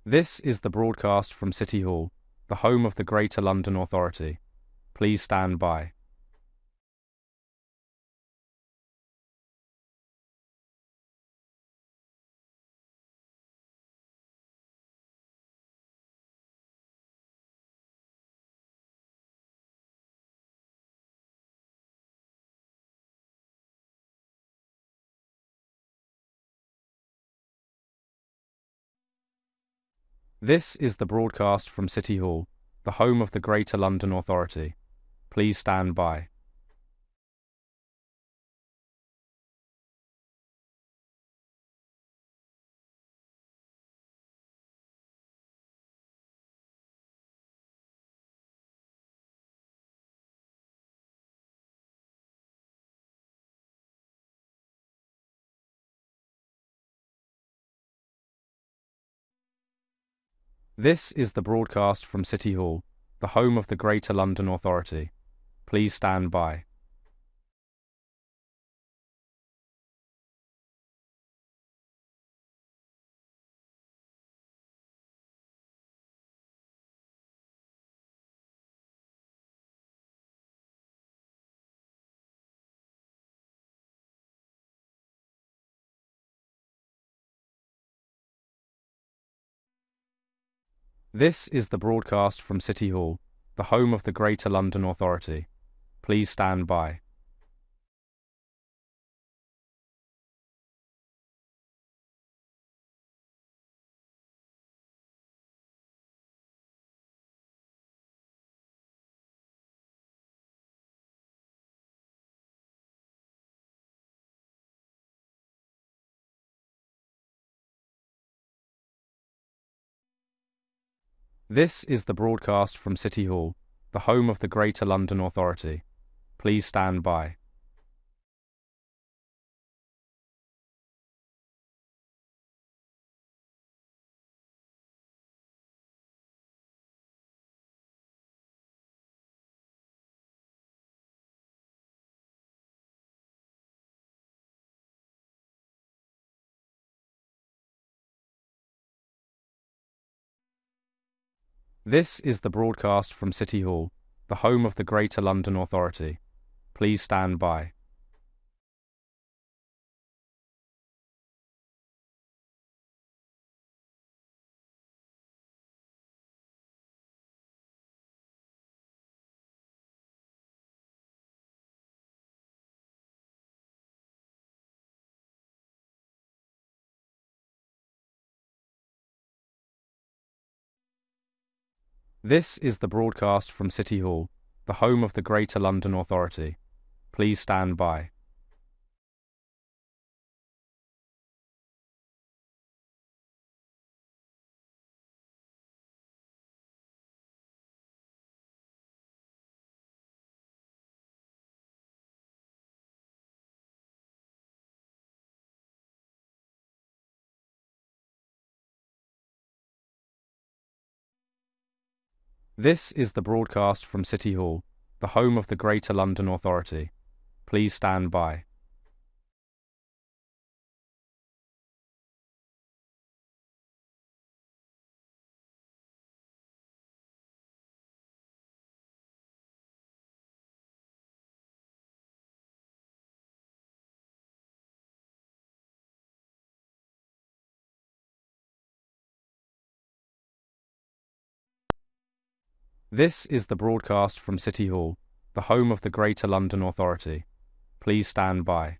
This is the broadcast from City Hall, the home of the Greater London Authority. Please stand by. This is the broadcast from City Hall, the home of the Greater London Authority. Please stand by. This is the broadcast from City Hall, the home of the Greater London Authority. Please stand by. This is the broadcast from City Hall, the home of the Greater London Authority. Please stand by. This is the broadcast from City Hall, the home of the Greater London Authority. Please stand by. This is the broadcast from City Hall, the home of the Greater London Authority. Please stand by. This is the broadcast from City Hall, the home of the Greater London Authority. Please stand by. This is the broadcast from City Hall, the home of the Greater London Authority. Please stand by. This is the broadcast from City Hall, the home of the Greater London Authority. Please stand by.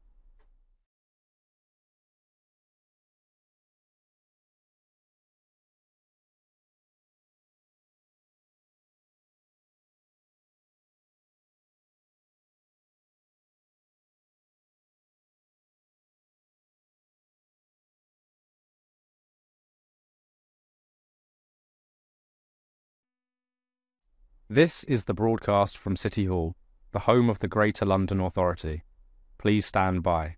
This is the broadcast from City Hall, the home of the Greater London Authority. Please stand by.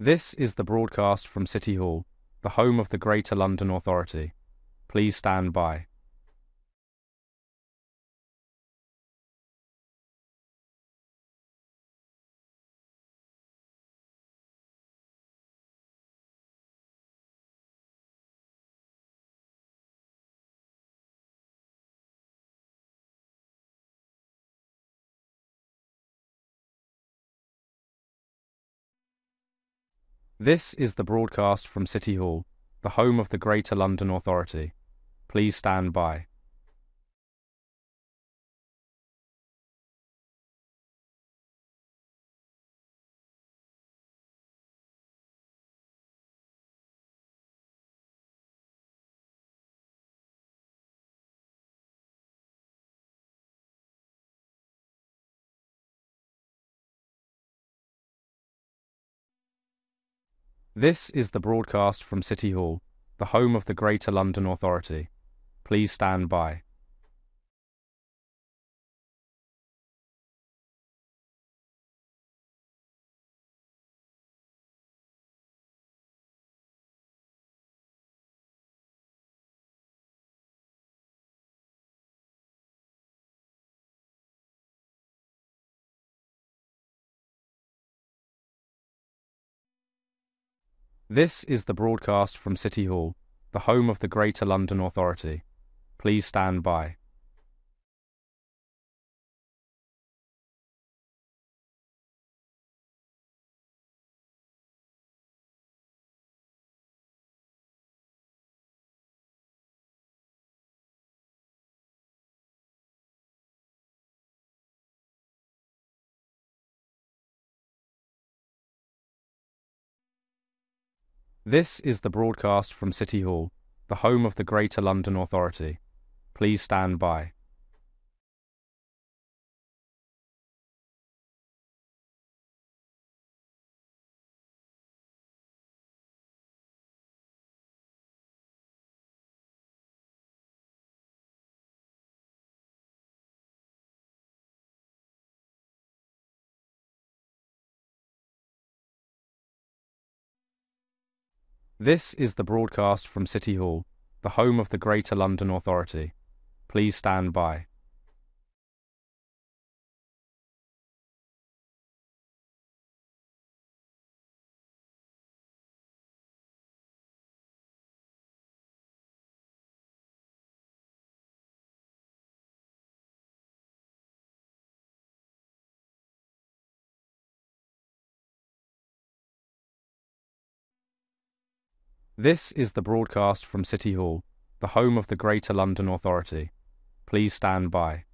This is the broadcast from City Hall, the home of the Greater London Authority. Please stand by. This is the broadcast from City Hall, the home of the Greater London Authority. Please stand by. This is the broadcast from City Hall, the home of the Greater London Authority. Please stand by. This is the broadcast from City Hall, the home of the Greater London Authority. Please stand by. This is the broadcast from City Hall, the home of the Greater London Authority. Please stand by. This is the broadcast from City Hall, the home of the Greater London Authority. Please stand by. This is the broadcast from City Hall, the home of the Greater London Authority. Please stand by.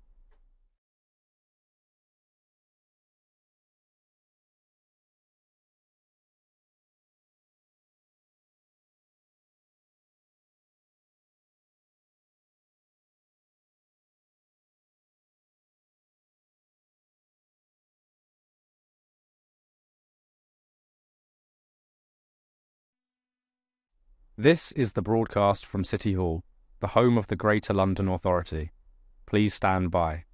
This is the broadcast from City Hall, the home of the Greater London Authority. Please stand by.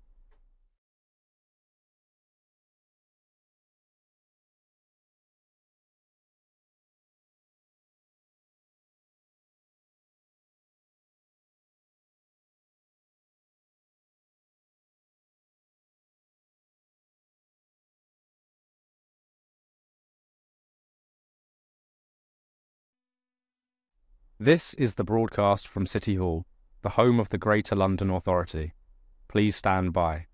This is the broadcast from City Hall, the home of the Greater London Authority. Please stand by.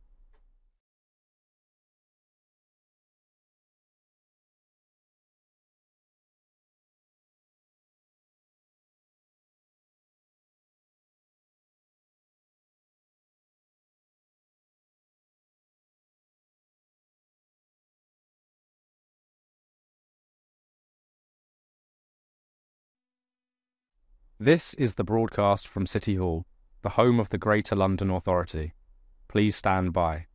This is the broadcast from City Hall, the home of the Greater London Authority. Please stand by.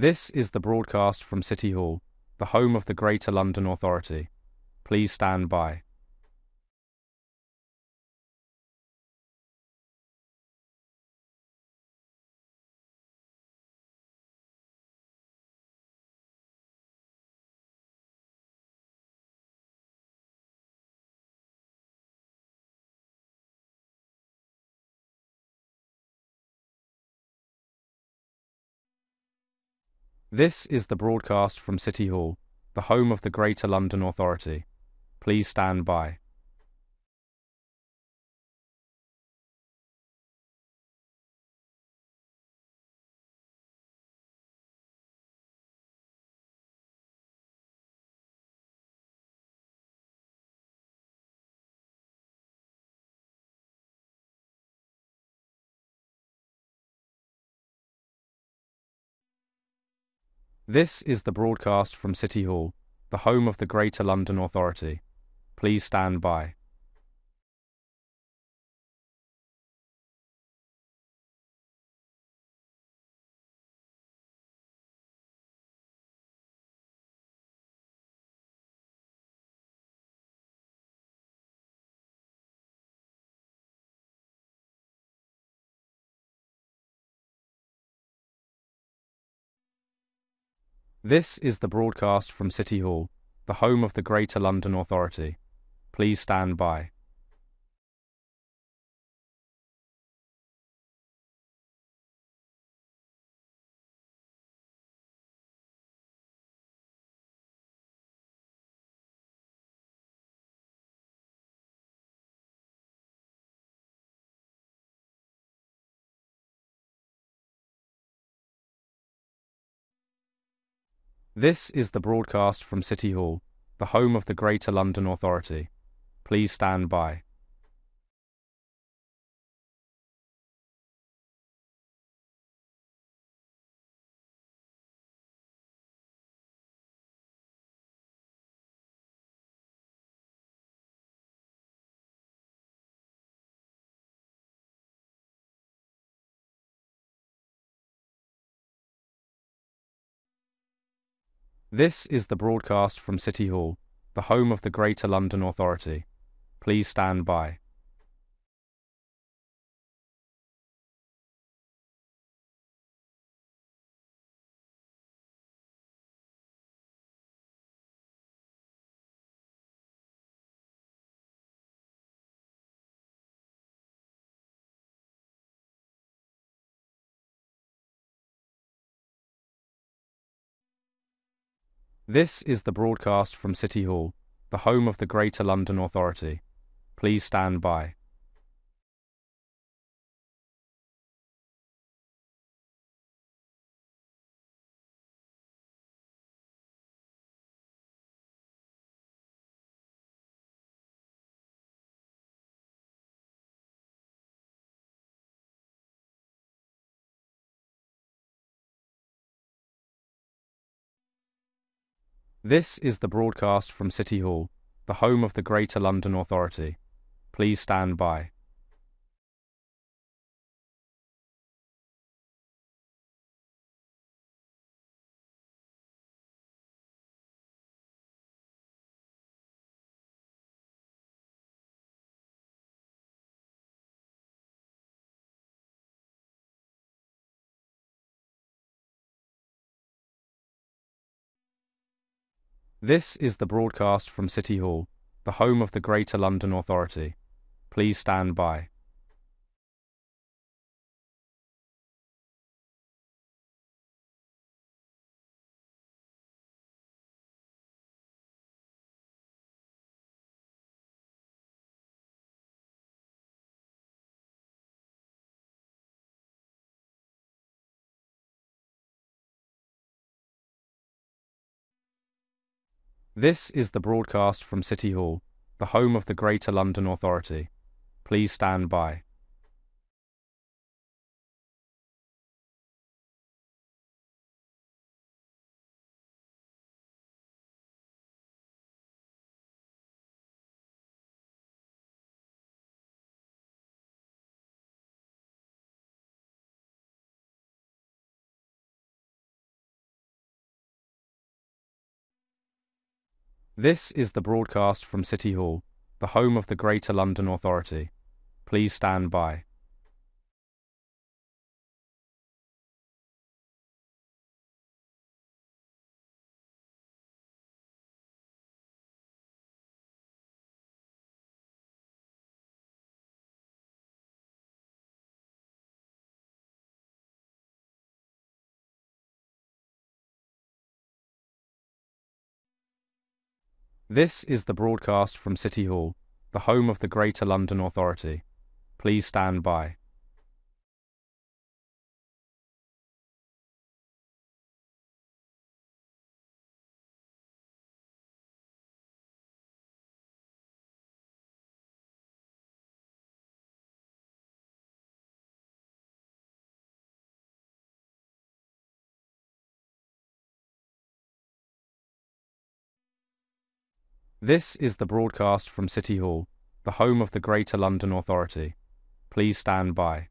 This is the broadcast from City Hall, the home of the Greater London Authority. Please stand by. This is the broadcast from City Hall, the home of the Greater London Authority. Please stand by. This is the broadcast from City Hall, the home of the Greater London Authority. Please stand by. This is the broadcast from City Hall, the home of the Greater London Authority. Please stand by. This is the broadcast from City Hall, the home of the Greater London Authority. Please stand by. This is the broadcast from City Hall, the home of the Greater London Authority. Please stand by. This is the broadcast from City Hall, the home of the Greater London Authority. Please stand by. This is the broadcast from City Hall, the home of the Greater London Authority. Please stand by. This is the broadcast from City Hall, the home of the Greater London Authority. Please stand by. This is the broadcast from City Hall, the home of the Greater London Authority. Please stand by. This is the broadcast from City Hall, the home of the Greater London Authority. Please stand by. This is the broadcast from City Hall, the home of the Greater London Authority. Please stand by. This is the broadcast from City Hall, the home of the Greater London Authority. Please stand by.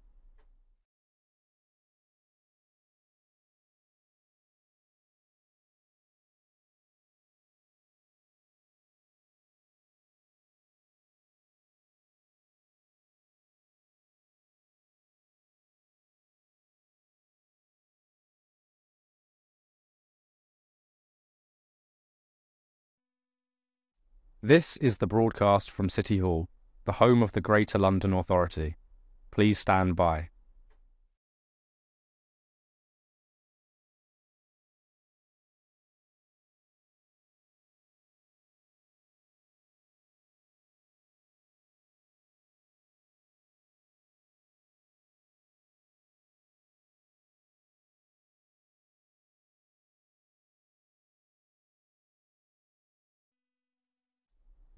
This is the broadcast from City Hall, the home of the Greater London Authority. Please stand by.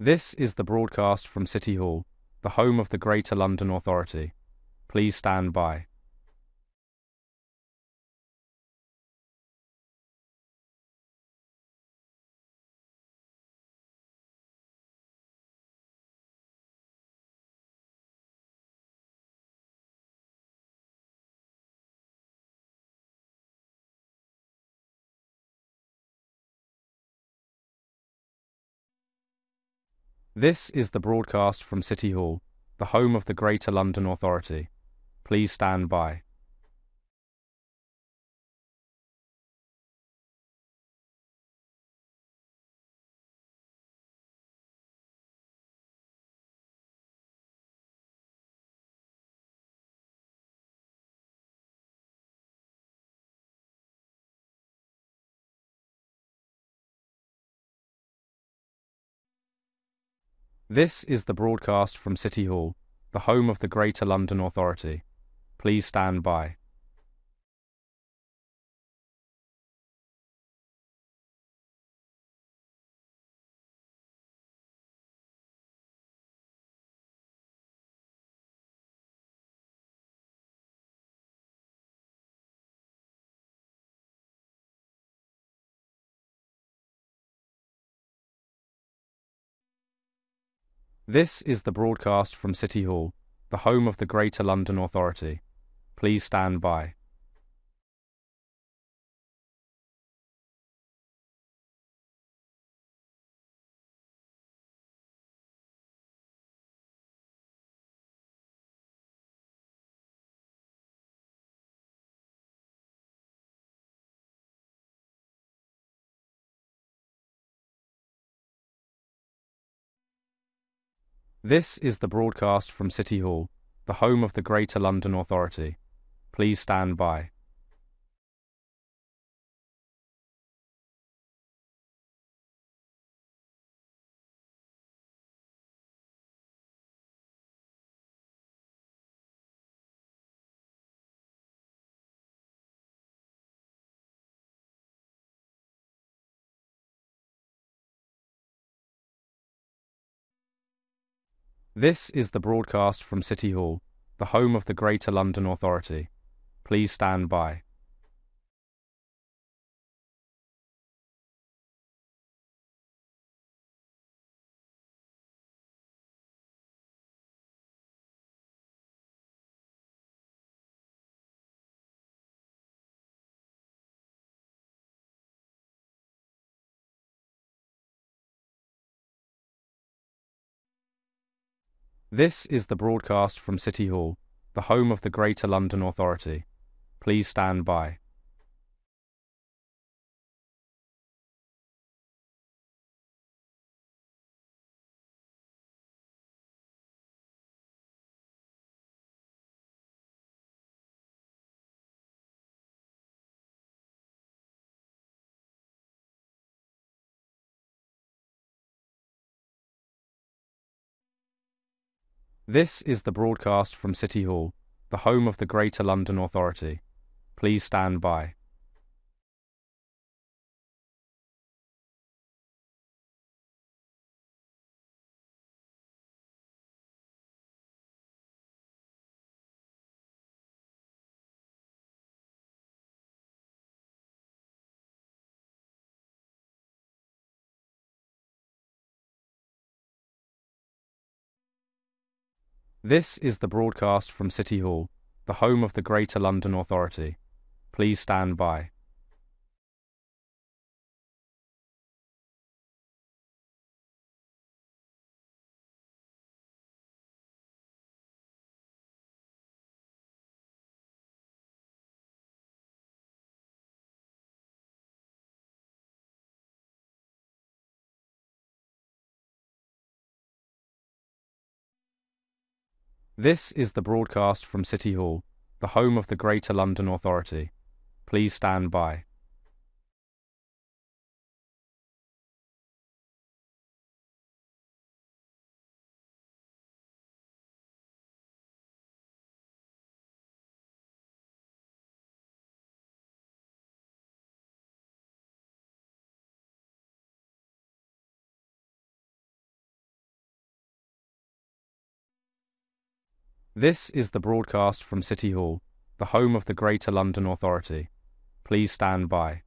This is the broadcast from City Hall, the home of the Greater London Authority. Please stand by. This is the broadcast from City Hall, the home of the Greater London Authority. Please stand by. This is the broadcast from City Hall, the home of the Greater London Authority. Please stand by. This is the broadcast from City Hall, the home of the Greater London Authority. Please stand by. This is the broadcast from City Hall, the home of the Greater London Authority. Please stand by. This is the broadcast from City Hall, the home of the Greater London Authority. Please stand by. This is the broadcast from City Hall, the home of the Greater London Authority. Please stand by. This is the broadcast from City Hall, the home of the Greater London Authority. Please stand by. This is the broadcast from City Hall, the home of the Greater London Authority. Please stand by. This is the broadcast from City Hall, the home of the Greater London Authority. Please stand by. This is the broadcast from City Hall, the home of the Greater London Authority. Please stand by.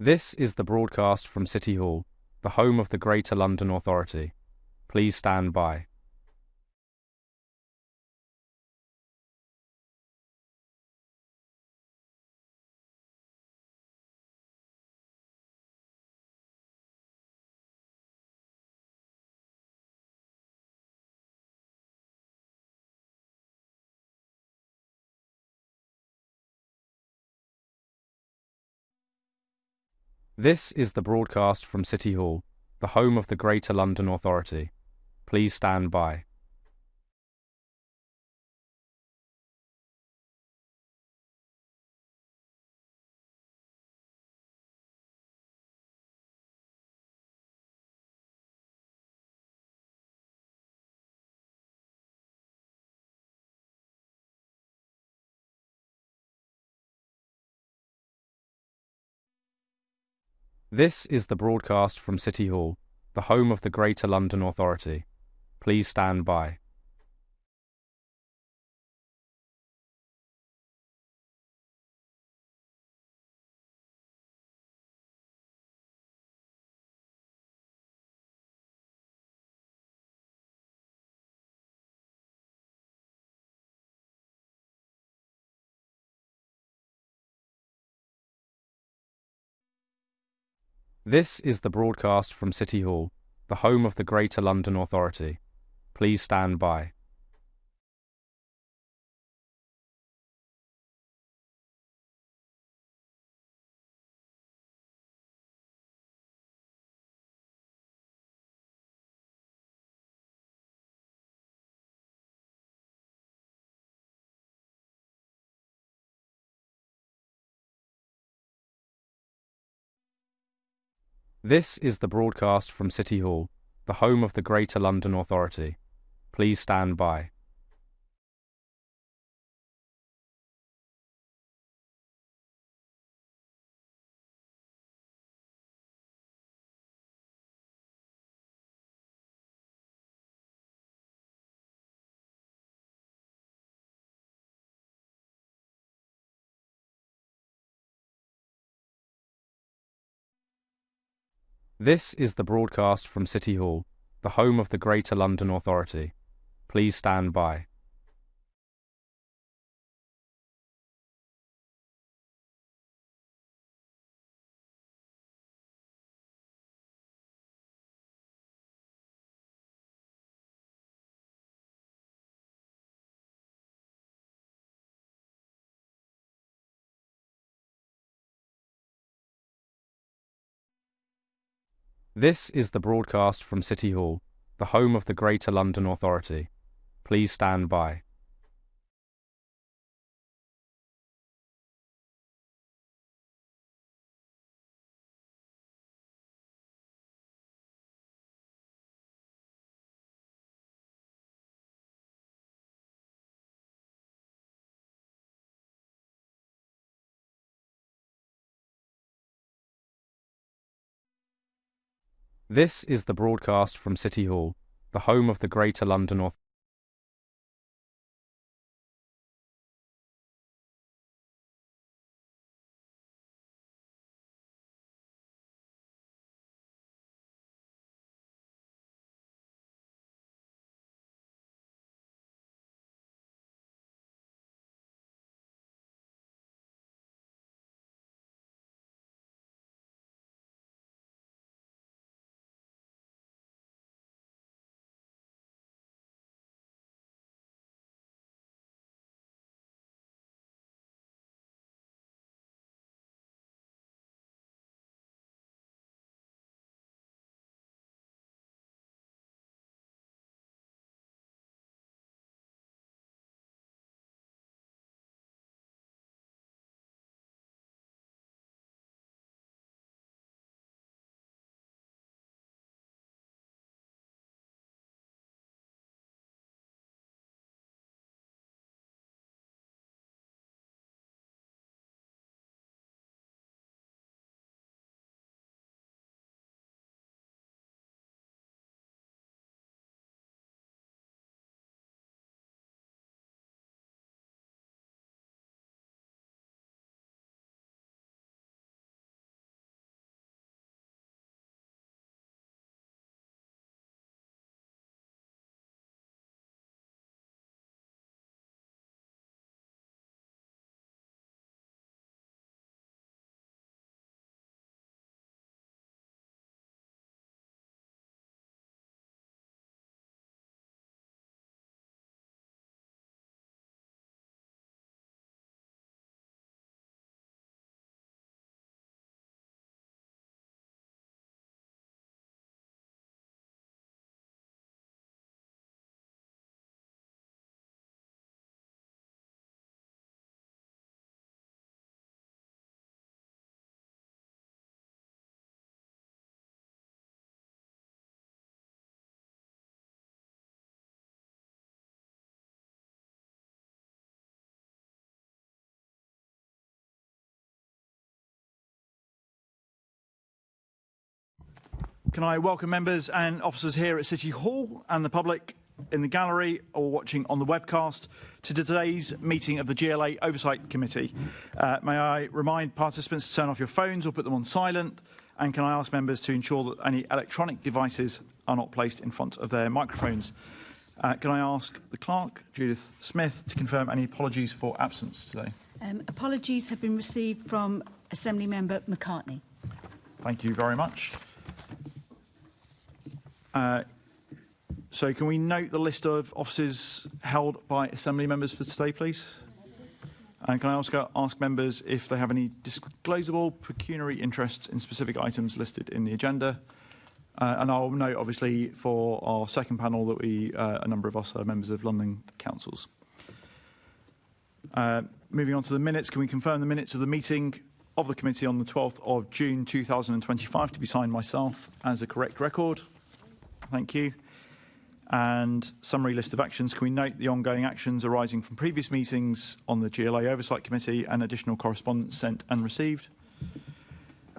This is the broadcast from City Hall, the home of the Greater London Authority. Please stand by. This is the broadcast from City Hall, the home of the Greater London Authority. Please stand by. This is the broadcast from City Hall, the home of the Greater London Authority. Please stand by. This is the broadcast from City Hall, the home of the Greater London Authority. Please stand by. This is the broadcast from City Hall, the home of the Greater London Authority. Please stand by. This is the broadcast from City Hall, the home of the Greater London Authority. Please stand by. This is the broadcast from City Hall, the home of the Greater London Authority. Please stand by. This is the broadcast from City Hall, the home of the Greater London Authority. Can I welcome members and officers here at City Hall and the public in the gallery or watching on the webcast to today's meeting of the GLA Oversight Committee. May I remind participants to turn off your phones or put them on silent, and can I ask members to ensure that any electronic devices are not placed in front of their microphones. Can I ask the clerk, Judith Smith, to confirm any apologies for absence today? Apologies have been received from Assembly Member McCartney. Thank you very much. So can we note the list of offices held by Assembly members for today, please? And can I also ask members if they have any disclosable pecuniary interests in specific items listed in the agenda? And I'll note, obviously, for our second panel that a number of us are members of London councils. Moving on to the minutes, can we confirm the minutes of the meeting of the committee on the 12th of June 2025 to be signed myself as a correct record? Thank you. And summary list of actions. Can we note the ongoing actions arising from previous meetings on the GLA Oversight Committee and additional correspondence sent and received?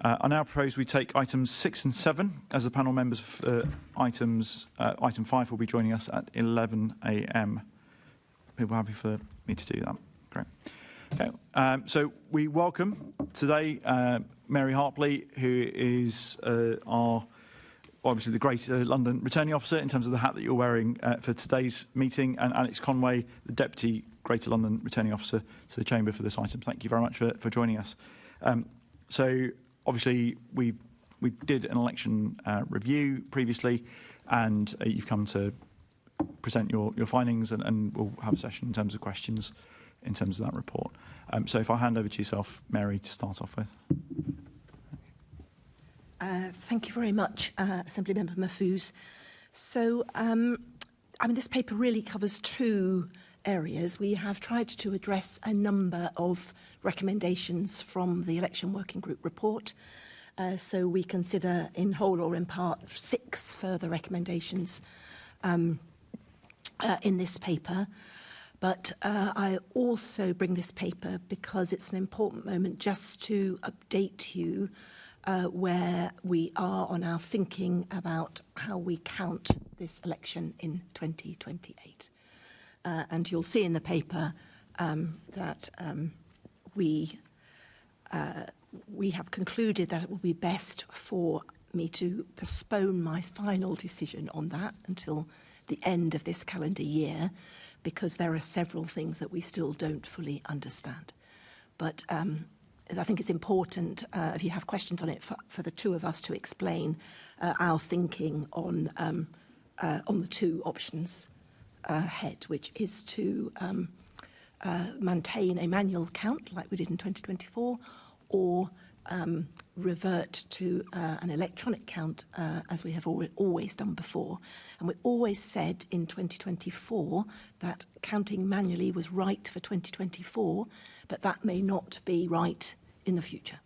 I now propose we take items 6 and 7 as the panel members. Item 5 will be joining us at 11 a.m. People happy for me to do that? Great. Okay, so we welcome today Mary Harpley, who is our obviously the Greater London Returning Officer in terms of the hat that you're wearing for today's meeting, and Alex Conway, the Deputy Greater London Returning Officer to the Chamber for this item. Thank you very much for joining us. So obviously we did an election review previously, and you've come to present your findings, and we'll have a session in terms of questions in terms of that report. So if I hand over to yourself, Mary, to start off with. Thank you very much, Assembly Member Mahfouz. So, this paper really covers two areas. We have tried to address a number of recommendations from the Election Working Group report. So we consider in whole or in part 6 further recommendations in this paper. But I also bring this paper because it's an important moment just to update you where we are on our thinking about how we count this election in 2028. And you'll see in the paper that we have concluded that it will be best for me to postpone my final decision on that until the end of this calendar year, because there are several things that we still don't fully understand. But I think it's important, if you have questions on it, for the two of us to explain our thinking on the two options ahead, which is to maintain a manual count like we did in 2024, or revert to an electronic count as we have always done before. And we always said in 2024 that counting manually was right for 2024, but that may not be right in the future.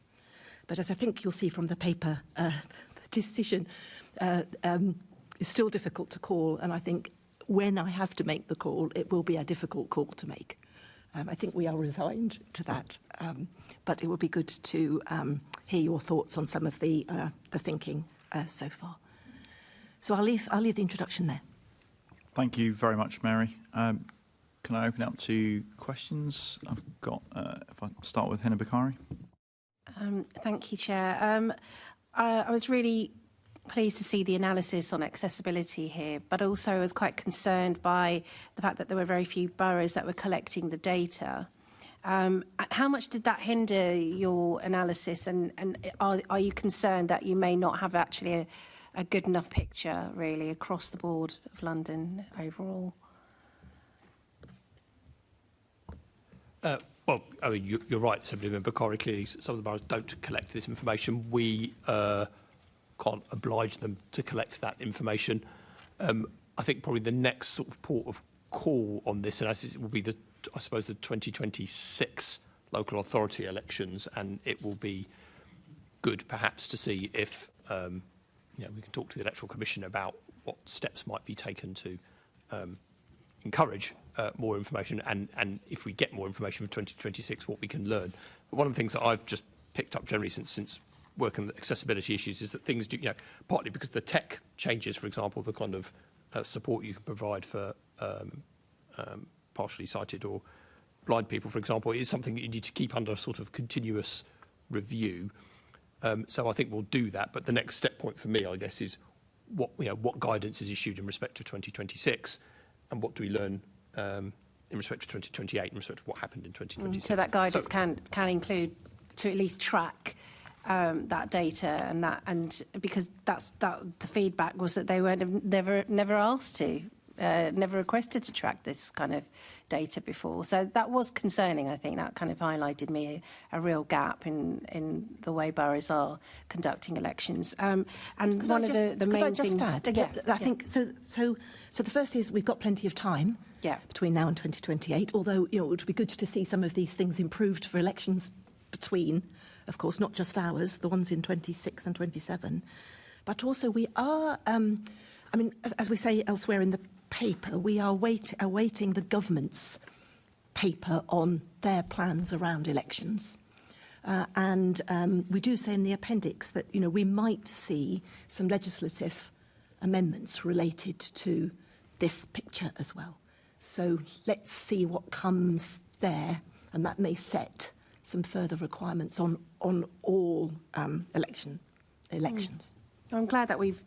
But as I think you'll see from the paper, the decision is still difficult to call, and I think when I have to make the call, it will be a difficult call to make. I think we are resigned to that, but it would be good to hear your thoughts on some of the thinking so far. So I'll leave the introduction there. Thank you very much, Mary. Can I open it up to questions? I've got, if I start with Hina Bakari. Thank you, Chair. I was really pleased to see the analysis on accessibility here, but also I was quite concerned by the fact that there were very few boroughs that were collecting the data. How much did that hinder your analysis, and are you concerned that you may not have actually a good enough picture, really, across the board of London overall? Well, I mean, you're right, Assemblymember Bakari. Clearly, some of the boroughs don't collect this information. We can't oblige them to collect that information. I think probably the next sort of port of call on this, and it will be I suppose the 2026 local authority elections, and it will be good perhaps to see if we can talk to the Electoral Commission about what steps might be taken to encourage more information, and if we get more information for 2026, what we can learn. But one of the things that I've just picked up generally since working on accessibility issues is that things do, partly because the tech changes, for example, the kind of support you can provide for partially sighted or blind people, for example, is something that you need to keep under sort of continuous review. So I think we'll do that. But the next step point for me, I guess, is what guidance is issued in respect to 2026, and what do we learn in respect to 2028, in respect to what happened in 2026. So that guidance can include to at least track that data, and because the feedback was that they weren't never asked to, never requested to track this kind of data before. So that was concerning. I think that kind of highlighted me a real gap in the way boroughs are conducting elections. And one of the main things. I think so. So the first is we've got plenty of time between now and 2028. Although it would be good to see some of these things improved for elections between, of course, not just ours, the ones in 26 and 27, but also we are. As we say elsewhere in the paper, we are awaiting the government's paper on their plans around elections. And we do say in the appendix that, we might see some legislative amendments related to this picture as well. So let's see what comes there. and that may set some further requirements on all elections. I'm glad that we've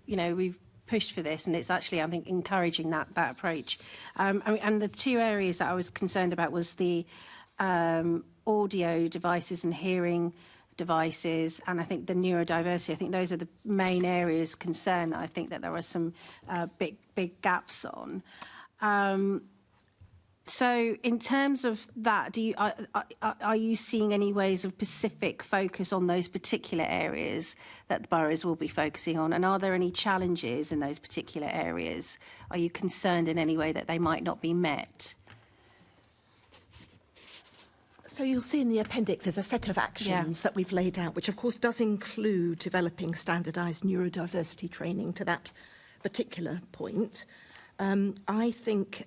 pushed for this, and it's actually, I think, encouraging that approach. And the two areas that I was concerned about was the audio devices and hearing devices, and I think the neurodiversity. I think those are the main areas of concern that I think that there are some big gaps on. So in terms of that, are you seeing any ways of specific focus on those particular areas that the boroughs will be focusing on? And are there any challenges in those particular areas? Are you concerned in any way that they might not be met? So you'll see in the appendix there's a set of actions that we've laid out, which of course does include developing standardised neurodiversity training to that particular point. I think,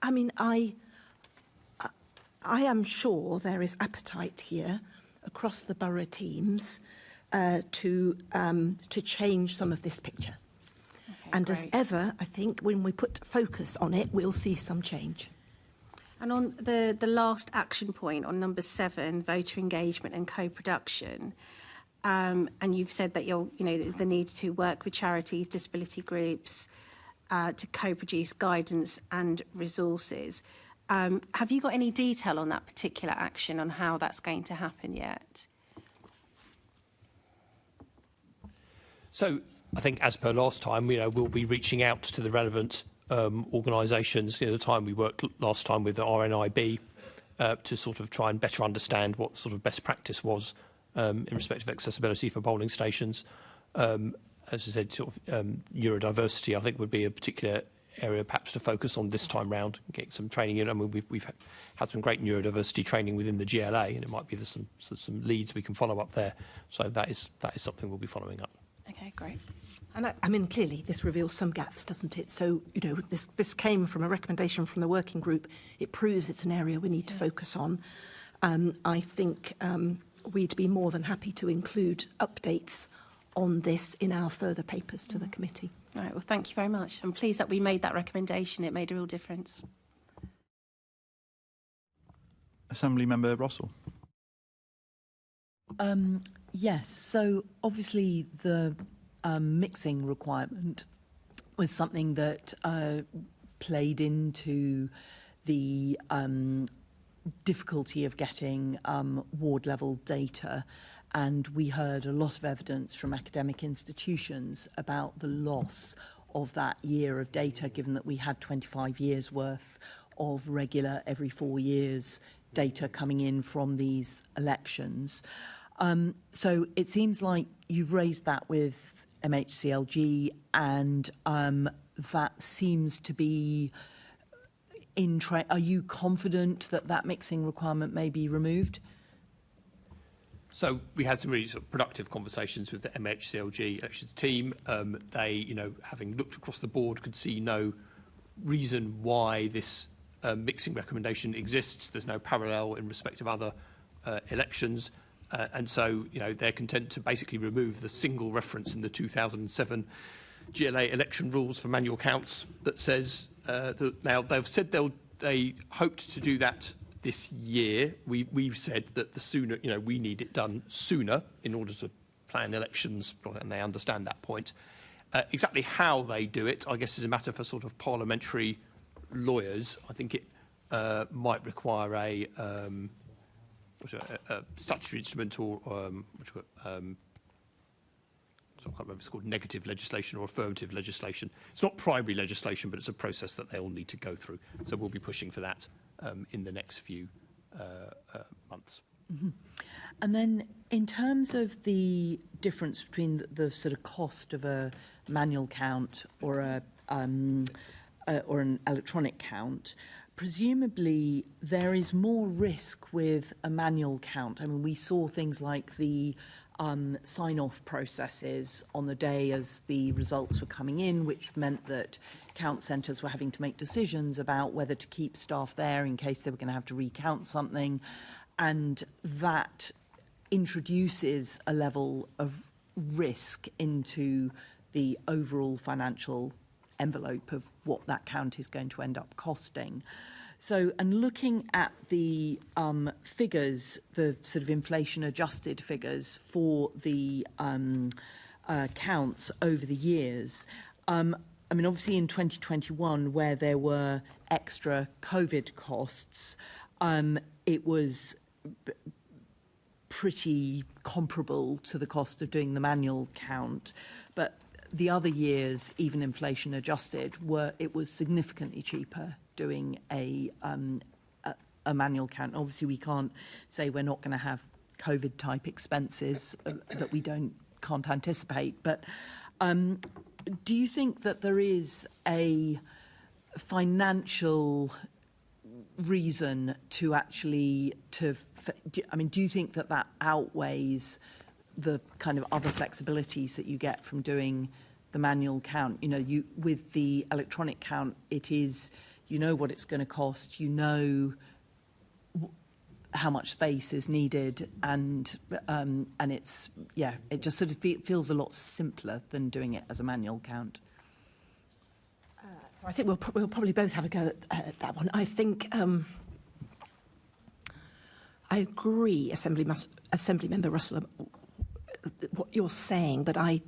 I am sure there is appetite here across the borough teams to change some of this picture. Okay, and great. As ever, I think when we put focus on it, we'll see some change. And on the last action point on number 7, voter engagement and co-production, and you've said that the need to work with charities, disability groups, to co-produce guidance and resources. Have you got any detail on that particular action, on how that's going to happen yet? So I think, as per last time, we'll be reaching out to the relevant organisations. The time we worked last time with the RNIB to sort of try and better understand what sort of best practice was in respect of accessibility for polling stations. As I said, sort of neurodiversity, I think, would be a particular area perhaps to focus on this time round, getting some training in. I mean, we've had some great neurodiversity training within the GLA, and it might be there's some leads we can follow up there. So that is something we'll be following up. Okay, great. And I mean, clearly this reveals some gaps, doesn't it? So, this came from a recommendation from the working group. It proves it's an area we need to focus on. I think we'd be more than happy to include updates on this in our further papers to the committee. All right, well, thank you very much. I'm pleased that we made that recommendation. It made a real difference. Assembly Member Rossell. Yes, so obviously the mixing requirement was something that played into the difficulty of getting ward-level data. And we heard a lot of evidence from academic institutions about the loss of that year of data, given that we had 25 years worth of regular, every 4 years, data coming in from these elections. So it seems like you've raised that with MHCLG, and that seems to be in Are you confident that that mixing requirement may be removed? So we had some really sort of productive conversations with the MHCLG elections team. They, having looked across the board, could see no reason why this mixing recommendation exists. There's no parallel in respect of other elections. And so, they're content to basically remove the single reference in the 2007 GLA election rules for manual counts that says, now they've said they hoped to do that this year. We've said that the sooner, we need it done sooner in order to plan elections, and they understand that point. Exactly how they do it, I guess, is a matter for sort of parliamentary lawyers. I think it might require a statutory instrument or I can't remember if it's called negative legislation or affirmative legislation. It's not primary legislation, but it's a process that they'll need to go through. So we'll be pushing for that in the next few months. Mm-hmm. And then in terms of the difference between the sort of cost of a manual count or an electronic count, presumably there is more risk with a manual count. I mean, we saw things like the sign-off processes on the day as the results were coming in, which meant that count centres were having to make decisions about whether to keep staff there in case they were going to have to recount something. And that introduces a level of risk into the overall financial envelope of what that count is going to end up costing. So, and looking at the figures, the sort of inflation-adjusted figures for the counts over the years, I mean, obviously in 2021, where there were extra COVID costs, it was pretty comparable to the cost of doing the manual count. But the other years, even inflation adjusted, it was significantly cheaper doing a manual count. Obviously, we can't say we're not going to have COVID type expenses that we can't anticipate. But do you think that there is a financial reason to actually do you think that that outweighs the kind of other flexibilities that you get from doing the manual count? You know, with the electronic count, it is, you know what it's going to cost, you know how much space is needed, and it's, yeah, it just sort of feels a lot simpler than doing it as a manual count. So I think we'll probably both have a go at that one. I think I agree, Assemblymember Russell, what you're saying, but I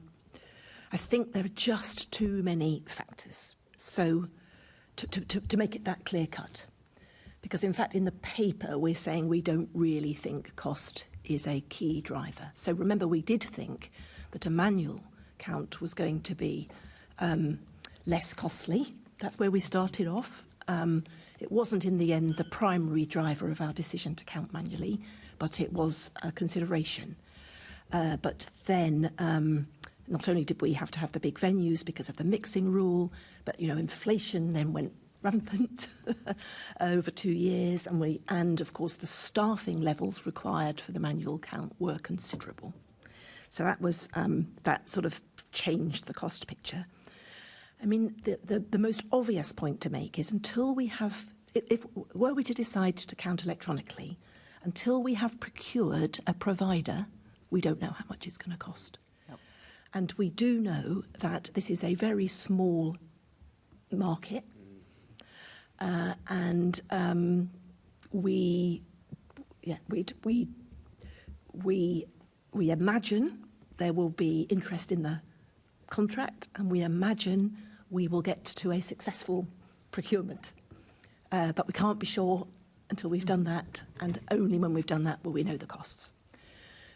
think there are just too many factors. So to make it that clear cut, because in fact in the paper we're saying we don't really think cost is a key driver. So remember, we did think that a manual count was going to be less costly. That's where we started off. It wasn't in the end the primary driver of our decision to count manually, but it was a consideration. But then not only did we have to have the big venues because of the mixing rule, but, you know, inflation then went rampant over 2 years, and of course the staffing levels required for the manual count were considerable. So that was that sort of changed the cost picture. I mean, the most obvious point to make is until we have, if were we to decide to count electronically, until we have procured a provider, we don't know how much it's going to cost. Yep. And we do know that this is a very small market, and we imagine there will be interest in the contract, and we imagine we will get to a successful procurement. But we can't be sure until we've done that, and only when we've done that will we know the costs.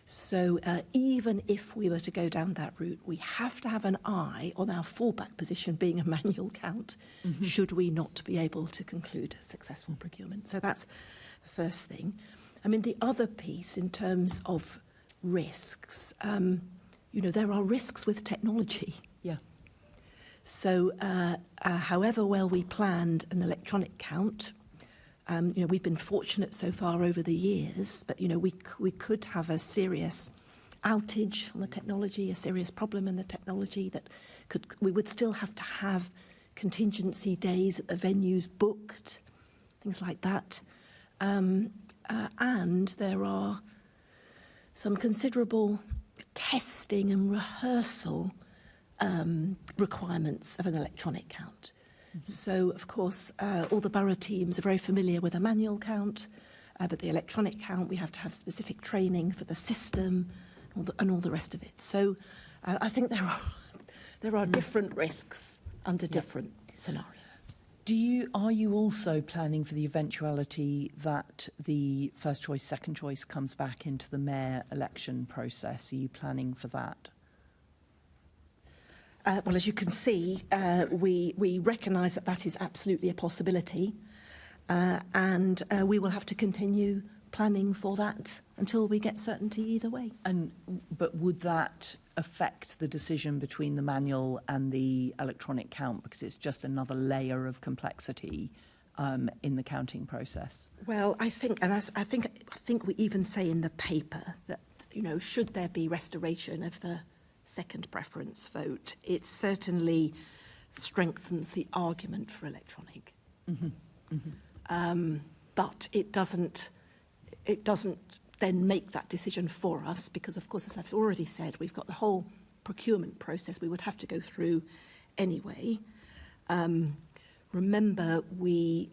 So even if we were to go down that route, we have to have an eye on our fallback position being a manual count, should we not be able to conclude a successful procurement. So that's the first thing. I mean, the other piece in terms of risks, you know, there are risks with technology. Yeah. So however well we planned an electronic count, you know, we've been fortunate so far over the years, but, you know, we could have a serious outage on the technology, a serious problem in the technology that we would still have to have contingency days at the venues booked, things like that. And there are some considerable testing and rehearsal requirements of an electronic count. So, of course, all the borough teams are very familiar with a manual count, but the electronic count, we have to have specific training for the system and all the rest of it. So I think there are different risks under different scenarios. Are you also planning for the eventuality that the first choice, second choice comes back into the mayor election process? Are you planning for that? Well, as you can see, we recognise that is absolutely a possibility, and we will have to continue planning for that until we get certainty either way. But would that affect the decision between the manual and the electronic count, because it's just another layer of complexity in the counting process? Well, I think we even say in the paper that, you know, should there be restoration of the second preference vote, it certainly strengthens the argument for electronic. But it doesn't then make that decision for us, because, of course, as I've already said, we've got the whole procurement process we would have to go through anyway. remember, we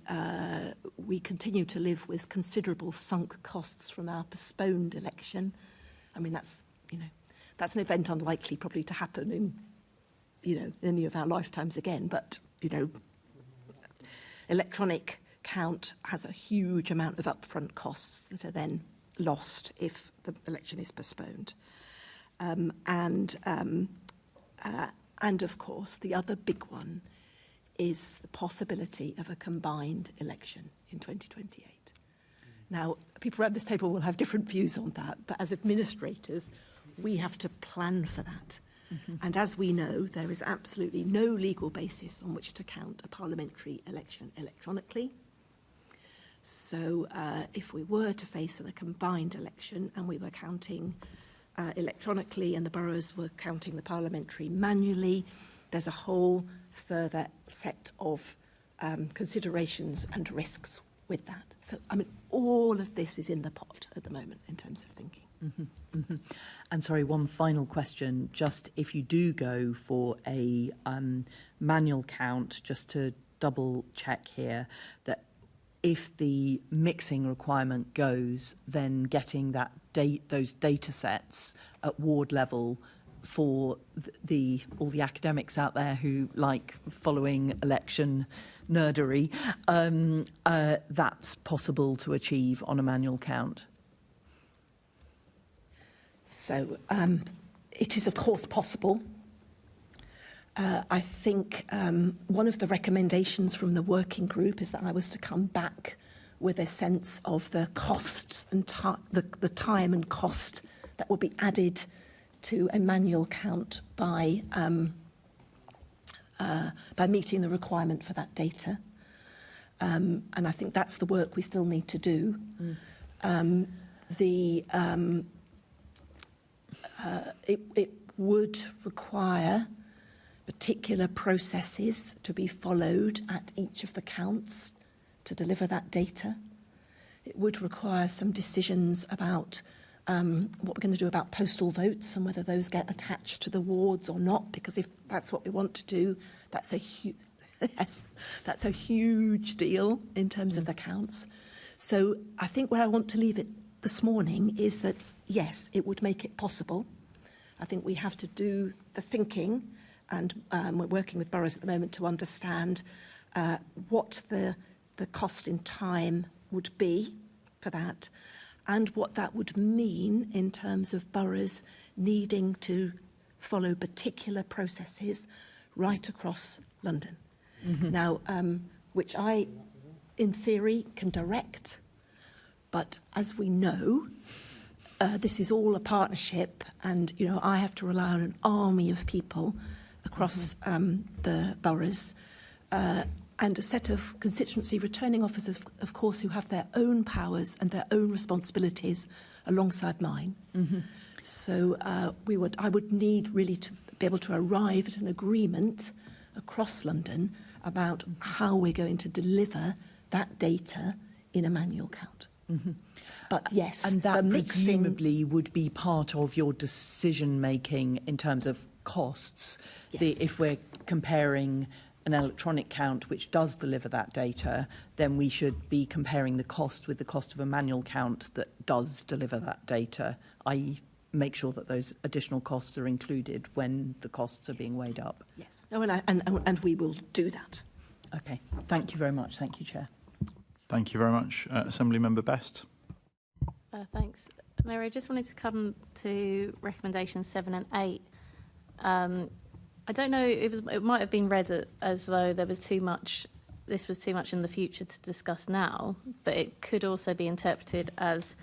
continue to live with considerable sunk costs from our postponed election. I mean, that's an event unlikely probably to happen in any of our lifetimes again. But electronic count has a huge amount of upfront costs that are then lost if the election is postponed. And of course, the other big one is the possibility of a combined election in 2028. Now, people around this table will have different views on that, but as administrators, we have to plan for that. And as we know, there is absolutely no legal basis on which to count a parliamentary election electronically. So if we were to face a combined election and we were counting electronically and the boroughs were counting the parliamentary manually, there's a whole further set of considerations and risks with that. So, I mean, all of this is in the pot at the moment in terms of thinking. And sorry, one final question. Just if you do go for a manual count, just to double check here, that if the mixing requirement goes, then getting that those data sets at ward level for all the academics out there who like following election nerdery, that's possible to achieve on a manual count. So it is, of course, possible. I think one of the recommendations from the working group is that I was to come back with a sense of the costs and the time and cost that will be added to a manual count by meeting the requirement for that data. And I think that's the work we still need to do. It would require particular processes to be followed at each of the counts to deliver that data. It would require some decisions about what we're going to do about postal votes and whether those get attached to the wards or not, because if that's what we want to do, that's a that's a huge deal in terms of the counts. So I think where I want to leave it this morning is that, yes, it would make it possible. I think we have to do the thinking, and we're working with boroughs at the moment to understand what the cost in time would be for that, and what that would mean in terms of boroughs needing to follow particular processes right across London. Now, which I, in theory, can direct, but as we know, this is all a partnership, and I have to rely on an army of people across the boroughs, and a set of constituency returning officers, of course, who have their own powers and their own responsibilities alongside mine. So I would need really to be able to arrive at an agreement across London about how we're going to deliver that data in a manual count. But yes, and that the mixing presumably would be part of your decision making in terms of costs. Yes. If we're comparing an electronic count which does deliver that data, then we should be comparing the cost with the cost of a manual count that does deliver that data, i.e. make sure that those additional costs are included when the costs are being weighed up. Yes, no, and we will do that. Okay, thank you very much. Thank you, Chair. Thank you very much. Assembly Member Best. Thanks. Mary, I just wanted to come to recommendations 7 and 8. I don't know, it might have been read as though this was too much in the future to discuss now, but it could also be interpreted as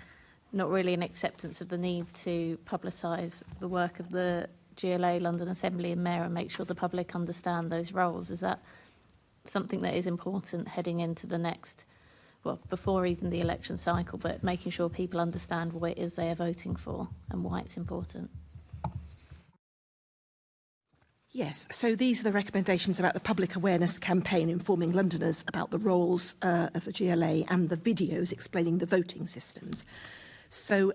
not really an acceptance of the need to publicise the work of the GLA, London Assembly and Mayor and make sure the public understand those roles. Is that something that is important heading into the next, well, before even the election cycle, but making sure people understand what it is they are voting for and why it's important? Yes, so these are the recommendations about the public awareness campaign informing Londoners about the roles of the GLA and the videos explaining the voting systems. So,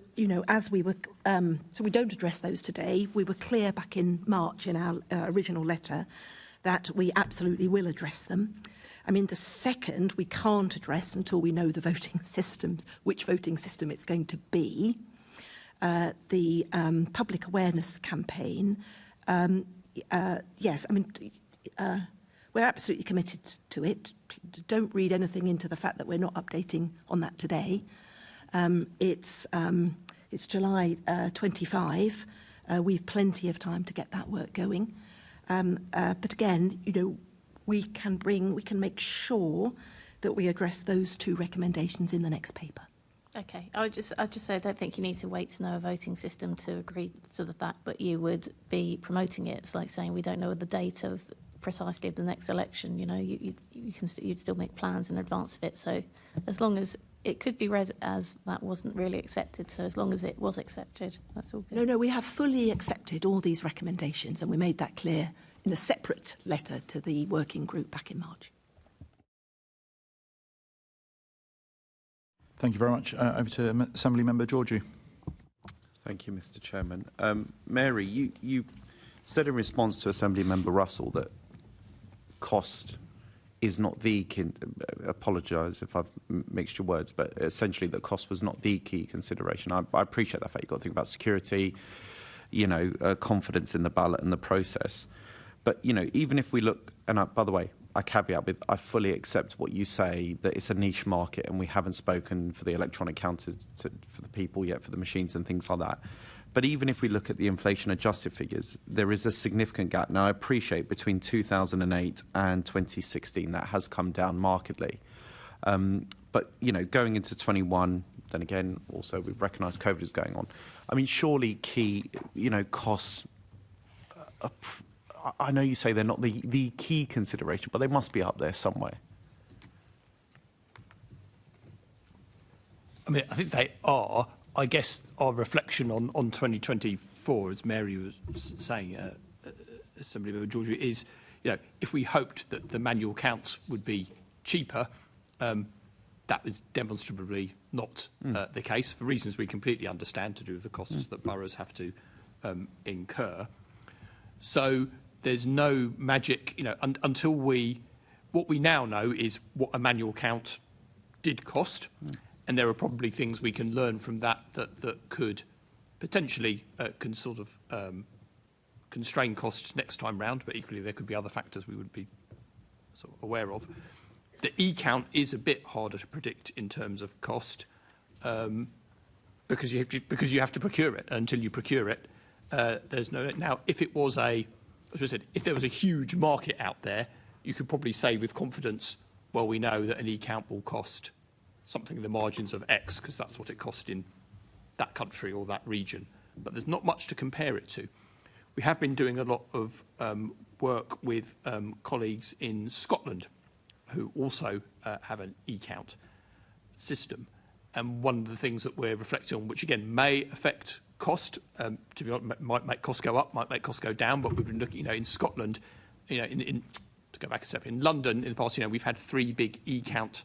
as we were, so we don't address those today. We were clear back in March in our original letter that we absolutely will address them. I mean, the second we can't address until we know the voting systems, which voting system it's going to be. The public awareness campaign, yes, I mean, we're absolutely committed to it. Don't read anything into the fact that we're not updating on that today. It's July 25. We've plenty of time to get that work going. But again, you know, we can make sure that we address those two recommendations in the next paper. Okay, I'd just say I don't think you need to wait to know a voting system to agree to the fact that you would be promoting it. It's like saying we don't know the date of precisely of the next election. You know, you'd still make plans in advance of it. So as long as it could be read as that wasn't really accepted, so as long as it was accepted, that's all good. No, we have fully accepted all these recommendations, and we made that clear in a separate letter to the working group back in March. Thank you very much. Over to Assembly Member Georgiou. Thank you, Mr. Chairman. Mary, you said in response to Assembly Member Russell that cost is not the key. Apologise if I've mixed your words, but essentially that cost was not the key consideration. I appreciate that fact. You've got to think about security, you know, confidence in the ballot and the process. But, you know, even if we look, and by the way, I caveat with, I fully accept what you say, that it's a niche market and we haven't spoken for the electronic counters for the people yet, for the machines and things like that. But even if we look at the inflation-adjusted figures, there is a significant gap. Now, I appreciate between 2008 and 2016, that has come down markedly. But, you know, going into 21, then again, also we recognise COVID is going on. I mean, surely key, you know, costs, I know you say they're not the key consideration, but they must be up there somewhere. I mean, I think they are. I guess our reflection on 2024, as Mary was saying, Assembly Member Georgiou, is, you know, if we hoped that the manual counts would be cheaper, that was demonstrably not the case, for reasons we completely understand, to do with the costs that boroughs have to incur. So there's no magic, you know, until what we now know is what a manual count did cost. And there are probably things we can learn from that could potentially can sort of constrain costs next time round, but equally there could be other factors we would be sort of aware of. The e-count is a bit harder to predict in terms of cost because you have to procure it. And until you procure it, there's no. Now, if it was as I said, if there was a huge market out there, you could probably say with confidence, well, we know that an e-count will cost something in the margins of X, because that's what it cost in that country or that region. But there's not much to compare it to. We have been doing a lot of work with colleagues in Scotland who also have an e-count system. And one of the things that we're reflecting on, which again may affect cost, to be honest, might make costs go up, might make costs go down, but we've been looking, you know, in Scotland, you know, to go back a step, in London in the past, you know, we've had 3 big e-count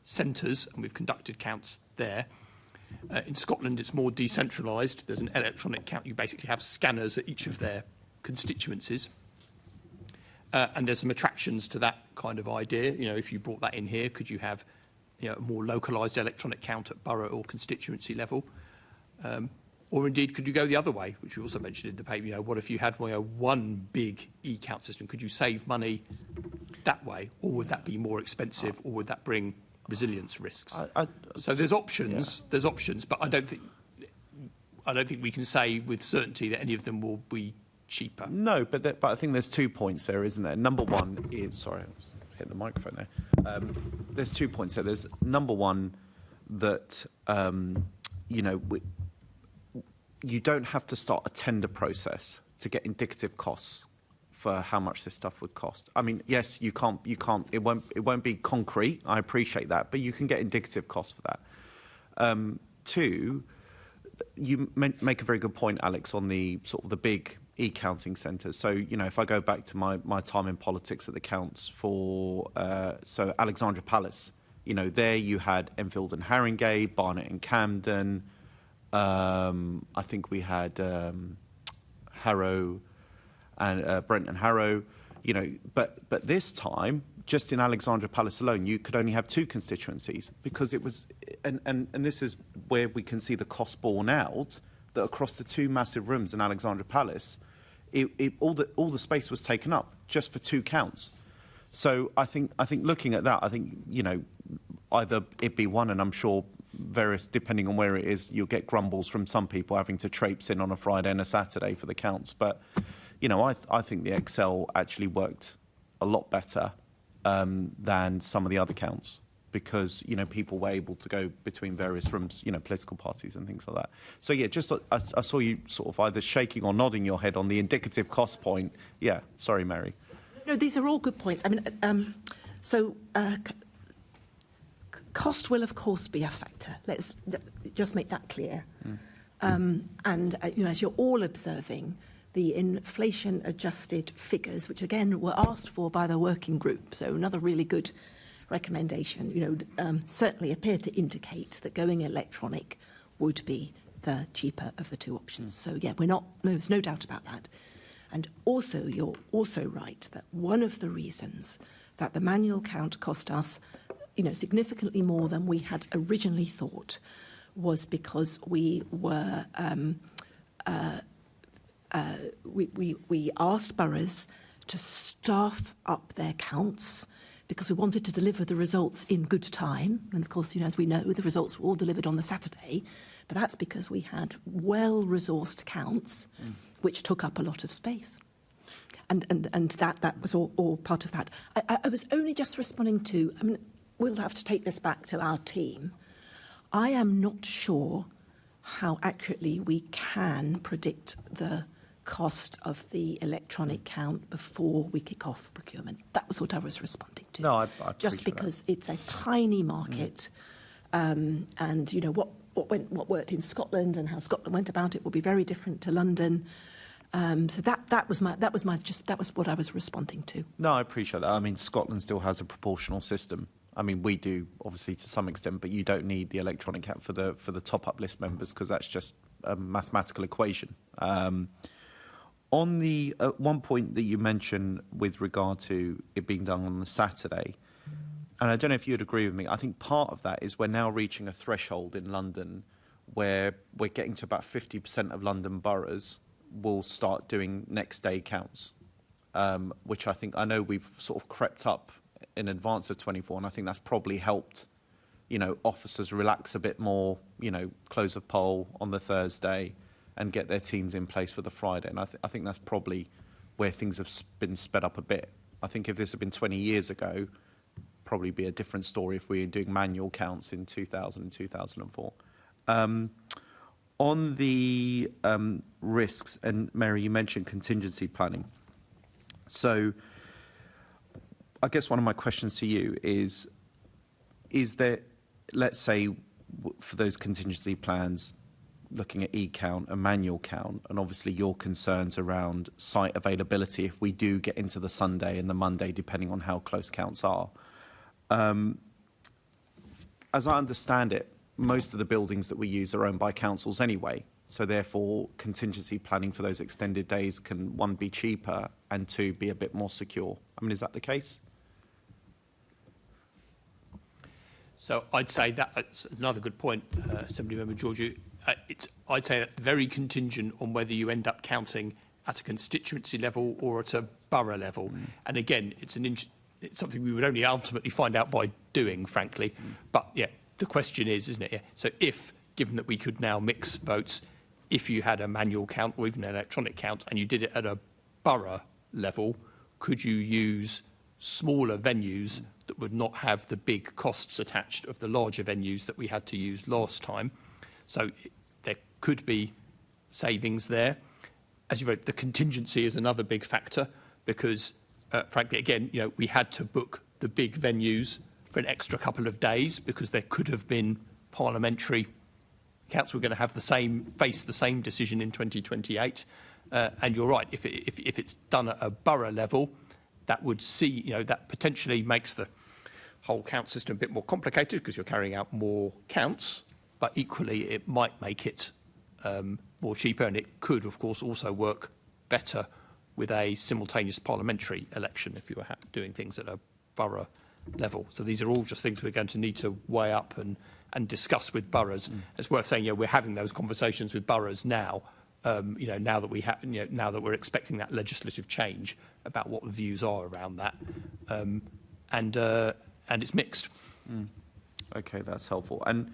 centres, and we've conducted counts there. In Scotland, it's more decentralised. There's an electronic count. You basically have scanners at each of their constituencies. And there's some attractions to that kind of idea. You know, if you brought that in here, could you have, you know, a more localised electronic count at borough or constituency level? Or indeed, could you go the other way, which we also mentioned in the paper? You know, what if you had one big e-count system? Could you save money that way? Or would that be more expensive? Or would that bring resilience risks? So there's options. Yeah. There's options, but I don't think we can say with certainty that any of them will be cheaper. No, but I think there's 2 points there, isn't there? Number one is, sorry, I hit the microphone there. There's 2 points there. There's number one that you know, you don't have to start a tender process to get indicative costs for how much this stuff would cost. I mean, yes, you can't. It won't be concrete. I appreciate that, but you can get indicative costs for that. Two, you make a very good point, Alex, on the sort of the big e-counting centres. So, you know, if I go back to my time in politics at the counts for so Alexandra Palace, you know, there you had Enfield and Haringey, Barnet and Camden. I think we had Harrow and Brent and Harrow, you know, but this time just in Alexandra Palace alone, you could only have 2 constituencies because it was, and this is where we can see the cost borne out, that across the 2 massive rooms in Alexandra Palace, all the space was taken up just for 2 counts. So I think looking at that, I think, you know, either it be one, and I'm sure various, depending on where it is, you'll get grumbles from some people having to traipse in on a Friday and a Saturday for the counts. But, you know, I think the Excel actually worked a lot better than some of the other counts, because, you know, people were able to go between various rooms, you know, political parties and things like that. So, yeah, just I saw you sort of either shaking or nodding your head on the indicative cost point. Yeah, sorry, Mary. No, these are all good points. I mean, cost will, of course, be a factor. Let's just make that clear. And, you know, as you're all observing, the inflation-adjusted figures, which, again, were asked for by the working group, so another really good recommendation, you know, certainly appear to indicate that going electronic would be the cheaper of the 2 options. So, yeah, there's no doubt about that. And also, you're also right that one of the reasons that the manual count cost us, you know, significantly more than we had originally thought was because we were we asked boroughs to staff up their counts because we wanted to deliver the results in good time. And of course, you know, as we know, the results were all delivered on the Saturday, but that's because we had well-resourced counts, which took up a lot of space. And that was all part of that. I was only just responding to, I mean, we'll have to take this back to our team. I am not sure how accurately we can predict the cost of the electronic count before we kick off procurement. That was what I was responding to. No, I just because it's a tiny market, and you know what worked in Scotland and how Scotland went about it will be very different to London. So that was what I was responding to. No, I appreciate that. I mean, Scotland still has a proportional system. I mean, we do obviously to some extent, but you don't need the electronic count for the top-up list members because that's just a mathematical equation. On the one point that you mentioned with regard to it being done on the Saturday, and I don't know if you'd agree with me, I think part of that is we're now reaching a threshold in London where we're getting to about 50% of London boroughs will start doing next day counts, which I know we've sort of crept up in advance of 24, and I think that's probably helped, you know, officers relax a bit more, you know, close of poll on the Thursday and get their teams in place for the Friday. And I think that's probably where things have been sped up a bit. I think if this had been 20 years ago, probably be a different story if we were doing manual counts in 2000 and 2004. On the risks, and Mary, you mentioned contingency planning. So I guess one of my questions to you is there, let's say, for those contingency plans, looking at e-count and manual count, and obviously your concerns around site availability if we do get into the Sunday and the Monday, depending on how close counts are. As I understand it, most of the buildings that we use are owned by councils anyway, so therefore contingency planning for those extended days can, 1, be cheaper, and 2, be a bit more secure. I mean, is that the case? So I'd say that's another good point, Assembly Member Georgiou. I'd say that's very contingent on whether you end up counting at a constituency level or at a borough level. And again, it's something we would only ultimately find out by doing, frankly. But yeah, the question is, isn't it? Yeah. So given that we could now mix votes, if you had a manual count or even an electronic count and you did it at a borough level, could you use smaller venues that would not have the big costs attached of the larger venues that we had to use last time? So there could be savings there. As you wrote, the contingency is another big factor because, frankly, again, you know, we had to book the big venues for an extra couple of days because there could have been parliamentary counts were going to have face the same decision in 2028. And you're right, if it's done at a borough level, that would that potentially makes the whole count system a bit more complicated because you're carrying out more counts, but equally it might make it more cheaper, and it could, of course, also work better with a simultaneous parliamentary election if you were doing things at a borough level. So these are all just things we're going to need to weigh up and discuss with boroughs. It's worth saying, we're having those conversations with boroughs now. Now that we have, now that we're expecting that legislative change about what the views are around that, and it's mixed. Okay, that's helpful. And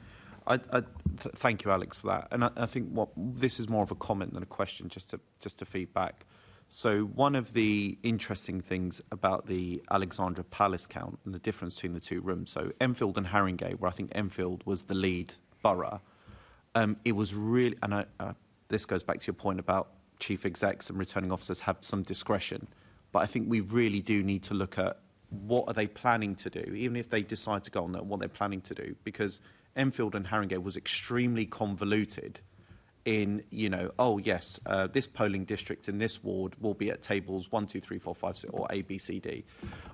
thank you, Alex, for that. And I think this is more of a comment than a question, just to feedback. So one of the interesting things about the Alexandra Palace count and the difference between the two rooms, so Enfield and Haringey, where I think Enfield was the lead borough, it was really, and this goes back to your point about chief execs and returning officers have some discretion, but I think we really do need to look at what are they planning to do, even if they decide to go on that, what they're planning to do, because Enfield and Haringey was extremely convoluted in, oh yes, this polling district in this ward will be at tables 1, 2, 3, 4, 5, 6, or A, B, C, D.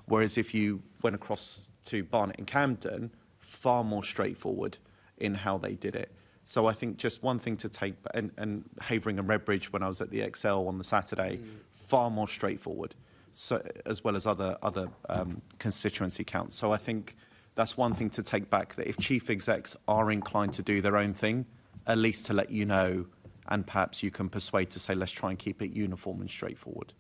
Whereas if you went across to Barnet and Camden, far more straightforward in how they did it. So I think just one thing to take, and Havering and Redbridge when I was at the Excel on the Saturday, far more straightforward, so as well as other constituency counts. So I think that's one thing to take back, that if chief execs are inclined to do their own thing, at least to let you know, and perhaps you can persuade to say, let's try and keep it uniform and straightforward.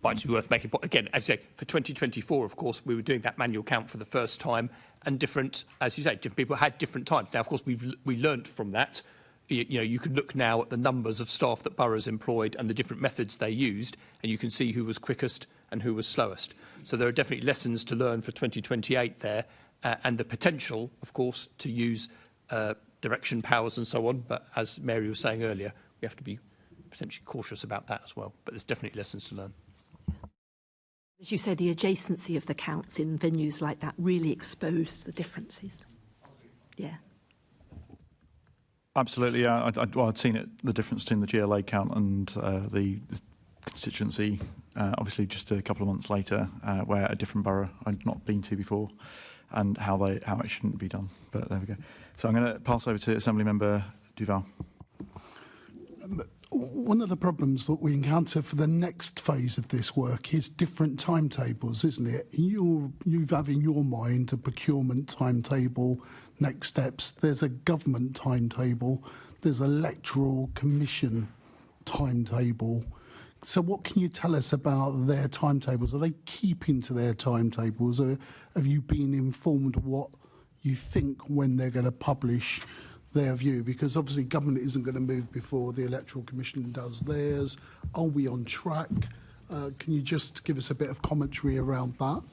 Might be worth making, again, as you say, for 2024, of course, we were doing that manual count for the first time, and different, as you say, different people had different times. Now, of course, we learnt from that. You can look now at the numbers of staff that boroughs employed and the different methods they used, and you can see who was quickest and who was slowest. So there are definitely lessons to learn for 2028 there, and the potential, of course, to use direction powers and so on. But as Mary was saying earlier, we have to be potentially cautious about that as well. But there's definitely lessons to learn. As you say, the adjacency of the counts in venues like that really expose the differences. Yeah. Absolutely, yeah. I'd seen it, the difference between the GLA count and the constituency, obviously just a couple of months later, where a different borough I'd not been to before, and how it shouldn't be done. But there we go. So I'm going to pass over to Assembly Member Duval. One of the problems that we encounter for the next phase of this work is different timetables, isn't it? You have in your mind a procurement timetable, next steps. There's a government timetable. There's electoral commission timetable. So what can you tell us about their timetables? Are they keeping to their timetables? Or have you been informed what you think when they're going to publish their view? Because obviously government isn't going to move before the Electoral Commission does theirs. Are we on track? Can you just give us a bit of commentary around that?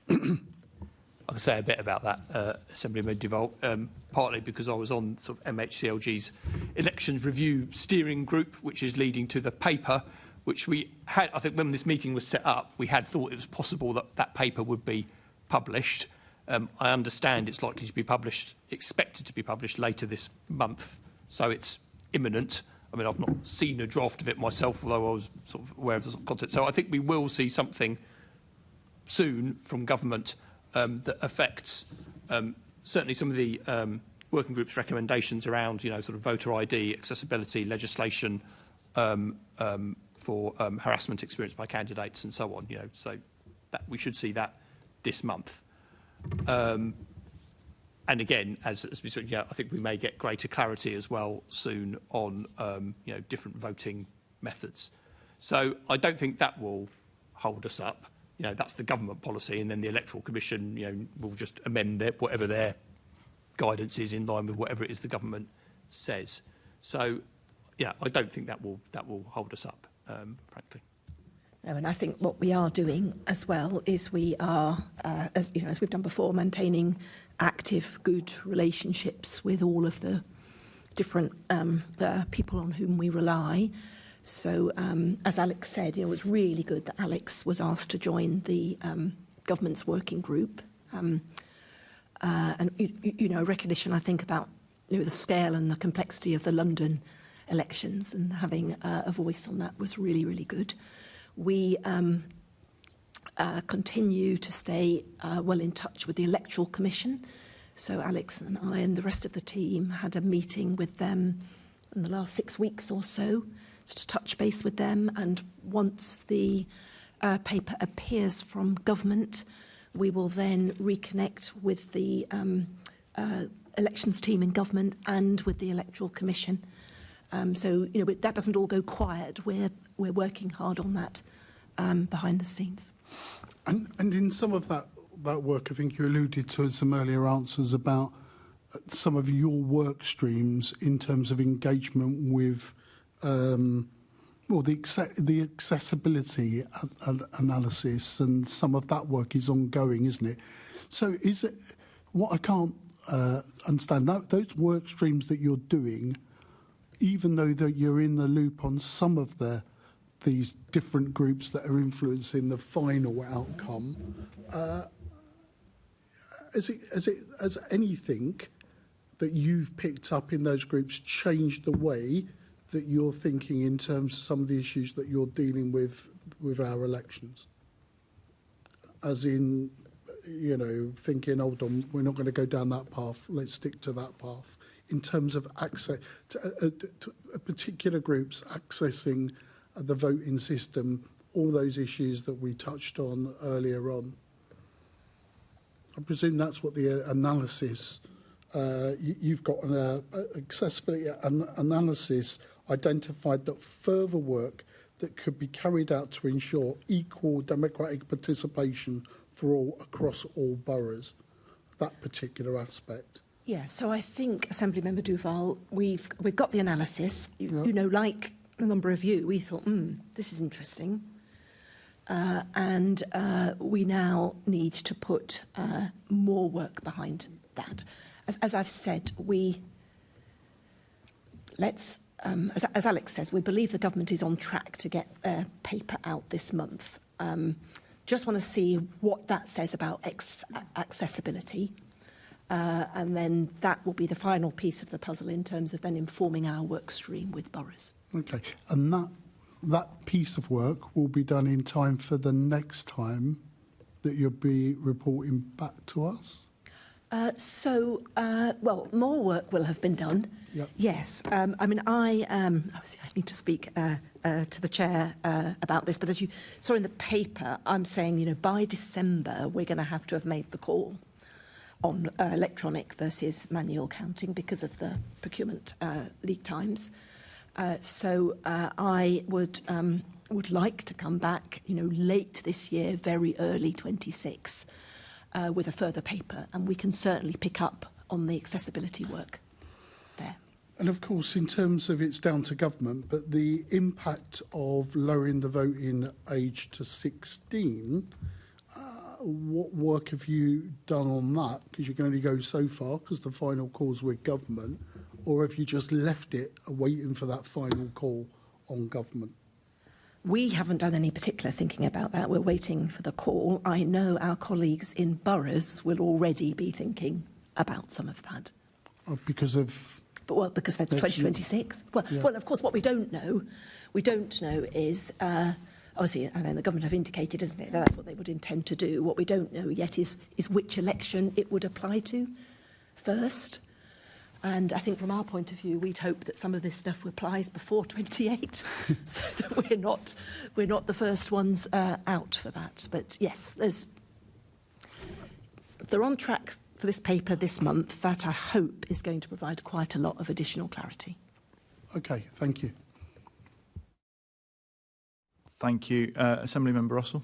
I can say a bit about that, Assemblyman Duval, partly because I was on sort of MHCLG's elections review steering group, which is leading to the paper, which we had, I think when this meeting was set up, we had thought it was possible that that paper would be published. I understand it's likely to be published, expected to be published later this month, so it's imminent. I mean, I've not seen a draft of it myself, although I was sort of aware of the sort of content. So I think we will see something soon from government that affects certainly some of the working group's recommendations around, sort of voter ID, accessibility, legislation for harassment experienced by candidates and so on. So that we should see that this month. And again, as we said, I think we may get greater clarity as well soon on different voting methods. So I don't think that will hold us up. That's the government policy, and then the Electoral Commission, will just amend whatever their guidance is in line with whatever it is the government says. So, I don't think that will hold us up, frankly. No, and I think what we are doing as well is we are, as we've done before, maintaining active, good relationships with all of the different people on whom we rely. So, as Alex said, it was really good that Alex was asked to join the government's working group. And, a recognition, I think, about the scale and the complexity of the London elections, and having a voice on that was really, really good. We continue to stay well in touch with the Electoral Commission. So Alex and I and the rest of the team had a meeting with them in the last 6 weeks or so to touch base with them, and once the paper appears from government, we will then reconnect with the elections team in government and with the Electoral Commission. So, you know, that doesn't all go quiet. We're working hard on that behind the scenes. And in some of that work, I think you alluded to in some earlier answers about some of your work streams in terms of engagement with the accessibility analysis, and some of that work is ongoing, isn't it? So is it, what I can't understand, those work streams that you're doing, even though that you're in the loop on some of these different groups that are influencing the final outcome, has anything that you've picked up in those groups changed the way that you're thinking in terms of some of the issues that you're dealing with our elections? As in, you know, thinking, hold on, we're not going to go down that path, let's stick to that path. In terms of access to particular groups accessing the voting system, all those issues that we touched on earlier on. I presume that's what the analysis, you've got an accessibility analysis identified that further work that could be carried out to ensure equal democratic participation for all across all boroughs, that particular aspect. Yeah, so I think, Assemblymember Duval, we've got the analysis. You know, like a number of you, we thought, this is interesting. And we now need to put more work behind that. As I've said, as Alex says, we believe the government is on track to get their paper out this month. Just want to see what that says about accessibility. And then that will be the final piece of the puzzle in terms of then informing our work stream with boroughs. Okay, and that piece of work will be done in time for the next time that you'll be reporting back to us? Well, more work will have been done. Yep. Yes. I mean, obviously I need to speak to the chair about this, but as you saw in the paper, I'm saying, you know, by December, we're going to have made the call on electronic versus manual counting because of the procurement lead times. So I would like to come back, you know, late this year, very early 26, with a further paper, and we can certainly pick up on the accessibility work there. And of course, in terms of it's down to government, but the impact of lowering the voting age to 16, what work have you done on that? Because you can only go so far because the final call's with government, or have you just left it waiting for that final call on government? We haven't done any particular thinking about that. We're waiting for the call. I know our colleagues in boroughs will already be thinking about some of that. Because of... because they're 2026. Well, of course, what we don't know is... obviously, and then the government have indicated, isn't it, that's what they would intend to do. What we don't know yet is which election it would apply to first. And I think from our point of view, we'd hope that some of this stuff applies before 28, so that we're not the first ones out for that. But yes, they're on track for this paper this month. That I hope is going to provide quite a lot of additional clarity. Okay, thank you. Thank you. Assemblymember Russell.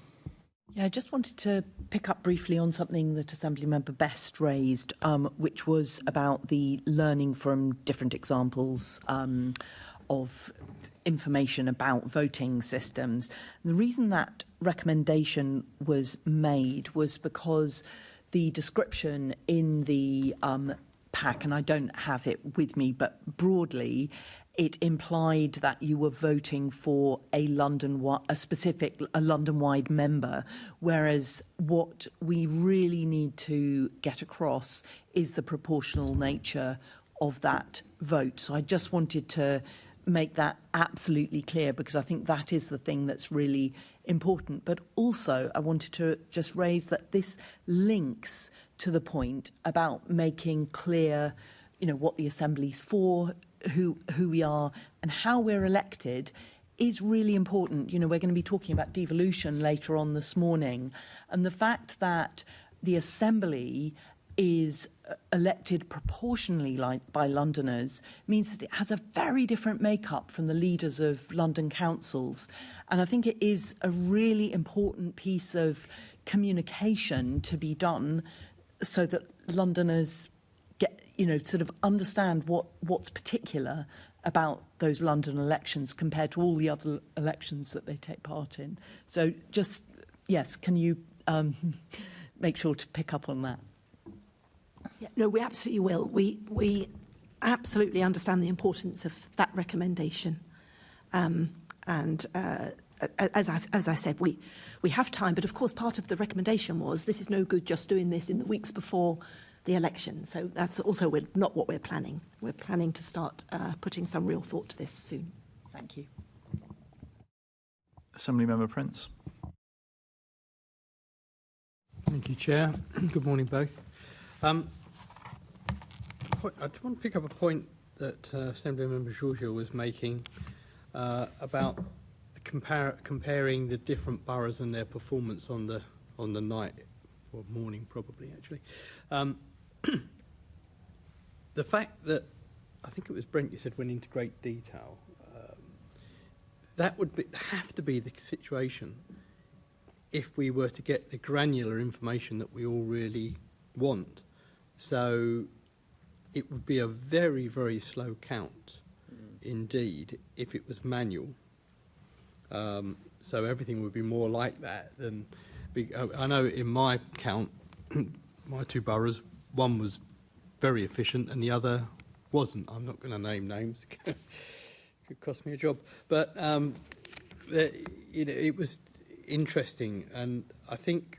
Yeah, I just wanted to pick up briefly on something that Assemblymember Best raised, which was about the learning from different examples of information about voting systems. And the reason that recommendation was made was because the description in the pack, and I don't have it with me, but broadly, it implied that you were voting for a London-wide member, whereas what we really need to get across is the proportional nature of that vote. So I just wanted to make that absolutely clear, because I think that is the thing that's really important. But also I wanted to just raise that this links to the point about making clear, you know, what the Assembly's for, who we are and how we're elected is really important. You know, we're going to be talking about devolution later on this morning, and the fact that the Assembly is elected proportionally by Londoners means that it has a very different makeup from the leaders of London councils. And I think it is a really important piece of communication to be done so that Londoners get, you know, sort of understand what's particular about those London elections compared to all the other elections that they take part in. So just, yes, can you make sure to pick up on that? Yeah, no, we absolutely will. We absolutely understand the importance of that recommendation. As I said, we have time, but of course part of the recommendation was this is no good just doing this in the weeks before the election. So that's also not what we're planning. We're planning to start putting some real thought to this soon. Thank you. Assembly Member Prince. Thank you, Chair. Good morning, both. I just want to pick up a point that Assembly Member Giorgio was making about comparing the different boroughs and their performance on the night, or morning probably, actually. The fact that, I think it was Brent you said, went into great detail, that would have to be the situation if we were to get the granular information that we all really want. So it would be a very, very slow count indeed if it was manual. So everything would be more like that than... I know in my count, my two boroughs, one was very efficient and the other wasn't. I'm not going to name names. It could cost me a job. But it was interesting, and I think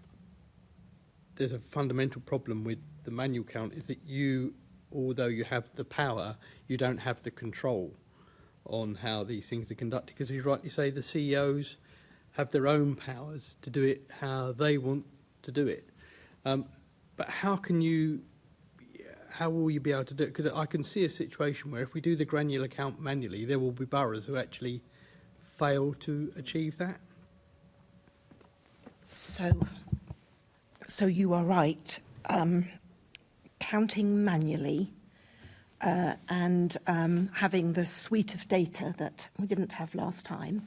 there's a fundamental problem with the manual count is that you, although you have the power, you don't have the control on how these things are conducted, because as you rightly say, the CEOs have their own powers to do it how they want to do it. But how will you be able to do it? Because I can see a situation where if we do the granular count manually, there will be boroughs who actually fail to achieve that. So you are right. Counting manually and having the suite of data that we didn't have last time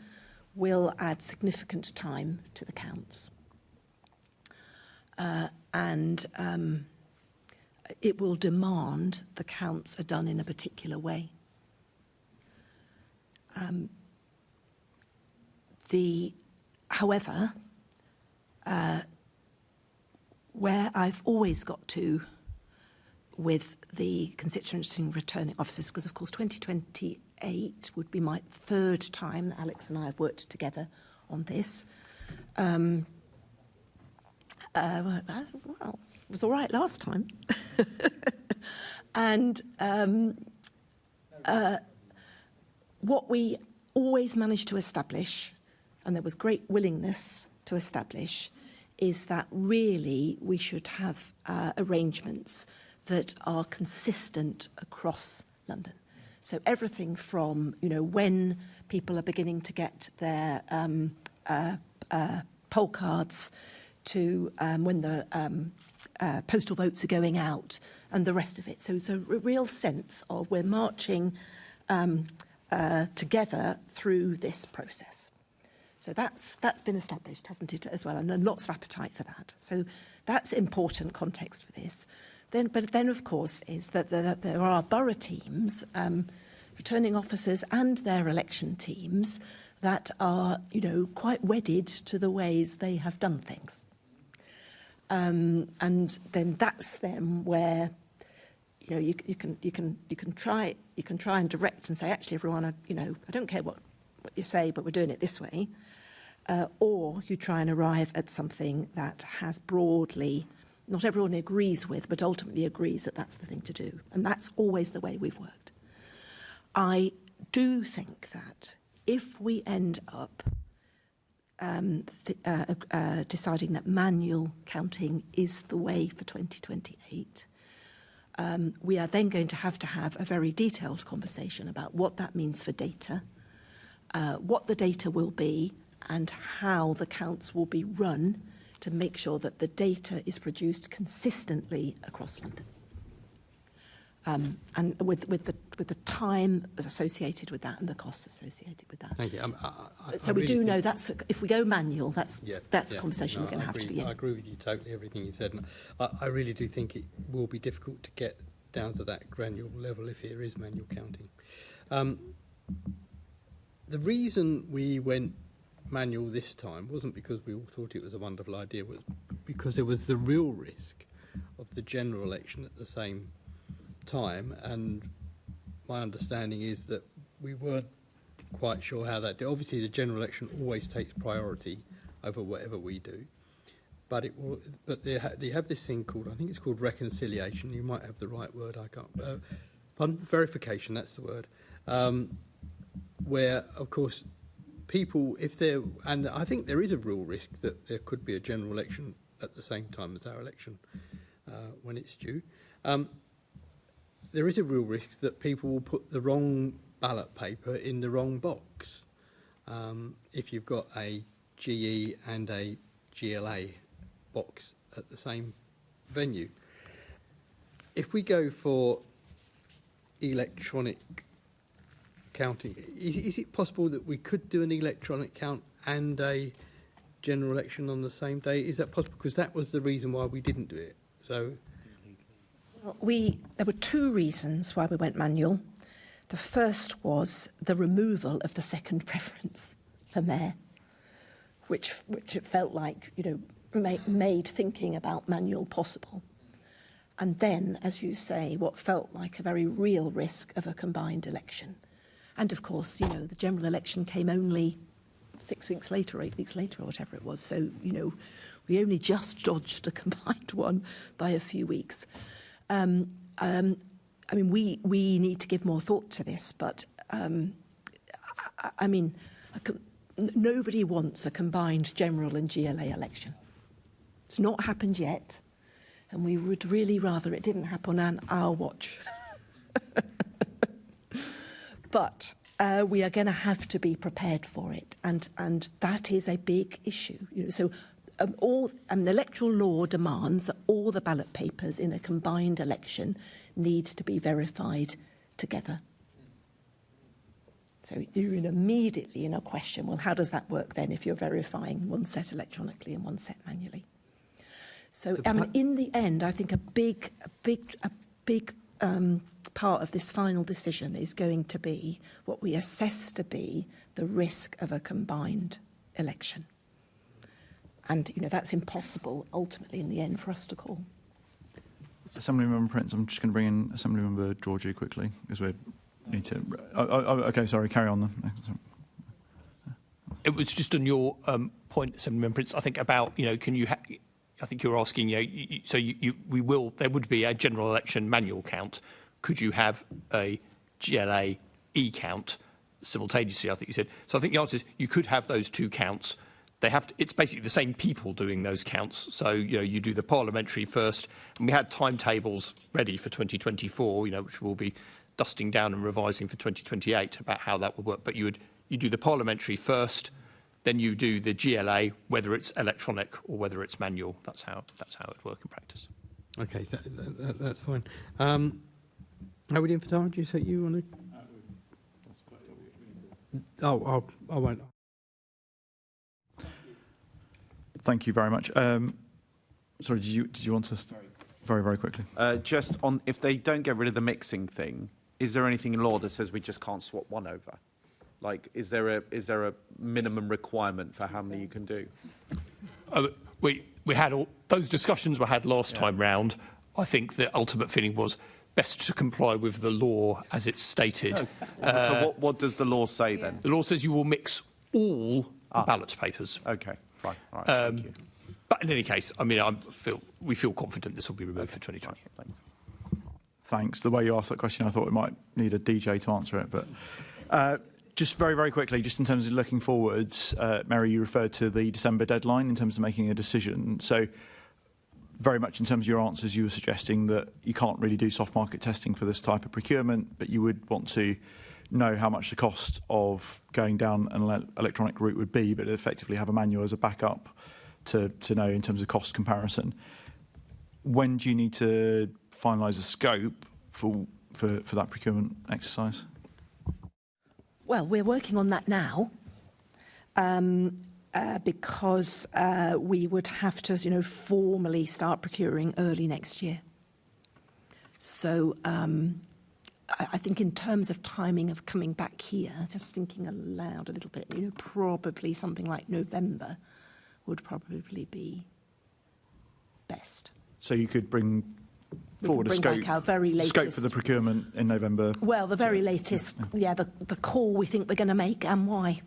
will add significant time to the counts. And it will demand the counts are done in a particular way. However, where I've always got to with the constituency returning officers, because of course 2028 would be my third time that Alex and I have worked together on this. Well, it was all right last time. And what we always managed to establish, and there was great willingness to establish, is that really we should have arrangements that are consistent across London. So everything from, you know, when people are beginning to get their poll cards to when the postal votes are going out and the rest of it. So it's a real sense of we're marching together through this process. So that's been established, hasn't it, as well, and lots of appetite for that. So that's important context for this. But then, of course, is that there are borough teams, returning officers and their election teams that are, you know, quite wedded to the ways they have done things. And then that's them where, you know, you can try and direct and say, actually, everyone, you know, I don't care what you say, but we're doing it this way. Or you try and arrive at something that has broadly, not everyone agrees with, but ultimately agrees that that's the thing to do. And that's always the way we've worked. I do think that if we end up deciding that manual counting is the way for 2028, we are then going to have a very detailed conversation about what that means for data, what the data will be, and how the counts will be run to make sure that the data is produced consistently across London. And with the time associated with that and the costs associated with that. Thank you. So we do know that's if we go manual, that's a conversation we're going to have to be in. I agree with you totally, everything you've said. And I really do think it will be difficult to get down to that granular level if there is manual counting. The reason we went manual this time wasn't because we all thought it was a wonderful idea, it was because there was the real risk of the general election at the same time, and my understanding is that we weren't quite sure how that did. Obviously the general election always takes priority over whatever we do, but they have this thing called, I think it's called reconciliation, you might have the right word, I can't, verification, that's the word, where of course people, and I think there is a real risk that there could be a general election at the same time as our election when it's due. There is a real risk that people will put the wrong ballot paper in the wrong box. If you've got a GE and a GLA box at the same venue. If we go for electronic counting, is it possible that we could do an electronic count and a general election on the same day? Is that possible? Because that was the reason why we didn't do it. So. There were two reasons why we went manual. The first was the removal of the second preference for mayor, which it felt like, made thinking about manual possible. And then, as you say, what felt like a very real risk of a combined election. And of course, the general election came only 6 weeks later, 8 weeks later, or whatever it was. So, we only just dodged a combined one by a few weeks. We need to give more thought to this, but nobody wants a combined general and GLA election. It's not happened yet, and we would really rather it didn't happen on our watch. But we are going to have to be prepared for it, and that is a big issue. The electoral law demands that all the ballot papers in a combined election need to be verified together. So you're immediately in a question, well, how does that work then if you're verifying one set electronically and one set manually? So, in the end, I think a big part of this final decision is going to be what we assess to be the risk of a combined election. And, that's impossible, ultimately, in the end, for us to call. Assemblymember Prince, I'm just going to bring in Assemblymember Georgie quickly, because we need to... OK, sorry, carry on then. It was just on your point, Assemblymember Prince, I think about, can you... I think you're asking, there would be a general election manual count. Could you have a GLA e-count simultaneously, I think you said. So I think the answer is you could have those two counts. It's basically the same people doing those counts. So, you do the parliamentary first, and we had timetables ready for 2024, which we'll be dusting down and revising for 2028 about how that would work. But you do the parliamentary first, then you do the GLA, whether it's electronic or whether it's manual. That's how it would work in practice. Okay, that's fine. How are we doing for time? Do you say you want to? I won't. Thank you very much. Sorry, did you want to very, very quickly? Just on, if they don't get rid of the mixing thing, is there anything in law that says we just can't swap one over? Like, is there a minimum requirement for how many you can do? We had all those discussions we had last time round. I think the ultimate feeling was best to comply with the law as it's stated. So what does the law say then? The law says you will mix all the ballot papers. Okay, fine. All right, thank you. But in any case, we feel confident this will be removed for 2020. Right, thanks. Thanks. The way you asked that question, I thought we might need a DJ to answer it. But just very, very quickly, just in terms of looking forwards, Mary, you referred to the December deadline in terms of making a decision. So very much in terms of your answers, you were suggesting that you can't really do soft market testing for this type of procurement, but you would want to know how much the cost of going down an electronic route would be, but effectively have a manual as a backup to know in terms of cost comparison. When do you need to finalise a scope for that procurement exercise? Well, we're working on that now. Because we would have to, formally start procuring early next year. So I think in terms of timing of coming back here, just thinking aloud a little bit, probably something like November would probably be best. So you could bring forward a scope, back our very latest scope for the procurement in November? Well, the very latest, the call we think we're going to make and why.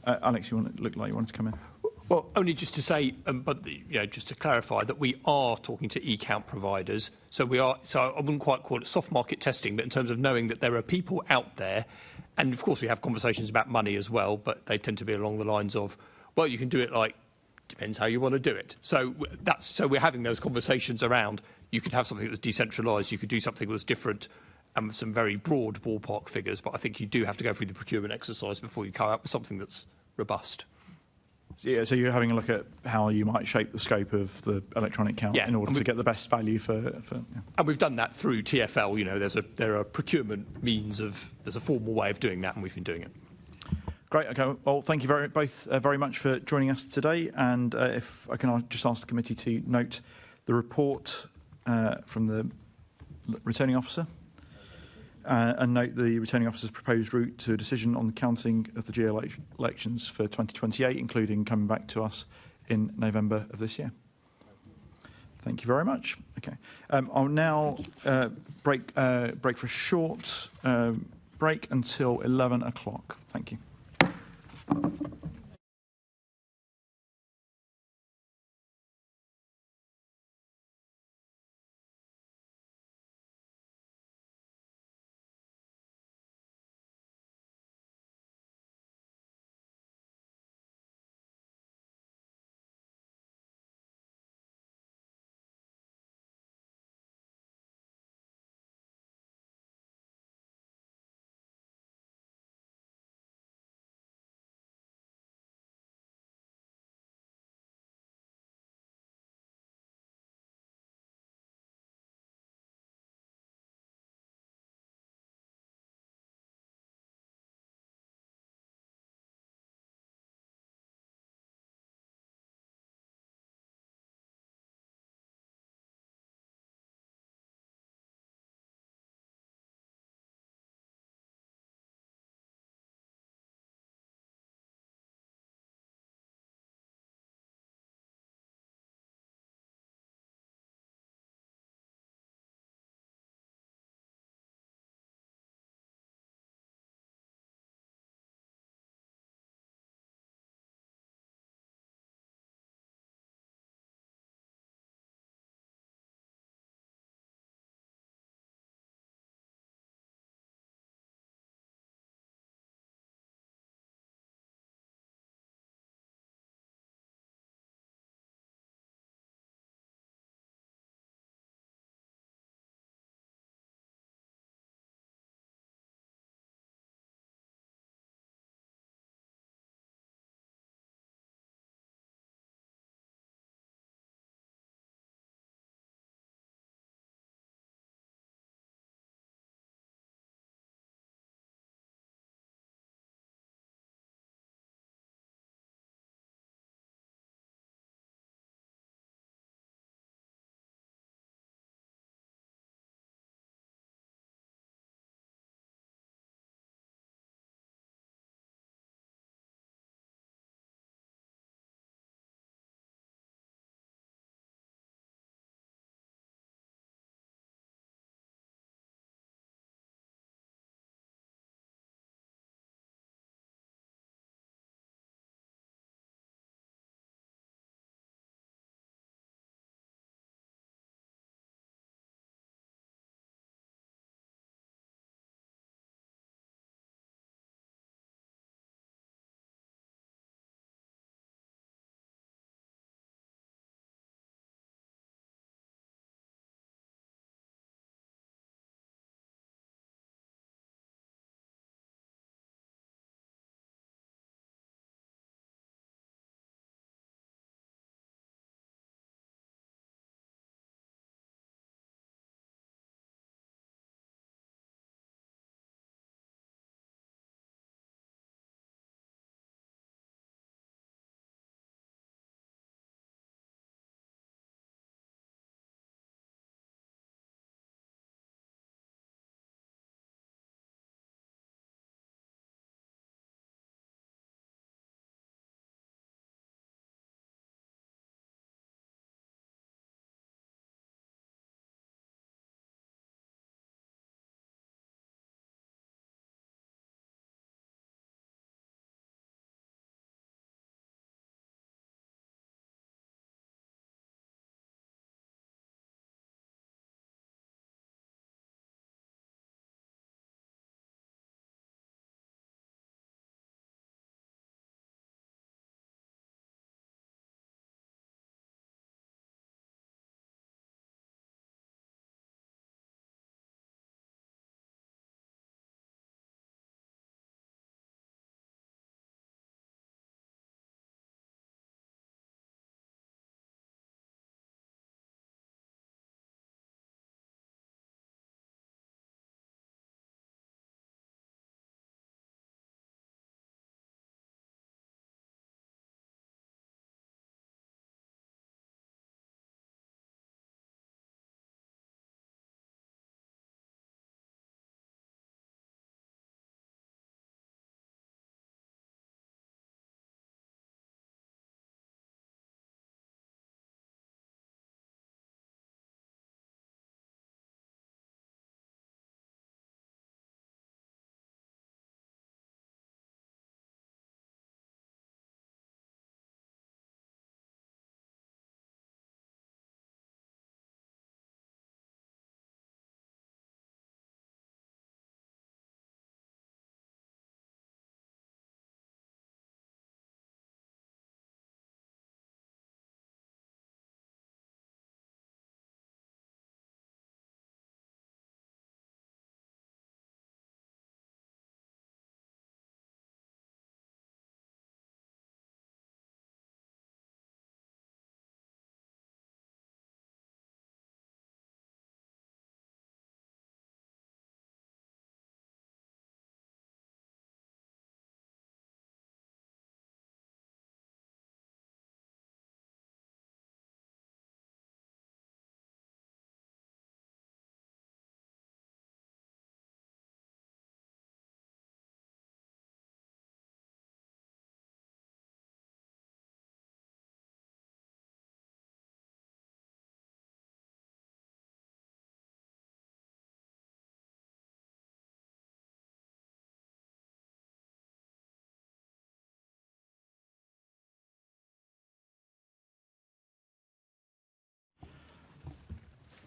Alex, looked like you wanted to come in. Well, only just to say, just to clarify that we are talking to e-count providers. So I wouldn't quite call it soft market testing, but in terms of knowing that there are people out there, and of course we have conversations about money as well, but they tend to be along the lines of, well, you can do it depends how you want to do it. So we're having those conversations around. You could have something that was decentralised. You could do something that was different. And with some very broad ballpark figures, but I think you do have to go through the procurement exercise before you come up with something that's robust. So you're having a look at how you might shape the scope of the electronic count in order to get the best value for. And we've done that through TfL. There are procurement means there's a formal way of doing that, and we've been doing it. Great. Okay. Well, thank you both very much for joining us today. And if I can just ask the committee to note the report from the returning officer. And note the returning officer's proposed route to a decision on the counting of the GLA elections for 2028, including coming back to us in November of this year. Thank you very much. Okay, I'll now break for a short break until 11 o'clock. Thank you.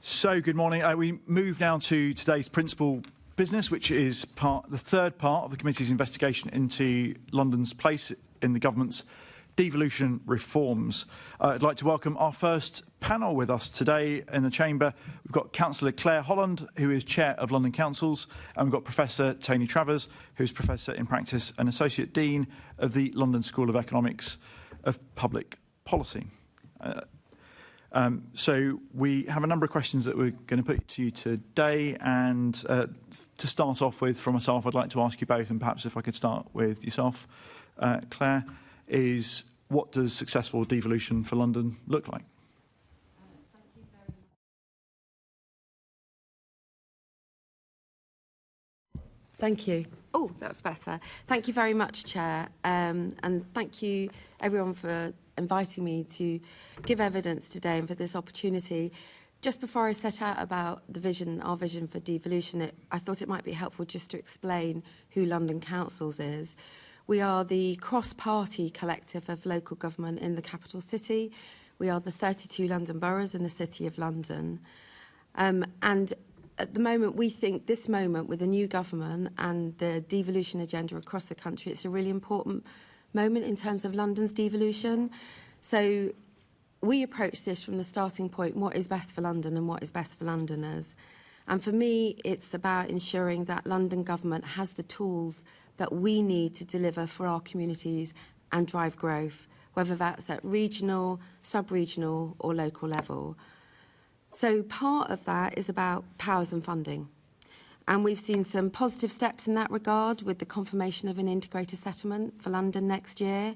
So, good morning. We move now to today's principal business, which is the third part of the committee's investigation into London's place in the government's devolution reforms. I'd like to welcome our first panel with us today in the chamber. We've got Councillor Claire Holland, who is Chair of London Councils, and we've got Professor Tony Travers, who's Professor in Practice and Associate Dean of the London School of Economics of Public Policy. So we have a number of questions that we're going to put to you today, and to start off with, from myself, I'd like to ask you both, and perhaps if I could start with yourself, Claire, is what does successful devolution for London look like? Thank you. Oh, that's better. Thank you very much, Chair, and thank you everyone for inviting me to give evidence today and for this opportunity. Just before I set out about the vision, our vision for devolution, I thought it might be helpful just to explain who London Councils is. We are the cross-party collective of local government in the capital city. We are the 32 London boroughs in the City of London. And at the moment, we think this moment with the new government and the devolution agenda across the country, it's a really important moment in terms of London's devolution. So we approach this from the starting point, what is best for London and what is best for Londoners. And for me, it's about ensuring that London government has the tools that we need to deliver for our communities and drive growth, whether that's at regional, sub-regional or local level. So part of that is about powers and funding. And we've seen some positive steps in that regard with the confirmation of an integrated settlement for London next year.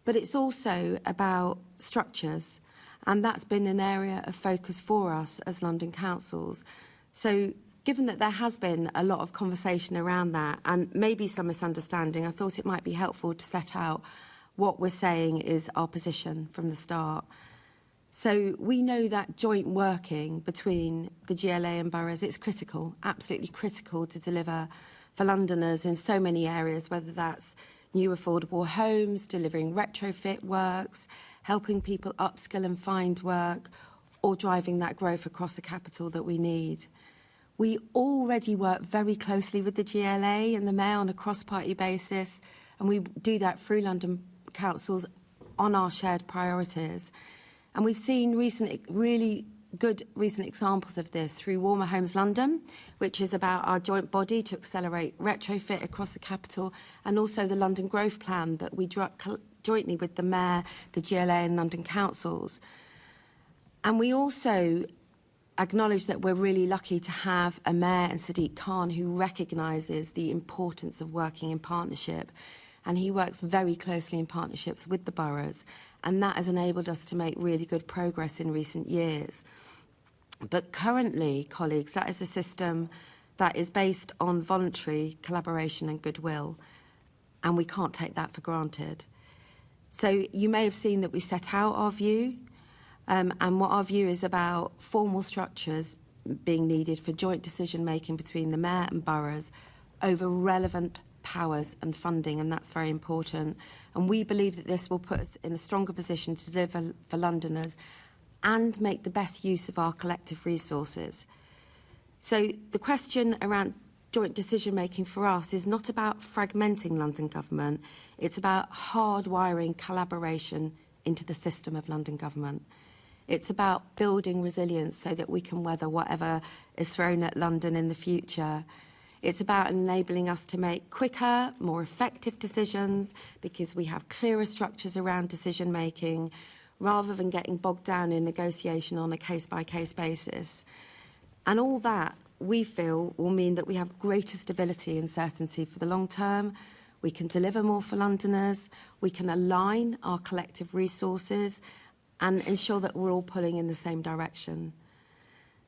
But it's also about structures, and that's been an area of focus for us as London Councils. So given that there has been a lot of conversation around that and maybe some misunderstanding, I thought it might be helpful to set out what we're saying is our position from the start. So we know that joint working between the GLA and boroughs, it's critical, absolutely critical to deliver for Londoners in so many areas, whether that's new affordable homes, delivering retrofit works, helping people upskill and find work, or driving that growth across the capital that we need. We already work very closely with the GLA and the Mayor on a cross-party basis, and we do that through London Councils on our shared priorities. And we've seen really good recent examples of this through Warmer Homes London, which is about our joint body to accelerate retrofit across the capital, and also the London Growth Plan that we jointly with the Mayor, the GLA and London Councils. And we also acknowledge that we're really lucky to have a Mayor and Sadiq Khan who recognises the importance of working in partnership. And he works very closely in partnerships with the boroughs, and that has enabled us to make really good progress in recent years. But currently, colleagues, that is a system that is based on voluntary collaboration and goodwill, and we can't take that for granted. So you may have seen that we set out our view, and what our view is about formal structures being needed for joint decision-making between the Mayor and boroughs over relevant powers and funding, and that's very important. And we believe that this will put us in a stronger position to deliver for Londoners and make the best use of our collective resources. So the question around joint decision-making for us is not about fragmenting London government, it's about hardwiring collaboration into the system of London government. It's about building resilience so that we can weather whatever is thrown at London in the future. It's about enabling us to make quicker, more effective decisions because we have clearer structures around decision-making rather than getting bogged down in negotiation on a case-by-case basis. And all that, we feel, will mean that we have greater stability and certainty for the long term. We can deliver more for Londoners. We can align our collective resources and ensure that we're all pulling in the same direction.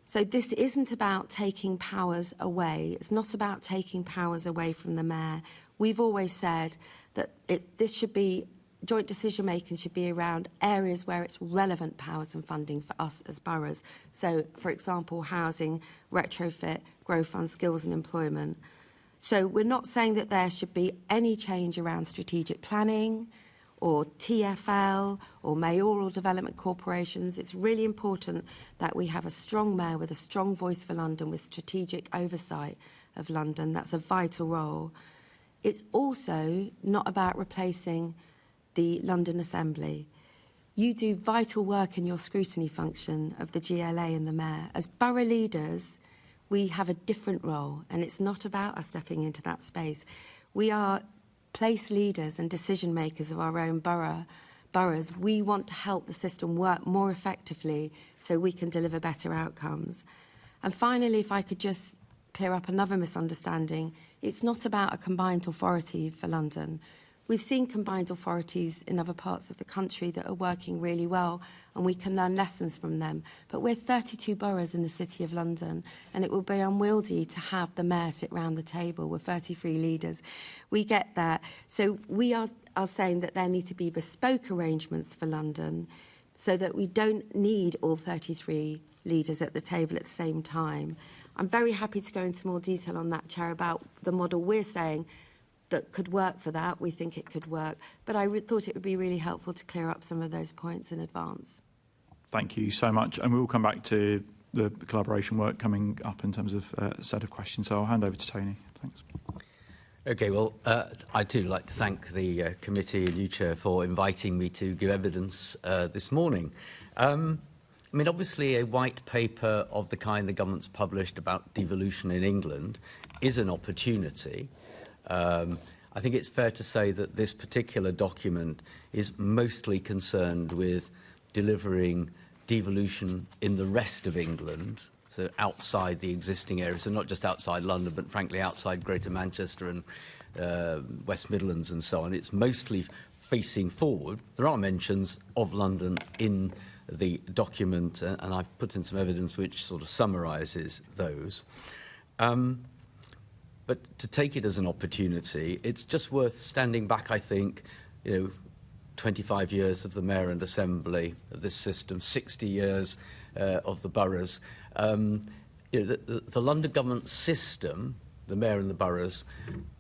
So this isn't about taking powers away. It's not about taking powers away from the Mayor. We've always said that this should be, joint decision-making should be around areas where it's relevant powers and funding for us as boroughs. So, for example, housing, retrofit, growth on skills and employment. So we're not saying that there should be any change around strategic planning or TfL or mayoral development corporations. It's really important that we have a strong mayor with a strong voice for London, with strategic oversight of London. That's a vital role. It's also not about replacing the London Assembly. You do vital work in your scrutiny function of the GLA and the mayor. As borough leaders, we have a different role, and it's not about us stepping into that space. We are place leaders and decision makers of our own boroughs. We want to help the system work more effectively so we can deliver better outcomes. And finally, if I could just clear up another misunderstanding, it's not about a combined authority for London. We've seen combined authorities in other parts of the country that are working really well, and we can learn lessons from them. But we're 32 boroughs in the City of London, and it would be unwieldy to have the mayor sit round the table. We're 33 leaders. We get that. So we are saying that there need to be bespoke arrangements for London so that we don't need all 33 leaders at the table at the same time. I'm very happy to go into more detail on that, Chair, about the model we're saying that could work for that. We think it could work. But I thought it would be really helpful to clear up some of those points in advance. Thank you so much. And we will come back to the collaboration work coming up in terms of a set of questions. So I'll hand over to Tony. Thanks. Okay, well, I'd too like to thank the committee and you, Chair, for inviting me to give evidence this morning. I mean, obviously, a white paper of the kind the government's published about devolution in England is an opportunity. I think it's fair to say that this particular document is mostly concerned with delivering devolution in the rest of England, so outside the existing area, so not just outside London, but frankly outside Greater Manchester and West Midlands and so on. It's mostly facing forward. There are mentions of London in the document, and I've put in some evidence which sort of summarises those. But to take it as an opportunity, it's just worth standing back, I think, 25 years of the Mayor and Assembly of this system, 60 years of the boroughs. The London government system, the Mayor and the boroughs,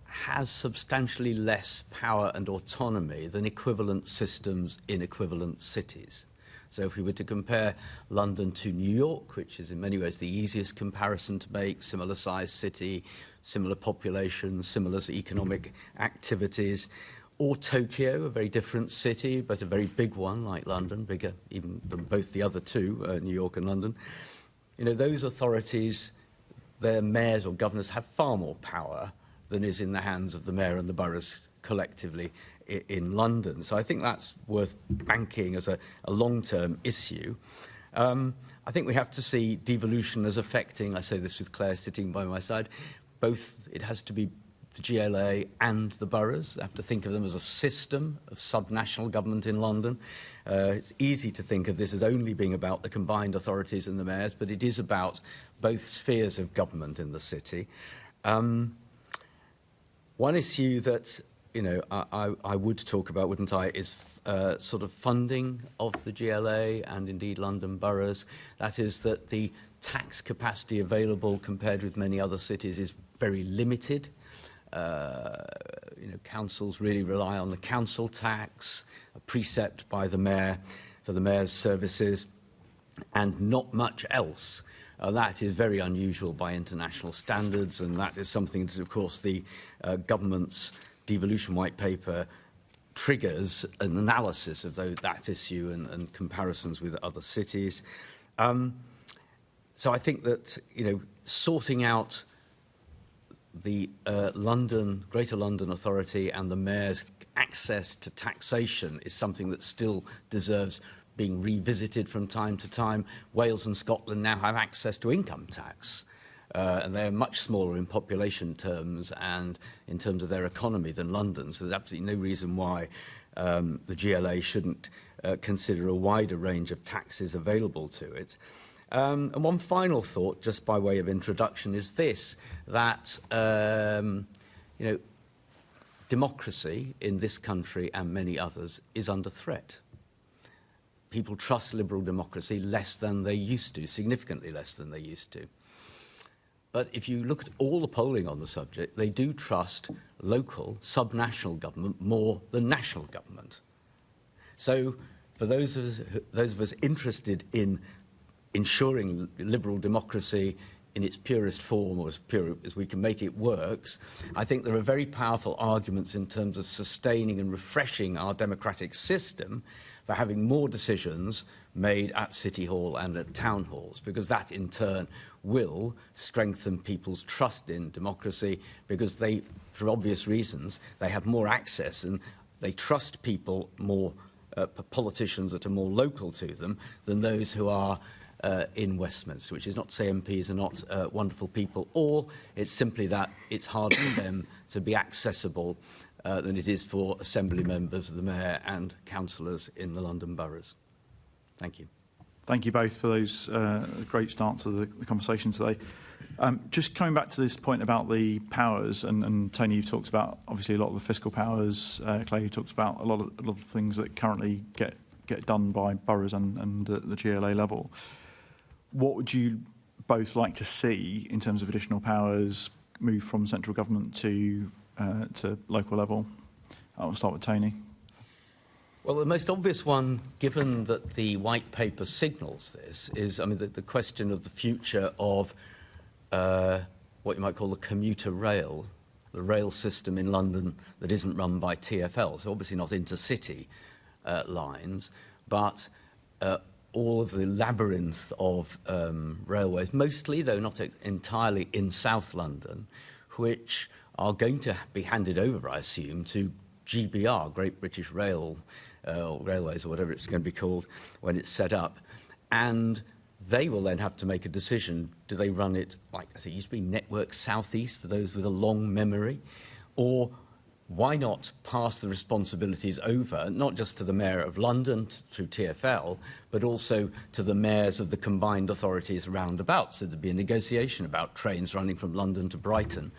has substantially less power and autonomy than equivalent systems in equivalent cities. So if we were to compare London to New York, which is in many ways the easiest comparison to make, similar size city, similar population, similar economic activities, or Tokyo, a very different city, but a very big one like London, bigger even than both the other two, New York and London, those authorities, their mayors or governors have far more power than is in the hands of the mayor and the boroughs collectively in London. So I think that's worth banking as a long-term issue. I think we have to see devolution as affecting, I say this with Claire sitting by my side, both, it has to be the GLA and the boroughs. I have to think of them as a system of subnational government in London. It's easy to think of this as only being about the combined authorities and the mayors, but it is about both spheres of government in the city. One issue that I would talk about, wouldn't I, is sort of funding of the GLA and indeed London boroughs. That is that the tax capacity available compared with many other cities is very limited. Councils really rely on the council tax, a precept by the mayor for the mayor's services, and not much else. That is very unusual by international standards, and that is something that, of course, the government's devolution white paper triggers an analysis of that issue and comparisons with other cities. So I think that, sorting out the Greater London Authority and the mayor's access to taxation is something that still deserves being revisited from time to time. Wales and Scotland now have access to income tax, and they're much smaller in population terms and in terms of their economy than London, so there's absolutely no reason why the GLA shouldn't consider a wider range of taxes available to it. And one final thought, just by way of introduction, is this, that democracy in this country and many others is under threat. People trust liberal democracy less than they used to, significantly less than they used to. But if you look at all the polling on the subject, they do trust local, subnational government more than national government. So for those of us interested in ensuring liberal democracy in its purest form, or as pure as we can make it, works, I think there are very powerful arguments in terms of sustaining and refreshing our democratic system for having more decisions made at City Hall and at town halls, because that in turn will strengthen people's trust in democracy, because they, for obvious reasons, they have more access and they trust people more, politicians that are more local to them than those who are in Westminster, which is not to say MPs are not wonderful people, or it's simply that it's harder for them to be accessible than it is for Assembly members, the Mayor and councillors in the London boroughs. Thank you. Thank you both for those great starts to the conversation today. Just coming back to this point about the powers, and Tony, you've talked about obviously a lot of the fiscal powers. Claire, you talked about a lot of things that currently get done by boroughs and the GLA level. What would you both like to see in terms of additional powers move from central government to local level? I'll start with Tony. Well, the most obvious one, given that the white paper signals this, is, I mean, the question of the future of what you might call the commuter rail, the rail system in London that isn't run by TfL, so obviously not intercity lines, but all of the labyrinth of railways, mostly, though not entirely, in South London, which are going to be handed over, I assume, to GBR, Great British Rail, or Railways, or whatever it's going to be called when it's set up. And they will then have to make a decision. Do they run it, like I think it used to be Network South East, for those with a long memory? Or why not pass the responsibilities over, not just to the Mayor of London through TfL, but also to the mayors of the combined authorities roundabout? So there'd be a negotiation about trains running from London to Brighton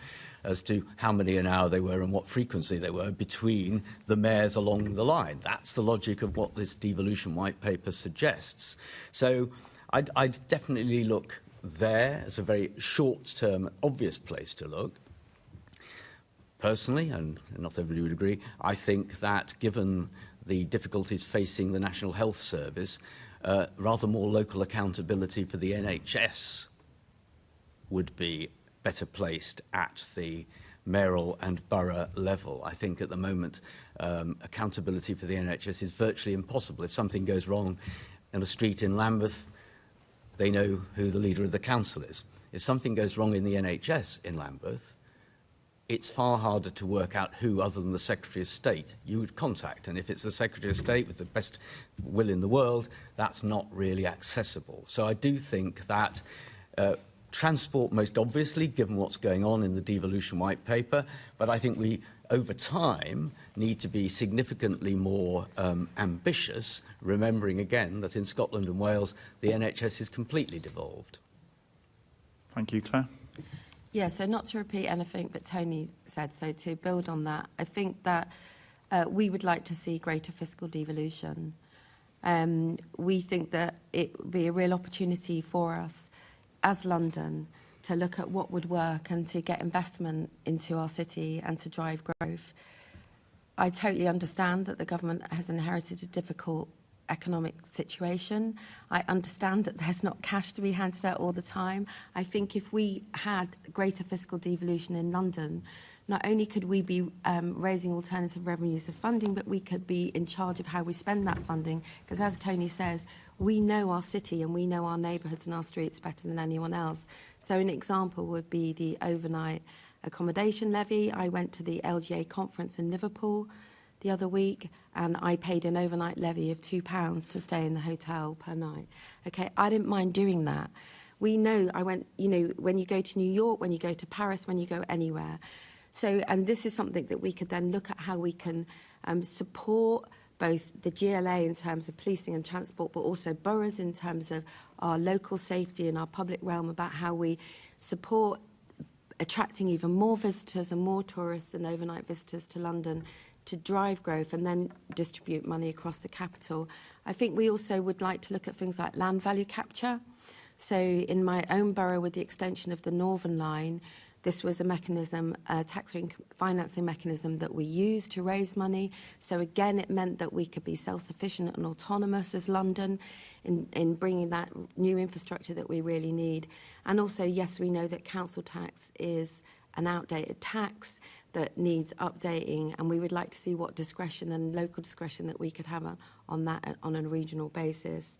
as to how many an hour they were and what frequency they were between the mayors along the line. That's the logic of what this devolution white paper suggests. So I'd definitely look there as a very short-term, obvious place to look. Personally, and not everybody would agree, I think that given the difficulties facing the National Health Service, rather more local accountability for the NHS would be better placed at the mayoral and borough level. I think at the moment accountability for the NHS is virtually impossible. If something goes wrong in a street in Lambeth, they know who the leader of the council is. If something goes wrong in the NHS in Lambeth, it's far harder to work out who, other than the Secretary of State, you would contact. And if it's the Secretary of State with the best will in the world, that's not really accessible. So I do think that transport, most obviously, given what's going on in the devolution white paper, but I think we, over time, need to be significantly more ambitious, remembering again that in Scotland and Wales, the NHS is completely devolved. Thank you, Claire. Yeah, so not to repeat anything but Tony said, so to build on that, I think that we would like to see greater fiscal devolution. We think that it would be a real opportunity for us as London to look at what would work and to get investment into our city and to drive growth. I totally understand that the government has inherited a difficult economic situation. I understand that there's not cash to be handed out all the time. I think if we had greater fiscal devolution in London, not only could we be raising alternative revenues of funding, but we could be in charge of how we spend that funding. Because as Tony says, we know our city and we know our neighbourhoods and our streets better than anyone else. So an example would be the overnight accommodation levy. I went to the LGA conference in Liverpool the other week and I paid an overnight levy of £2 to stay in the hotel per night. Okay, I didn't mind doing that. We know, I went, you know, when you go to New York, when you go to Paris, when you go anywhere. So, and this is something that we could then look at how we can support both the GLA in terms of policing and transport, but also boroughs in terms of our local safety and our public realm, about how we support attracting even more visitors and more tourists and overnight visitors to London to drive growth and then distribute money across the capital. I think we also would like to look at things like land value capture. So in my own borough, with the extension of the Northern Line, This was a mechanism, a tax financing mechanism that we used to raise money. So again, it meant that we could be self-sufficient and autonomous as London in bringing that new infrastructure that we really need. And also, yes, we know that council tax is an outdated tax that needs updating, and we would like to see what discretion and local discretion that we could have on that on a regional basis.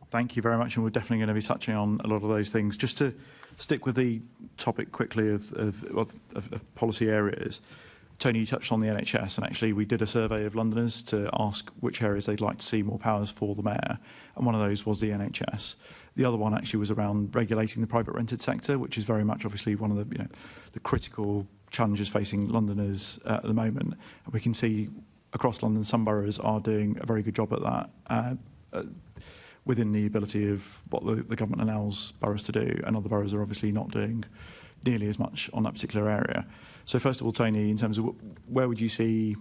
Thank you very much, and we're definitely going to be touching on a lot of those things. Just to stick with the topic quickly of policy areas, Tony, you touched on the NHS, and actually we did a survey of Londoners to ask which areas they'd like to see more powers for the mayor, and one of those was the NHS. The other one actually was around regulating the private rented sector, which is very much obviously one of the critical challenges facing Londoners at the moment. And we can see across London some boroughs are doing a very good job at that. Within the ability of what the government allows boroughs to do, and other boroughs are obviously not doing nearly as much on that particular area. So first of all, Tony, in terms of where would you see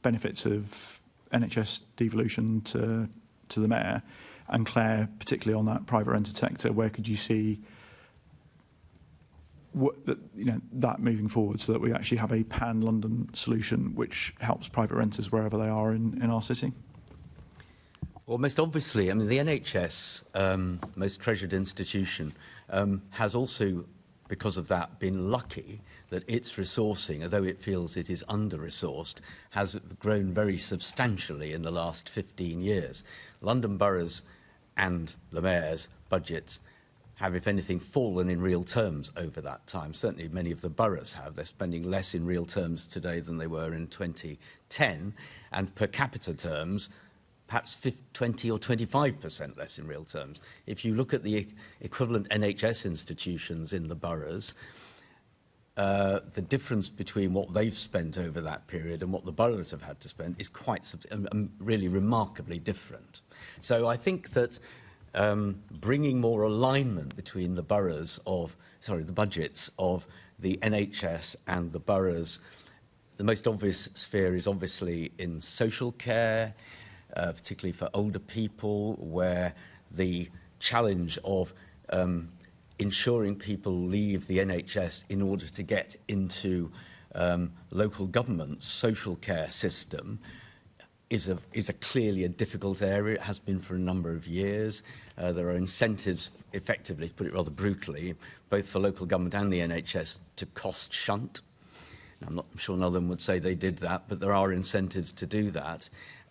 benefits of NHS devolution to the mayor, and Claire, particularly on that private rented sector, where could you see that moving forward so that we actually have a pan-London solution which helps private renters wherever they are in our city? Well, most obviously, I mean, the NHS, most treasured institution, has also, because of that, been lucky that its resourcing, although it feels it is under-resourced, has grown very substantially in the last 15 years. London boroughs and the mayor's budgets have, if anything, fallen in real terms over that time. Certainly many of the boroughs have. They're spending less in real terms today than they were in 2010, and per capita terms, perhaps 20 or 25% less in real terms. If you look at the equivalent NHS institutions in the boroughs, the difference between what they've spent over that period and what the boroughs have had to spend is quite really remarkably different. So I think that bringing more alignment between the budgets of the NHS and the boroughs, the most obvious sphere is obviously in social care, particularly for older people, where the challenge of ensuring people leave the NHS in order to get into local government's social care system is clearly a difficult area. It has been for a number of years. There are incentives, effectively, to put it rather brutally, both for local government and the NHS to cost shunt. I'm sure none of them would say they did that, but there are incentives to do that.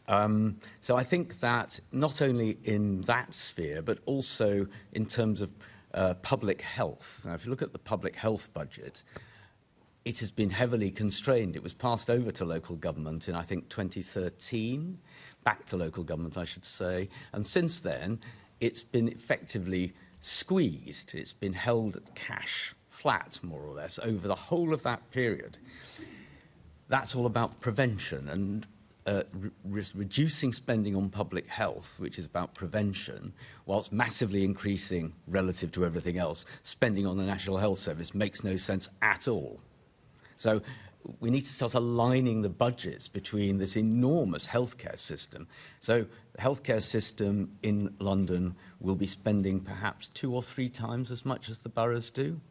So I think that not only in that sphere, but also in terms of public health. Now, if you look at the public health budget, it has been heavily constrained. It was passed over to local government in, I think, 2013, back to local government, I should say. And since then, it's been effectively squeezed. It's been held cash flat, more or less, over the whole of that period. That's all about prevention and reducing spending on public health, which is about prevention, whilst massively increasing, relative to everything else, spending on the National Health Service makes no sense at all. So we need to start aligning the budgets between this enormous healthcare system. So the healthcare system in London will be spending perhaps 2 or 3 times as much as the boroughs do.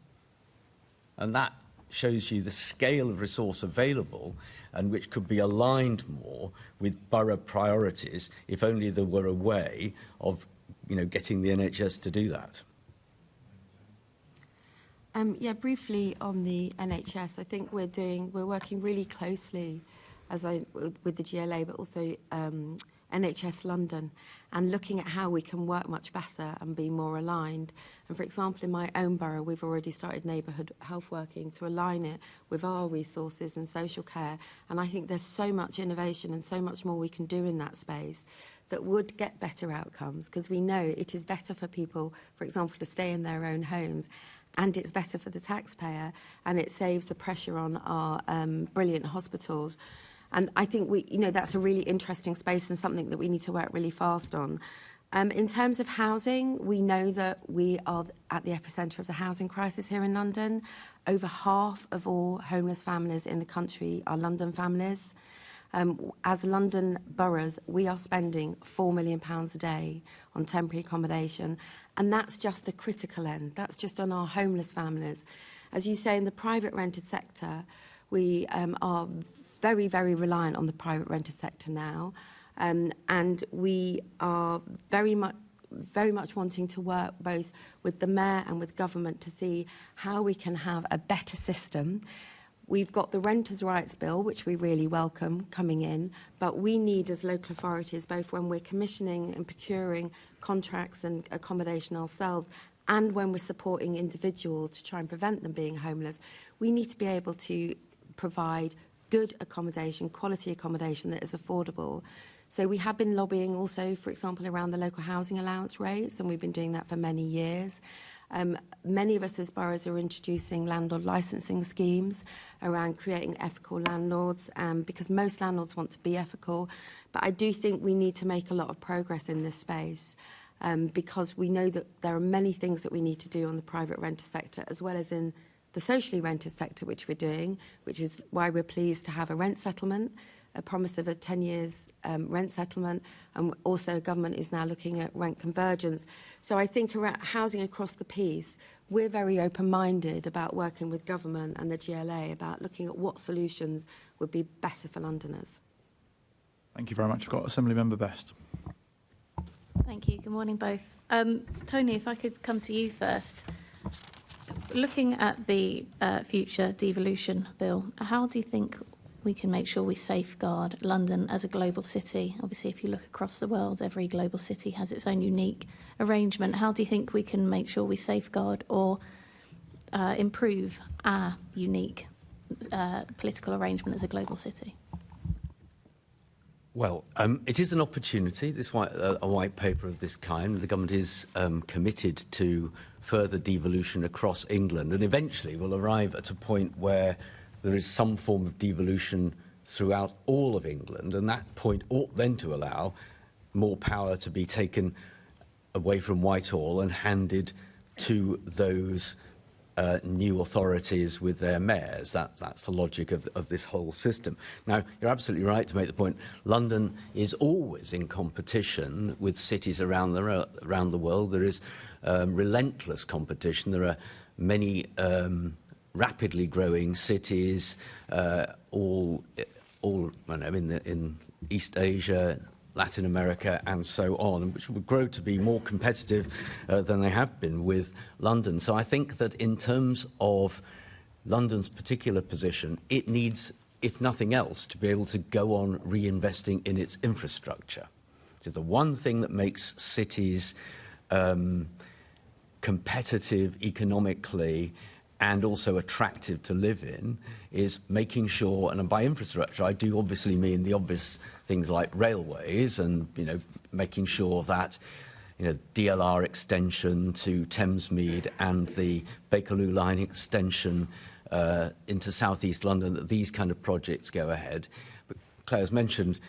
And that shows you the scale of resource available, and which could be aligned more with borough priorities if only there were a way of, getting the NHS to do that. Yeah, briefly on the NHS, I think we're working really closely with the GLA, but also NHS London, and looking at how we can work much better and be more aligned. And for example, in my own borough, we've already started neighbourhood health working to align it with our resources and social care. And I think there's so much innovation and so much more we can do in that space that would get better outcomes, because we know it is better for people, for example, to stay in their own homes, and it's better for the taxpayer, and it saves the pressure on our brilliant hospitals. And I think that's a really interesting space and something that we need to work really fast on. In terms of housing, we know that we are at the epicentre of the housing crisis here in London. Over half of all homeless families in the country are London families. As London boroughs, we are spending £4 million a day on temporary accommodation, and that's just the critical end. That's just on our homeless families. As you say, in the private rented sector, we are very, very reliant on the private rented sector now, and we are very much wanting to work both with the Mayor and with government to see how we can have a better system. We've got the Renters' Rights Bill, which we really welcome coming in, but we need as local authorities, both when we're commissioning and procuring contracts and accommodation ourselves, and when we're supporting individuals to try and prevent them being homeless, we need to be able to provide good accommodation, quality accommodation that is affordable. So we have been lobbying also, for example, around the local housing allowance rates, and we've been doing that for many years. Many of us as boroughs are introducing landlord licensing schemes around creating ethical landlords, because most landlords want to be ethical. But I do think we need to make a lot of progress in this space, because we know that there are many things that we need to do on the private renter sector, as well as in the socially rented sector, which we're doing, which is why we're pleased to have a rent settlement, a promise of a 10 years rent settlement, and also government is now looking at rent convergence. So I think around housing across the piece, we're very open-minded about working with government and the GLA about looking at what solutions would be better for Londoners. Thank you very much. I've got Assemblymember Best. Thank you. Good morning, both. Tony, if I could come to you first. Looking at the future devolution bill, how do you think we can make sure we safeguard London as a global city? Obviously, if you look across the world, every global city has its own unique arrangement. How do you think we can make sure we safeguard or improve our unique political arrangement as a global city? Well, it is an opportunity, a white paper of this kind. The government is committed to further devolution across England, and eventually will arrive at a point where there is some form of devolution throughout all of England, and that point ought then to allow more power to be taken away from Whitehall and handed to those new authorities with their mayors. That's the logic of this whole system. Now, you're absolutely right to make the point. London is always in competition with cities around the world. There is relentless competition. There are many rapidly growing cities, all in East Asia, Latin America and so on, which will grow to be more competitive than they have been with London. So I think that in terms of London's particular position, it needs, if nothing else, to be able to go on reinvesting in its infrastructure. So the one thing that makes cities competitive economically and also attractive to live in is making sure, and by infrastructure I do obviously mean the obvious things like railways and making sure that DLR extension to Thamesmead and the Bakerloo line extension into southeast London, that these kind of projects go ahead. But Claire's mentioned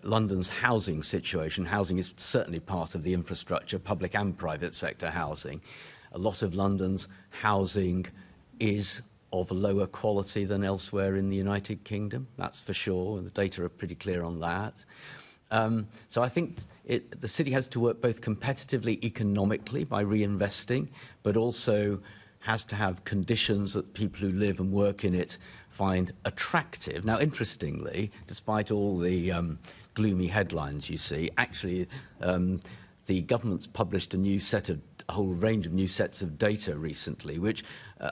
London's housing situation. Housing is certainly part of the infrastructure, public and private sector housing. A lot of London's housing is of lower quality than elsewhere in the United Kingdom, that's for sure, and the data are pretty clear on that. So I think the city has to work both competitively economically by reinvesting, but also has to have conditions that people who live and work in it find attractive. Now, interestingly, despite all the gloomy headlines you see, actually the government's published a whole range of new sets of data recently, which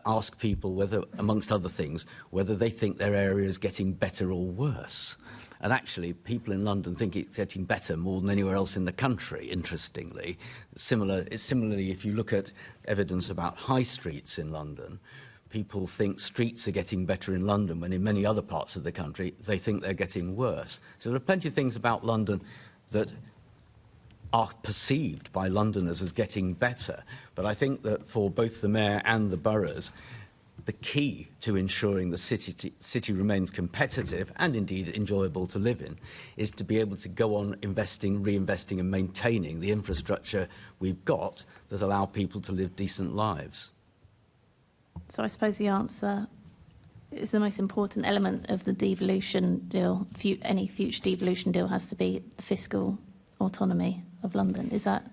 ask people whether, amongst other things, whether they think their area is getting better or worse. And actually, people in London think it's getting better more than anywhere else in the country, interestingly. Similarly, if you look at evidence about high streets in London, people think streets are getting better in London when in many other parts of the country they think they're getting worse. So there are plenty of things about London that are perceived by Londoners as getting better. But I think that for both the Mayor and the boroughs, the key to ensuring the city remains competitive and indeed enjoyable to live in is to be able to go on investing, reinvesting and maintaining the infrastructure we've got that allow people to live decent lives. So I suppose the answer is the most important element of the devolution deal. Any future devolution deal has to be the fiscal autonomy of London. Is that?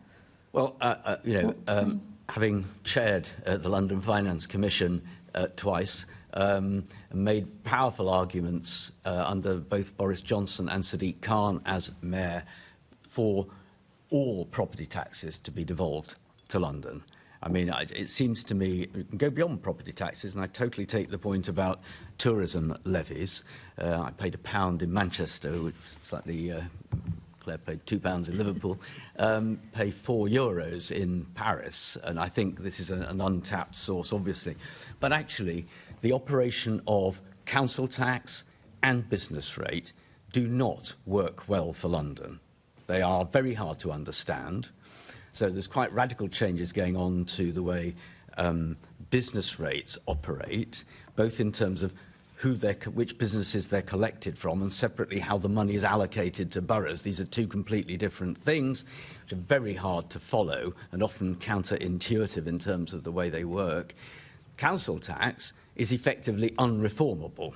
Well, having chaired the London Finance Commission twice, and made powerful arguments under both Boris Johnson and Sadiq Khan as mayor for all property taxes to be devolved to London. I mean, it seems to me you can go beyond property taxes, and I totally take the point about tourism levies. I paid £1 in Manchester, which slightly Claire paid £2 in Liverpool, pay €4 in Paris, and I think this is an untapped source, obviously. But actually, the operation of council tax and business rate do not work well for London. They are very hard to understand. So there's quite radical changes going on to the way business rates operate, both in terms of which businesses they're collected from, and separately how the money is allocated to boroughs. These are two completely different things, which are very hard to follow and often counterintuitive in terms of the way they work. Council tax is effectively unreformable.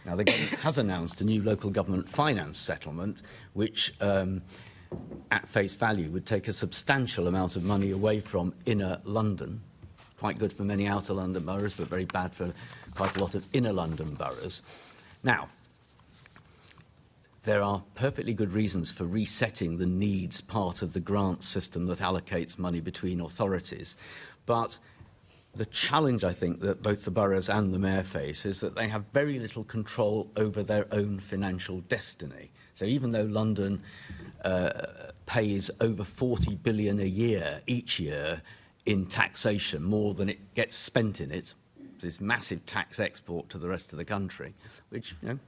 Now, the government has announced a new local government finance settlement, which, at face value, would take a substantial amount of money away from inner London. Quite good for many outer London boroughs, but very bad for quite a lot of inner London boroughs. Now, there are perfectly good reasons for resetting the needs part of the grant system that allocates money between authorities. But the challenge, I think, that both the boroughs and the mayor face is that they have very little control over their own financial destiny. So even though London pays over 40 billion a year, each year, in taxation, more than it gets spent in it, this massive tax export to the rest of the country, which, you know,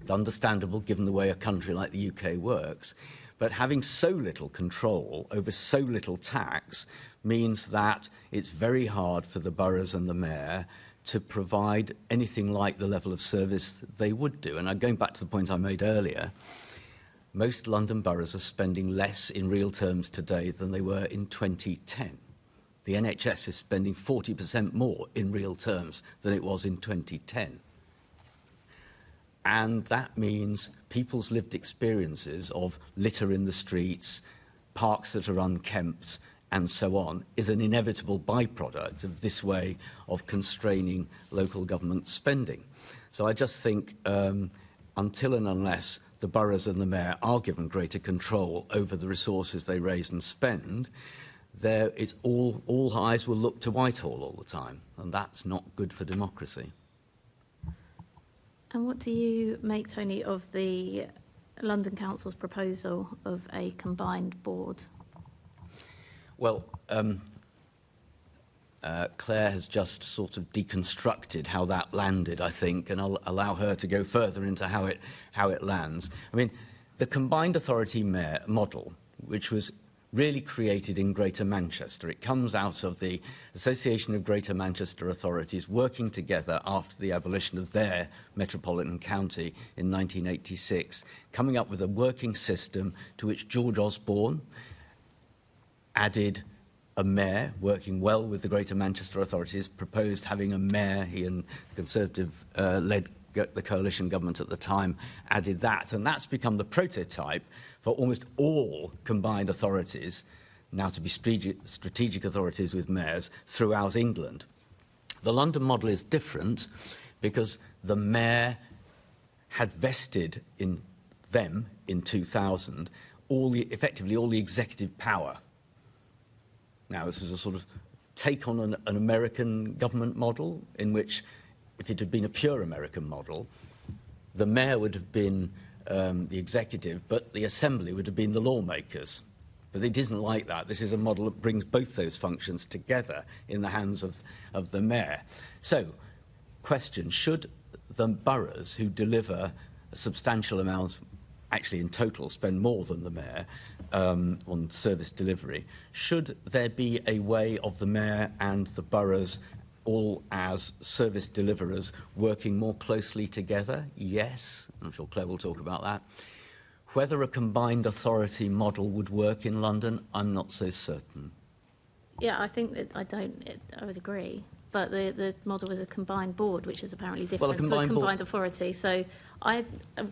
is understandable given the way a country like the UK works. But having so little control over so little tax means that it's very hard for the boroughs and the mayor to provide anything like the level of service they would do. And I'm going back to the point I made earlier, most London boroughs are spending less in real terms today than they were in 2010. The NHS is spending 40% more in real terms than it was in 2010. And that means people's lived experiences of litter in the streets, parks that are unkempt, and so on, is an inevitable byproduct of this way of constraining local government spending. So I just think until and unless the boroughs and the mayor are given greater control over the resources they raise and spend, it's all eyes will look to Whitehall all the time, and that's not good for democracy. And what do you make, Tony, of the London Council's proposal of a combined board? Well, Claire has just sort of deconstructed how that landed, I think, and I'll allow her to go further into how it lands. I mean, the combined authority mayor model, which was really created in Greater Manchester. It comes out of the Association of Greater Manchester Authorities working together after the abolition of their metropolitan county in 1986, coming up with a working system to which George Osborne added a mayor, working well with the Greater Manchester Authorities, proposed having a mayor. He and the Conservative-led the coalition government at the time added that, and that's become the prototype for almost all combined authorities, now to be strategic authorities with mayors throughout England. The London model is different because the mayor had vested in them in 2000 effectively all the executive power. Now, this was a sort of take on an American government model in which, if it had been a pure American model, the mayor would have been the executive, but the assembly would have been the lawmakers. But it isn't like that. This is a model that brings both those functions together in the hands of the mayor. So, question, should the boroughs who deliver a substantial amount, actually in total spend more than the mayor on service delivery, should there be a way of the mayor and the boroughs all as service deliverers working more closely together? Yes. I'm sure Claire will talk about that. Whether a combined authority model would work in London, I'm not so certain. Yeah, I think that I would agree. but the model was a combined board, which is apparently different to a combined combined authority. So I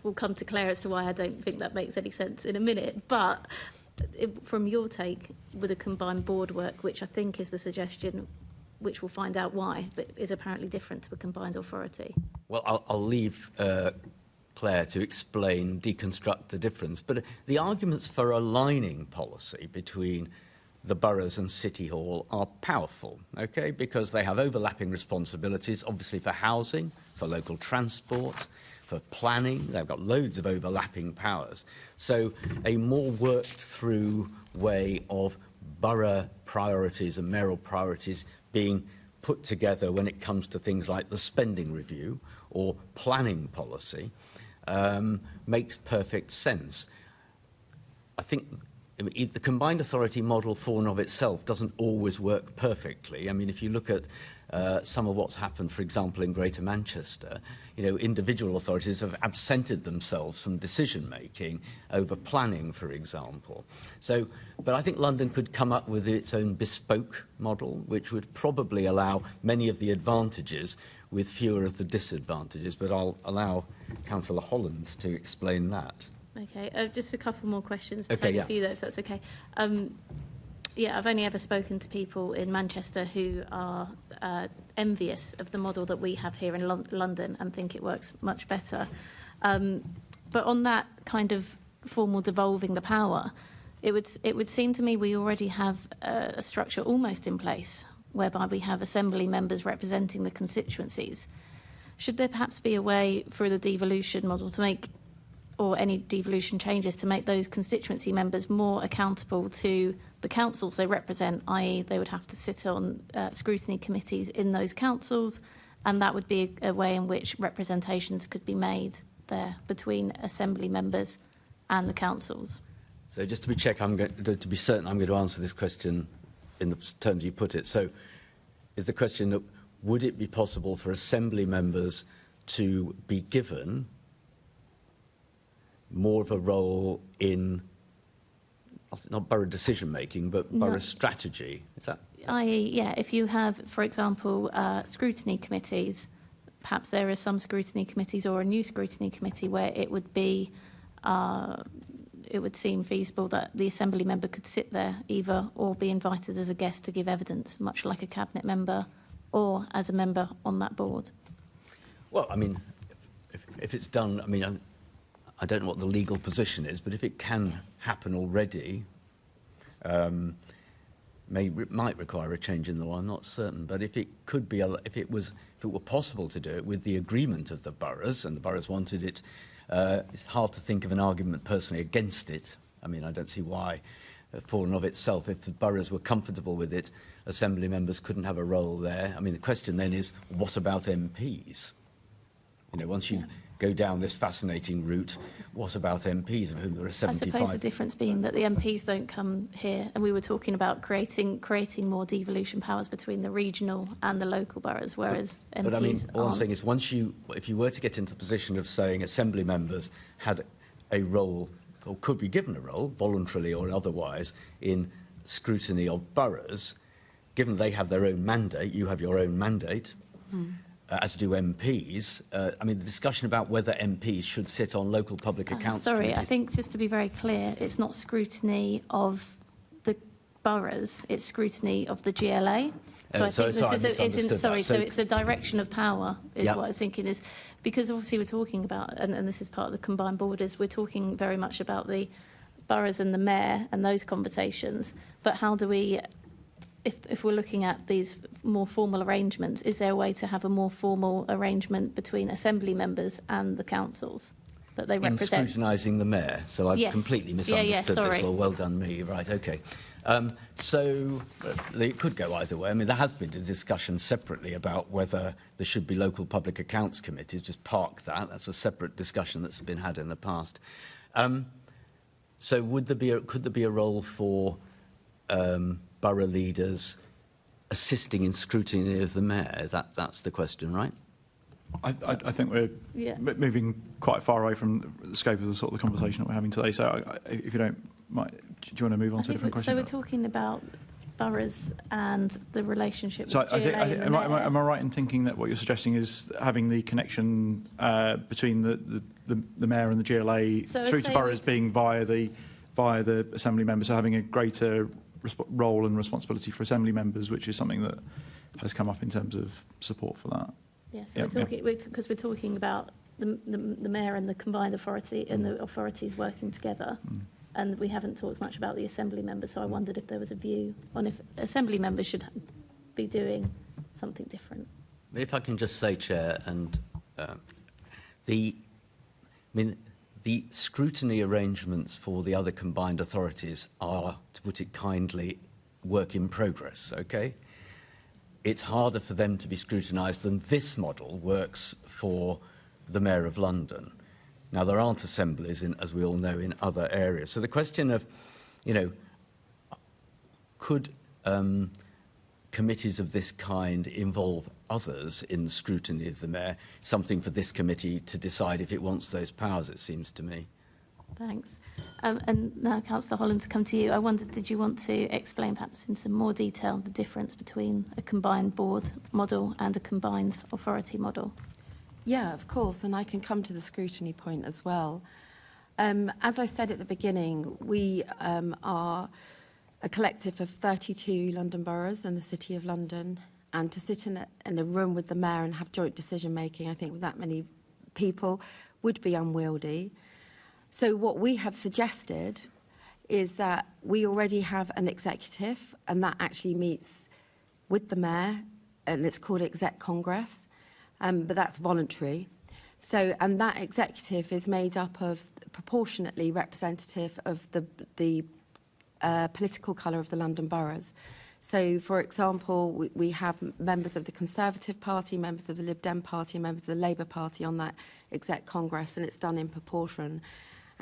will come to Claire as to why I don't think that makes any sense in a minute. But from your take, would a combined board work, which I think is the suggestion, which we'll find out why, but is apparently different to a combined authority? Well, I'll leave Claire to explain, deconstruct the difference. But the arguments for aligning policy between the boroughs and City Hall are powerful, okay, because they have overlapping responsibilities, obviously for housing, for local transport, for planning. They've got loads of overlapping powers. So a more worked through way of borough priorities and mayoral priorities being put together when it comes to things like the spending review or planning policy makes perfect sense. I think the combined authority model for and of itself doesn't always work perfectly. I mean, if you look at some of what's happened, for example, in Greater Manchester, individual authorities have absented themselves from decision-making over planning, for example. But I think London could come up with its own bespoke model, which would probably allow many of the advantages with fewer of the disadvantages. But I'll allow Councillor Holland to explain that. Okay, just a couple more questions to take a few, though, if that's okay. I've only ever spoken to people in Manchester who are envious of the model that we have here in London and think it works much better. But on that kind of formal devolving the power, it would seem to me we already have a structure almost in place whereby we have assembly members representing the constituencies. Should there perhaps be a way for the devolution model to make, or any devolution changes to make those constituency members more accountable to the councils they represent, i.e. they would have to sit on scrutiny committees in those councils, and that would be a way in which representations could be made there between assembly members and the councils? So just to be certain, I'm going to answer this question in the terms you put it. So is the question that would it be possible for assembly members to be given more of a role in, not borough decision-making, but borough strategy? Is that? I.e., if you have, for example, scrutiny committees, perhaps there are some scrutiny committees or a new scrutiny committee where it would be, it would seem feasible that the assembly member could sit there either or be invited as a guest to give evidence, much like a cabinet member, or as a member on that board. Well, I mean, if it's done, I mean, I don't know what the legal position is, but if it can happen already, might require a change in the law. I'm not certain, but if it could be, if it were possible to do it with the agreement of the boroughs, and the boroughs wanted it, it's hard to think of an argument personally against it. I mean, I don't see why, for and of itself, if the boroughs were comfortable with it, assembly members couldn't have a role there. I mean, the question then is, what about MPs? Once you go down this fascinating route, what about MPs, of whom there are 75? I suppose the difference being that the MPs don't come here, and we were talking about creating more devolution powers between the regional and the local boroughs, whereas MPs But I mean, all aren't. I'm saying is, if you were to get into the position of saying assembly members had a role, or could be given a role, voluntarily or otherwise, in scrutiny of boroughs, given they have their own mandate, you have your own mandate, as do MPs. I mean, the discussion about whether MPs should sit on local public accounts committees. I think just to be very clear, it's not scrutiny of the boroughs, it's scrutiny of the GLA. So I think so it's the direction of power is what I was thinking is, because obviously we're talking about, and this is part of the combined board, is we're talking very much about the boroughs and the mayor and those conversations, but how do we, if we're looking at these more formal arrangements, is there a way to have a more formal arrangement between assembly members and the councils that they represent? In scrutinising the mayor, so I've completely misunderstood this. Well done me, right, okay. So it could go either way. I mean, there has been a discussion separately about whether there should be local public accounts committees. Just park that. That's a separate discussion that's been had in the past. So could there be a role for borough leaders assisting in scrutiny of the mayor? That's the question, right? I think we're moving quite far away from the scope of the sort of the conversation that we're having today. So if you don't mind, do you want to move on to a different question? So we're talking about boroughs and the relationship So with GLA and the am I mayor. right in thinking that what you're suggesting is having the connection between the mayor and the GLA So through to boroughs being via the assembly members, so having a greater role and responsibility for assembly members, which is something that has come up in terms of support for that. Yes, yeah, so because we're talking about the mayor and the combined authority and the authorities working together. And we haven't talked much about the assembly members, so I wondered if there was a view on if assembly members should be doing something different. If I can just say, Chair, and the scrutiny arrangements for the other combined authorities are, to put it kindly, work in progress, okay? It's harder for them to be scrutinised than this model works for the Mayor of London. Now, there aren't assemblies, as we all know, in other areas. So the question of, could committees of this kind involve others in the scrutiny of the Mayor? Something for this committee to decide if it wants those powers, it seems to me. Thanks. And now, Councillor Holland, to come to you, I wondered, did you want to explain perhaps in some more detail the difference between a combined board model and a combined authority model? Yeah, of course, and I can come to the scrutiny point as well. As I said at the beginning, we are a collective of 32 London boroughs and the City of London, and to sit in a room with the Mayor and have joint decision-making, I think with that many people, would be unwieldy. So what we have suggested is that we already have an executive, and that actually meets with the Mayor, and it's called Exec Congress. But that's voluntary. So, and that executive is made up of proportionately representative of the political colour of the London boroughs. So, for example, we have members of the Conservative Party, members of the Lib Dem Party, members of the Labour Party on that exec congress, and it's done in proportion.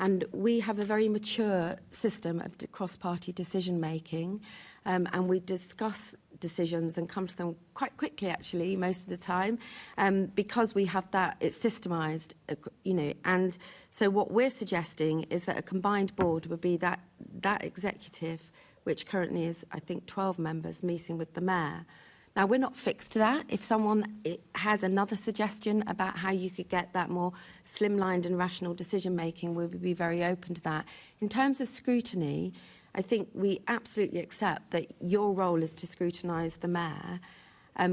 And we have a very mature system of cross-party decision-making, and we discuss decisions and come to them quite quickly, actually, most of the time, because we have that, it's systemised, and so what we're suggesting is that a combined board would be that executive, which currently is, I think, 12 members meeting with the Mayor. Now, we're not fixed to that. If someone had another suggestion about how you could get that more slimlined and rational decision-making, we would be very open to that. In terms of scrutiny, I think we absolutely accept that your role is to scrutinise the Mayor.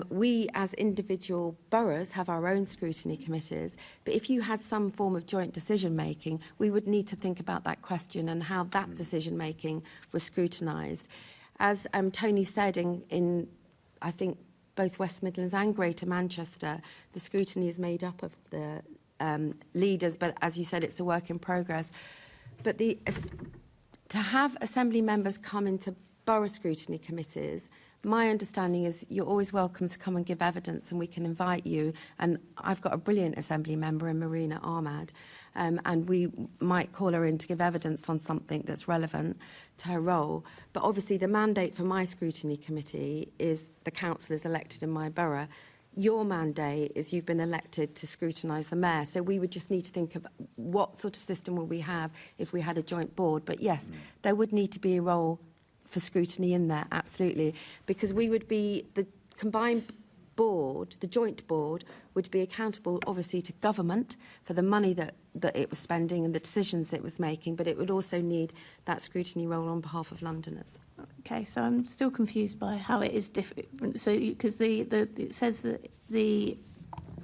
We, as individual boroughs, have our own scrutiny committees, but if you had some form of joint decision-making, we would need to think about that question and how that decision-making was scrutinised. As Tony said in I think, both West Midlands and Greater Manchester, the scrutiny is made up of the leaders, but as you said, it's a work in progress. But to have Assembly members come into borough scrutiny committees, my understanding is you're always welcome to come and give evidence and we can invite you. And I've got a brilliant Assembly member in Marina Ahmad, and we might call her in to give evidence on something that's relevant to her role. But obviously the mandate for my scrutiny committee is the councillors elected in my borough. Your mandate is you've been elected to scrutinise the Mayor. So we would just need to think of what sort of system will we have if we had a joint board. But yes, there would need to be a role for scrutiny in there, absolutely. Because we would be, the combined board, the joint board, would be accountable, obviously, to government for the money that it was spending and the decisions it was making, but it would also need that scrutiny role on behalf of Londoners. Okay, so I'm still confused by how it is different. So, because it says that the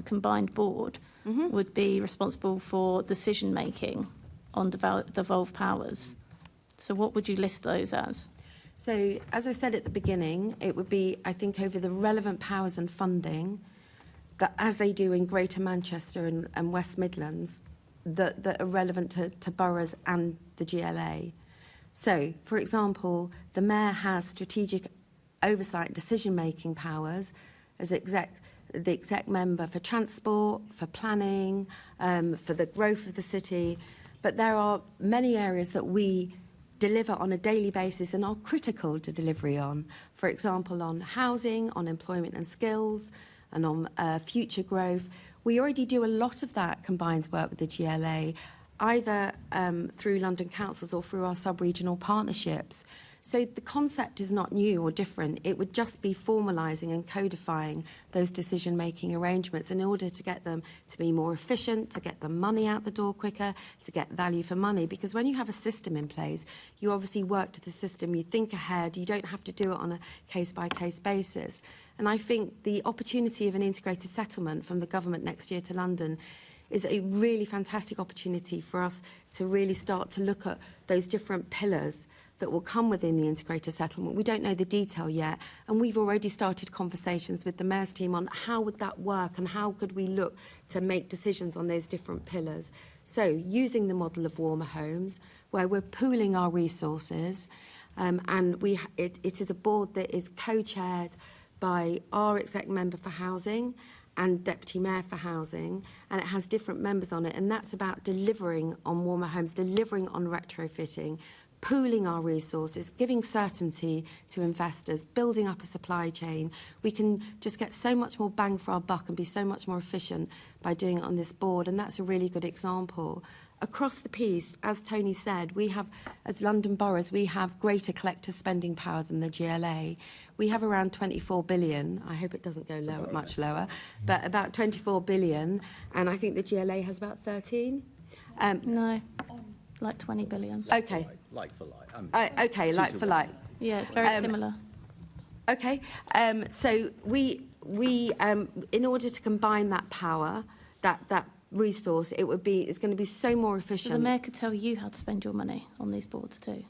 combined board would be responsible for decision-making on devolved powers. So what would you list those as? So, as I said at the beginning, it would be, I think, over the relevant powers and funding, that as they do in Greater Manchester and West Midlands, that are relevant to boroughs and the GLA. So, for example, the Mayor has strategic oversight decision-making powers as the exec member for transport, for planning, for the growth of the city. But there are many areas that we deliver on a daily basis and are critical to delivery on. For example, on housing, on employment and skills, and on future growth. We already do a lot of that combined work with the GLA, either through London councils or through our sub-regional partnerships. So the concept is not new or different. It would just be formalising and codifying those decision-making arrangements in order to get them to be more efficient, to get the money out the door quicker, to get value for money. Because when you have a system in place, you obviously work to the system, you think ahead, you don't have to do it on a case-by-case basis. And I think the opportunity of an integrated settlement from the government next year to London is a really fantastic opportunity for us to really start to look at those different pillars that will come within the integrated settlement. We don't know the detail yet, and we've already started conversations with the Mayor's team on how would that work and how could we look to make decisions on those different pillars. So using the model of warmer homes, where we're pooling our resources, and it is a board that is co-chaired by our exec member for housing and deputy mayor for housing, and it has different members on it, and that's about delivering on warmer homes, delivering on retrofitting, pooling our resources, giving certainty to investors, building up a supply chain. We can just get so much more bang for our buck and be so much more efficient by doing it on this board, and that's a really good example. Across the piece, as Tony said, we have, as London boroughs, we have greater collective spending power than the GLA. We have around 24 billion. I hope it doesn't go lower, much lower, but about 24 billion, and I think the GLA has about 13. No, like 20 billion. Okay. Like for like. Okay, like for like. Yeah, it's very similar. Okay, so we in order to combine that power, that resource, it's going to be so more efficient. So the mayor could tell you how to spend your money on these boards too.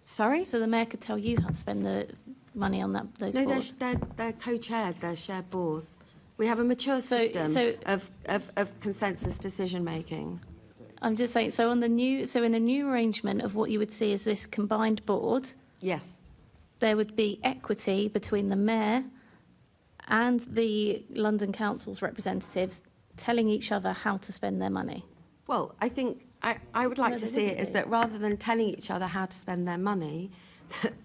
Sorry? So the mayor could tell you how to spend the money on those boards. No, they're co-chaired. They're shared boards. We have a mature system of consensus decision making. I'm just saying. So in a new arrangement of what you would see as this combined board, yes, there would be equity between the mayor and the London Council's representatives telling each other how to spend their money. Well, I think I would like to see it as that rather than telling each other how to spend their money,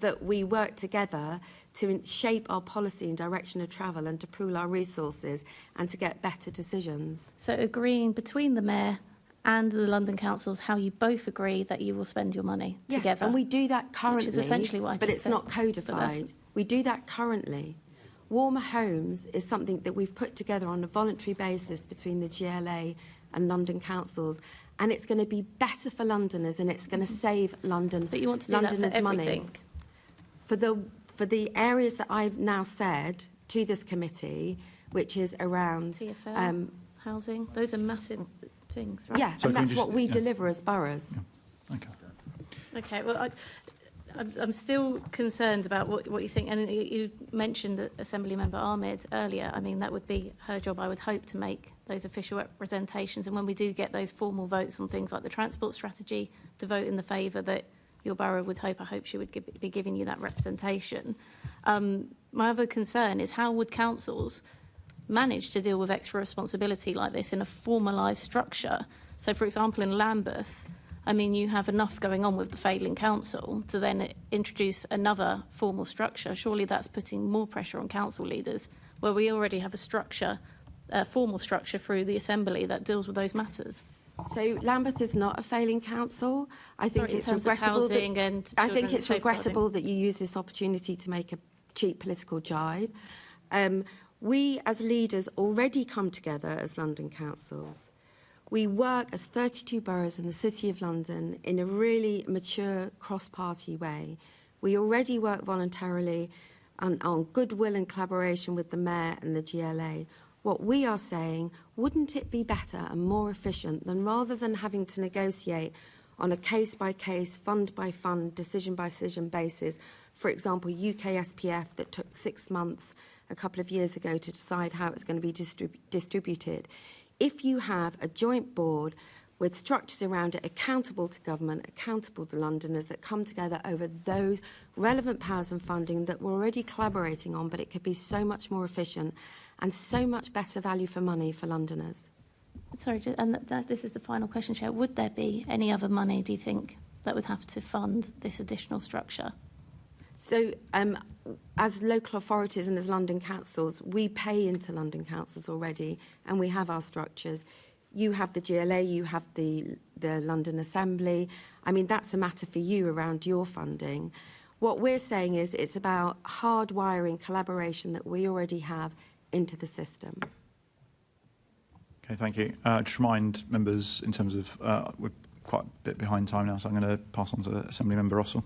that we work together to shape our policy and direction of travel and to pool our resources and to get better decisions. So agreeing between the mayor and the London councils how you both agree that you will spend your money together. Yes, and we do that currently, which is essentially what I but just it's said. not codified. We do that currently. Warmer homes is something that we've put together on a voluntary basis between the GLA and London councils, and it's going to be better for Londoners and it's going to save London. But you want to do Londoners that for money. everything. For the areas that I've now said to this committee, which is around TfL, housing, those are massive things, right? Yeah, So and that's what we deliver as boroughs. Yeah. Okay. Okay, well, I'm still concerned about what you think. And you mentioned that Assembly Member Ahmed earlier. I mean, that would be her job, I would hope, to make those official representations. And when we do get those formal votes on things like the transport strategy, to vote in the favour that your borough would hope, I hope she would be giving you that representation. My other concern is how would councils manage to deal with extra responsibility like this in a formalised structure? So, for example, in Lambeth, I mean, you have enough going on with the failing council to then introduce another formal structure. Surely that's putting more pressure on council leaders, where we already have a structure, a formal structure through the Assembly that deals with those matters. So Lambeth is not a failing council. I think it's regrettable that you use this opportunity to make a cheap political jibe. We as leaders already come together as London councils. We work as 32 boroughs in the City of London in a really mature cross-party way. We already work voluntarily on goodwill and collaboration with the Mayor and the GLA. What we are saying, wouldn't it be better and more efficient than rather than having to negotiate on a case-by-case, fund-by-fund, decision-by-decision basis, for example, UK SPF that took 6 months a couple of years ago to decide how it's going to be distributed. If you have a joint board with structures around it accountable to government, accountable to Londoners, that come together over those relevant powers and funding that we're already collaborating on, but it could be so much more efficient and so much better value for money for Londoners. Sorry, this is the final question, Chair. Would there be any other money, do you think, that would have to fund this additional structure? So, as local authorities and as London councils, we pay into London councils already, and we have our structures. You have the GLA, you have the London Assembly. I mean, that's a matter for you around your funding. What we're saying is it's about hardwiring collaboration that we already have into the system. Okay, thank you. Just remind members in terms of we're quite a bit behind time now, so I'm going to pass on to Assembly Member Russell.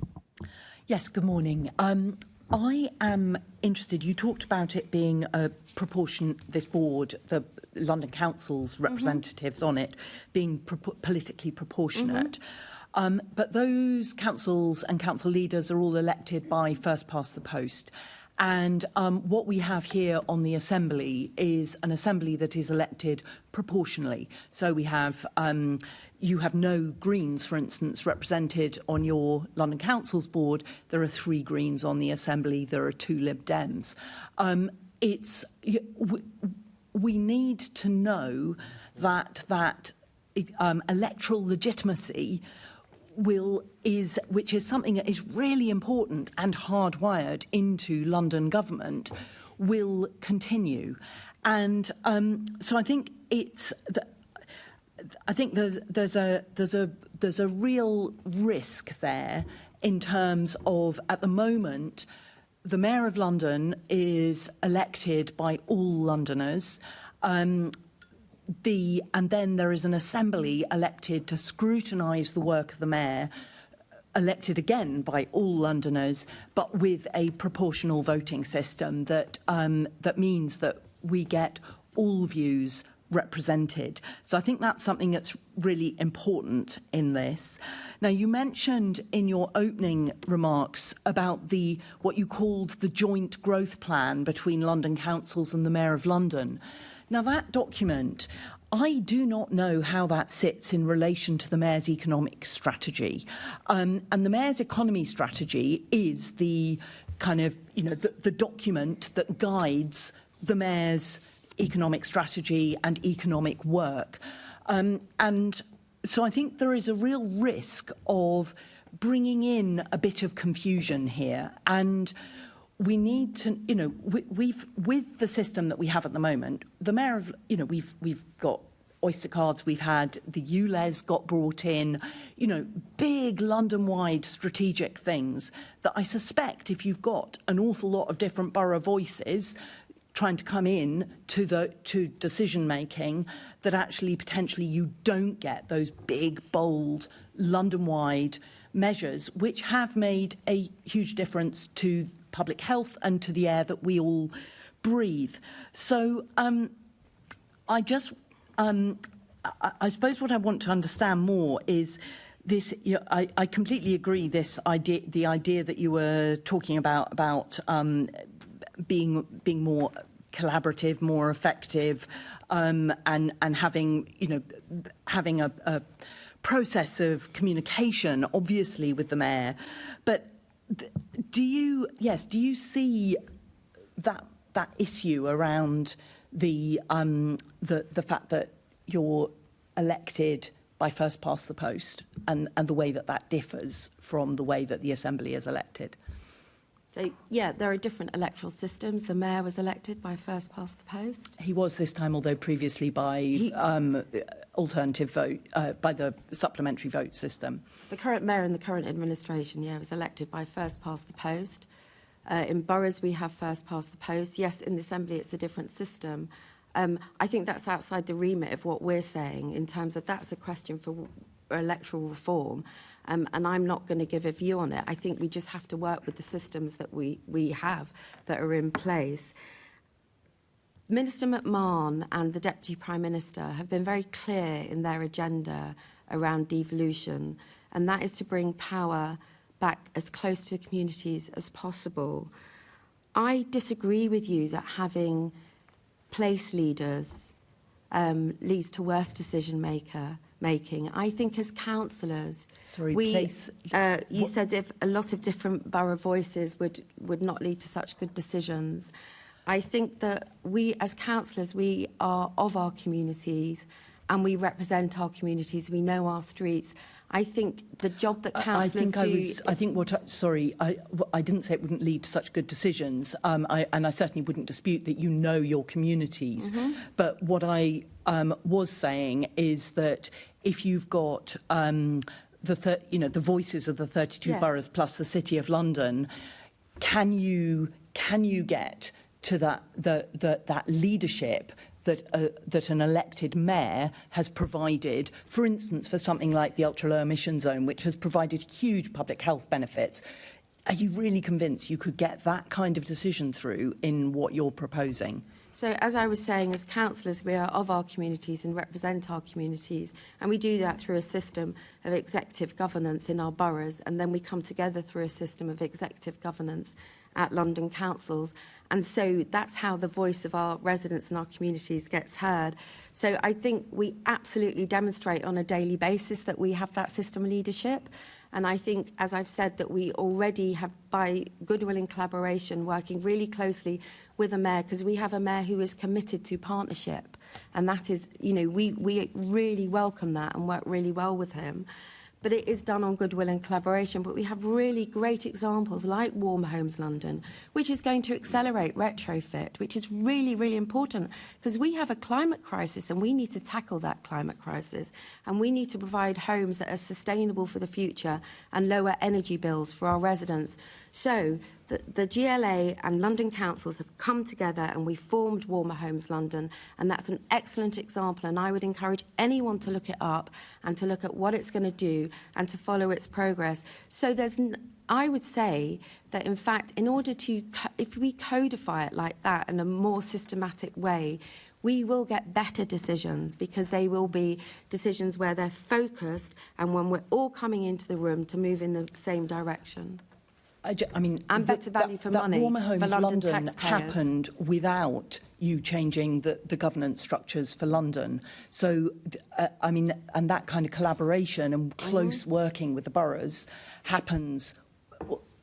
Yes, good morning. I am interested, you talked about it being a proportion, this board, the London Council's representatives on it, being politically proportionate. But those councils and council leaders are all elected by first past the post. And what we have here on the Assembly is an Assembly that is elected proportionally. So we have, you have no Greens, for instance, represented on your London Council's board. There are 3 Greens on the Assembly. There are 2 Lib Dems. We need to know that electoral legitimacy which is something that is really important and hardwired into London government, will continue. And so I think there's a real risk there in terms of, at the moment, the Mayor of London is elected by all Londoners. And then there is an Assembly elected to scrutinise the work of the Mayor, elected again by all Londoners, but with a proportional voting system that means that we get all views represented. So I think that's something that's really important in this. Now, you mentioned in your opening remarks about what you called the joint growth plan between London councils and the Mayor of London. Now, that document, I do not know how that sits in relation to the Mayor's economic strategy. And the Mayor's economy strategy is the kind of, the document that guides the Mayor's economic strategy and economic work. And so I think there is a real risk of bringing in a bit of confusion here. And we need to, with the system that we have at the moment, the Mayor of, we've got Oyster cards, we've had the ULEZ got brought in, big London-wide strategic things that I suspect if you've got an awful lot of different borough voices trying to come in to decision-making, that actually potentially you don't get those big, bold, London-wide measures, which have made a huge difference to public health and to the air that we all breathe. So I suppose what I want to understand more is this. I completely agree. The idea that you were talking about being more collaborative, more effective, and having a process of communication, obviously, with the Mayor. But do you see that issue around the fact that you're elected by first past the post and the way that differs from the way that the Assembly is elected? So, yeah, there are different electoral systems. The Mayor was elected by first past the post. He was this time, although previously by alternative vote, by the supplementary vote system. The current Mayor and the current administration, was elected by first past the post. In boroughs, we have first past the post. Yes, in the Assembly, it's a different system. I think that's outside the remit of what we're saying in terms of that's a question for electoral reform. And I'm not going to give a view on it. I think we just have to work with the systems that we have that are in place. Minister McMahon and the Deputy Prime Minister have been very clear in their agenda around devolution, and that is to bring power back as close to the communities as possible. I disagree with you that having place leaders leads to worse decision making. I think as councillors, you said if a lot of different borough voices would not lead to such good decisions. I think that we as councillors, we are of our communities and we represent our communities. We know our streets. I think the job that councillors I didn't say it wouldn't lead to such good decisions, and I certainly wouldn't dispute that you know your communities. But what I was saying is that if you've got the voices of the 32 Yes. boroughs plus the City of London, can you get to that leadership that an elected mayor has provided, for instance, for something like the ultra-low emission zone, which has provided huge public health benefits? Are you really convinced you could get that kind of decision through in what you're proposing? So, as I was saying, as councillors, we are of our communities and represent our communities, and we do that through a system of executive governance in our boroughs, and then we come together through a system of executive governance at London councils. And so that's how the voice of our residents and our communities gets heard. So I think we absolutely demonstrate on a daily basis that we have that system leadership. And I think, as I've said, that we already have, by goodwill and collaboration, working really closely with a mayor, because we have a mayor who is committed to partnership. And that is, we really welcome that and work really well with him. But it is done on goodwill and collaboration. But we have really great examples like Warmer Homes London, which is going to accelerate retrofit, which is really, really important, because we have a climate crisis and we need to tackle that climate crisis. And we need to provide homes that are sustainable for the future and lower energy bills for our residents. So the GLA and London councils have come together and we formed Warmer Homes London, and that's an excellent example, and I would encourage anyone to look it up and to look at what it's going to do and to follow its progress. So I would say that, in fact, in order to, if we codify it like that in a more systematic way, we will get better decisions, because they will be decisions where they're focused and when we're all coming into the room to move in the same direction. And better value for money Warmer for Homes London London taxpayers. happened without you changing the governance structures for London. So, and that kind of collaboration and close working with the boroughs happens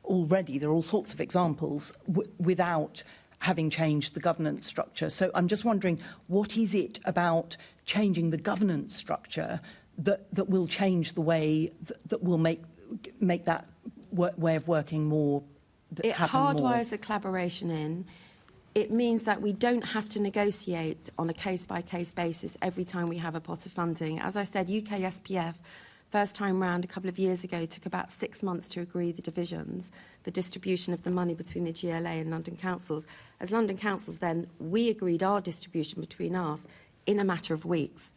already. There are all sorts of examples without having changed the governance structure. So I'm just wondering, what is it about changing the governance structure that will change the way that will make that way of working more? It hardwires the collaboration in. It means that we don't have to negotiate on a case-by-case basis every time we have a pot of funding. As I said, UK SPF, first time round a couple of years ago, took about 6 months to agree the divisions, the distribution of the money between the GLA and London councils. As London councils, then, we agreed our distribution between us in a matter of weeks.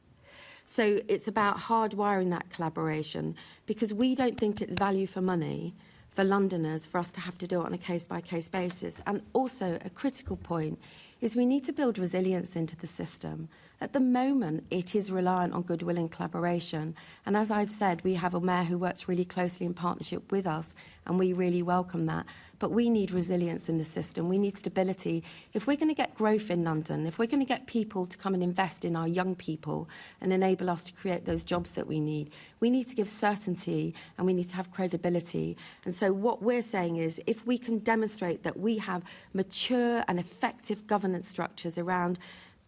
So it's about hardwiring that collaboration, because we don't think it's value for money for Londoners for us to have to do it on a case-by-case basis. And also, a critical point is we need to build resilience into the system. At the moment, it is reliant on goodwill and collaboration. And as I've said, we have a mayor who works really closely in partnership with us, and we really welcome that. But we need resilience in the system. We need stability. If we're going to get growth in London, if we're going to get people to come and invest in our young people and enable us to create those jobs that we need to give certainty and we need to have credibility. And so what we're saying is, if we can demonstrate that we have mature and effective governance structures around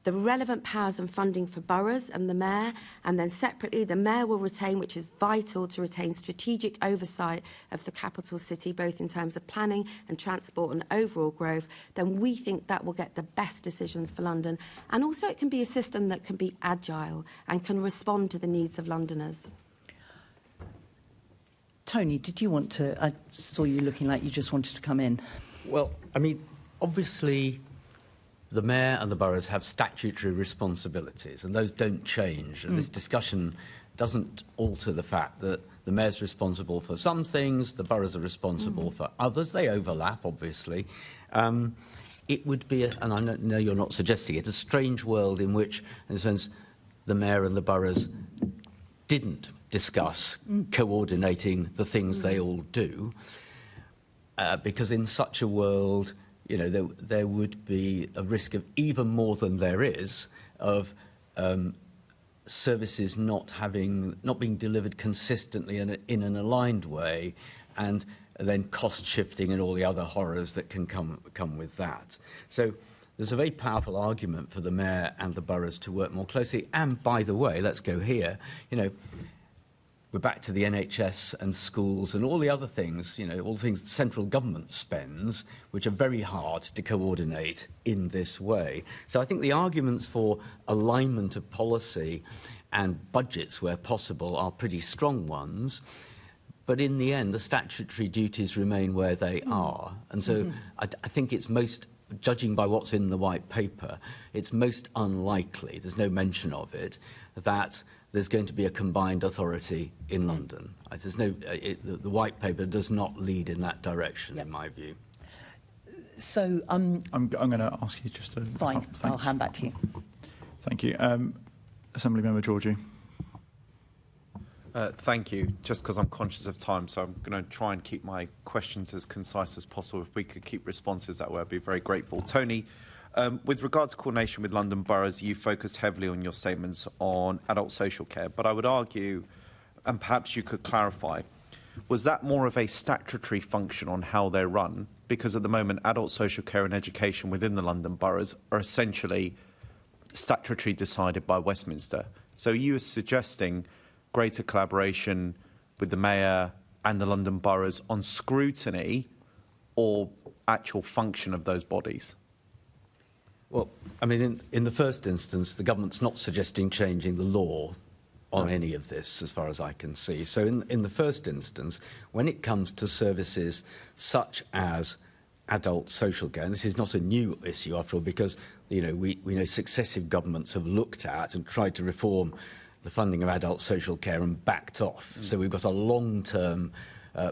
the relevant powers and funding for boroughs and the mayor, and then separately the mayor will retain, which is vital to retain strategic oversight of the capital city, both in terms of planning and transport and overall growth, then we think that will get the best decisions for London. And also it can be a system that can be agile and can respond to the needs of Londoners. Tony, did you want to... I saw you looking like you just wanted to come in. Well, I mean, obviously the mayor and the boroughs have statutory responsibilities, and those don't change. And this discussion doesn't alter the fact that the mayor's responsible for some things, the boroughs are responsible for others. They overlap, obviously. It would be, and I know you're not suggesting it, a strange world in which, in a sense, the mayor and the boroughs didn't discuss coordinating the things they all do, because in such a world, you know, there would be a risk of even more than there is of services not being delivered consistently in an aligned way, and then cost shifting and all the other horrors that can come with that. So there's a very powerful argument for the mayor and the boroughs to work more closely. And by the way, let's go here, you know, we're back to the NHS and schools and all the other things, you know, all the things the central government spends, which are very hard to coordinate in this way. So I think the arguments for alignment of policy and budgets, where possible, are pretty strong ones. But in the end, the statutory duties remain where they are. And so I think it's most, judging by what's in the white paper, it's most unlikely, there's no mention of it, that there's going to be a combined authority in London. There's no, the white paper does not lead in that direction, in my view. So I'm going to ask you just to... Fine, I'll hand back to you. Thank you. Assembly Member Georgie. Thank you. Just because I'm conscious of time, so I'm going to try and keep my questions as concise as possible. If we could keep responses that way, I'd be very grateful. Tony, with regard to coordination with London boroughs, you focused heavily on your statements on adult social care, but I would argue, and perhaps you could clarify, was that more of a statutory function on how they're run? Because at the moment, adult social care and education within the London boroughs are essentially statutory decided by Westminster. So you are suggesting greater collaboration with the Mayor and the London boroughs on scrutiny or actual function of those bodies? Well, I mean, in the first instance, the government's not suggesting changing the law on any of this, as far as I can see. So in the first instance, when it comes to services such as adult social care, and this is not a new issue, after all, because we know successive governments have looked at and tried to reform the funding of adult social care and backed off. So we've got a long-term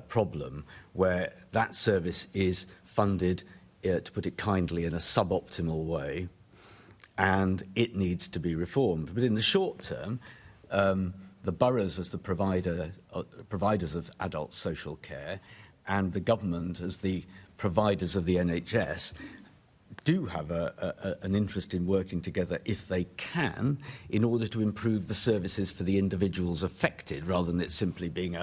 problem where that service is funded, to put it kindly, in a suboptimal way, and it needs to be reformed. But in the short term, the boroughs as the providers of adult social care and the government as the providers of the NHS do have an interest in working together, if they can, in order to improve the services for the individuals affected, rather than it simply being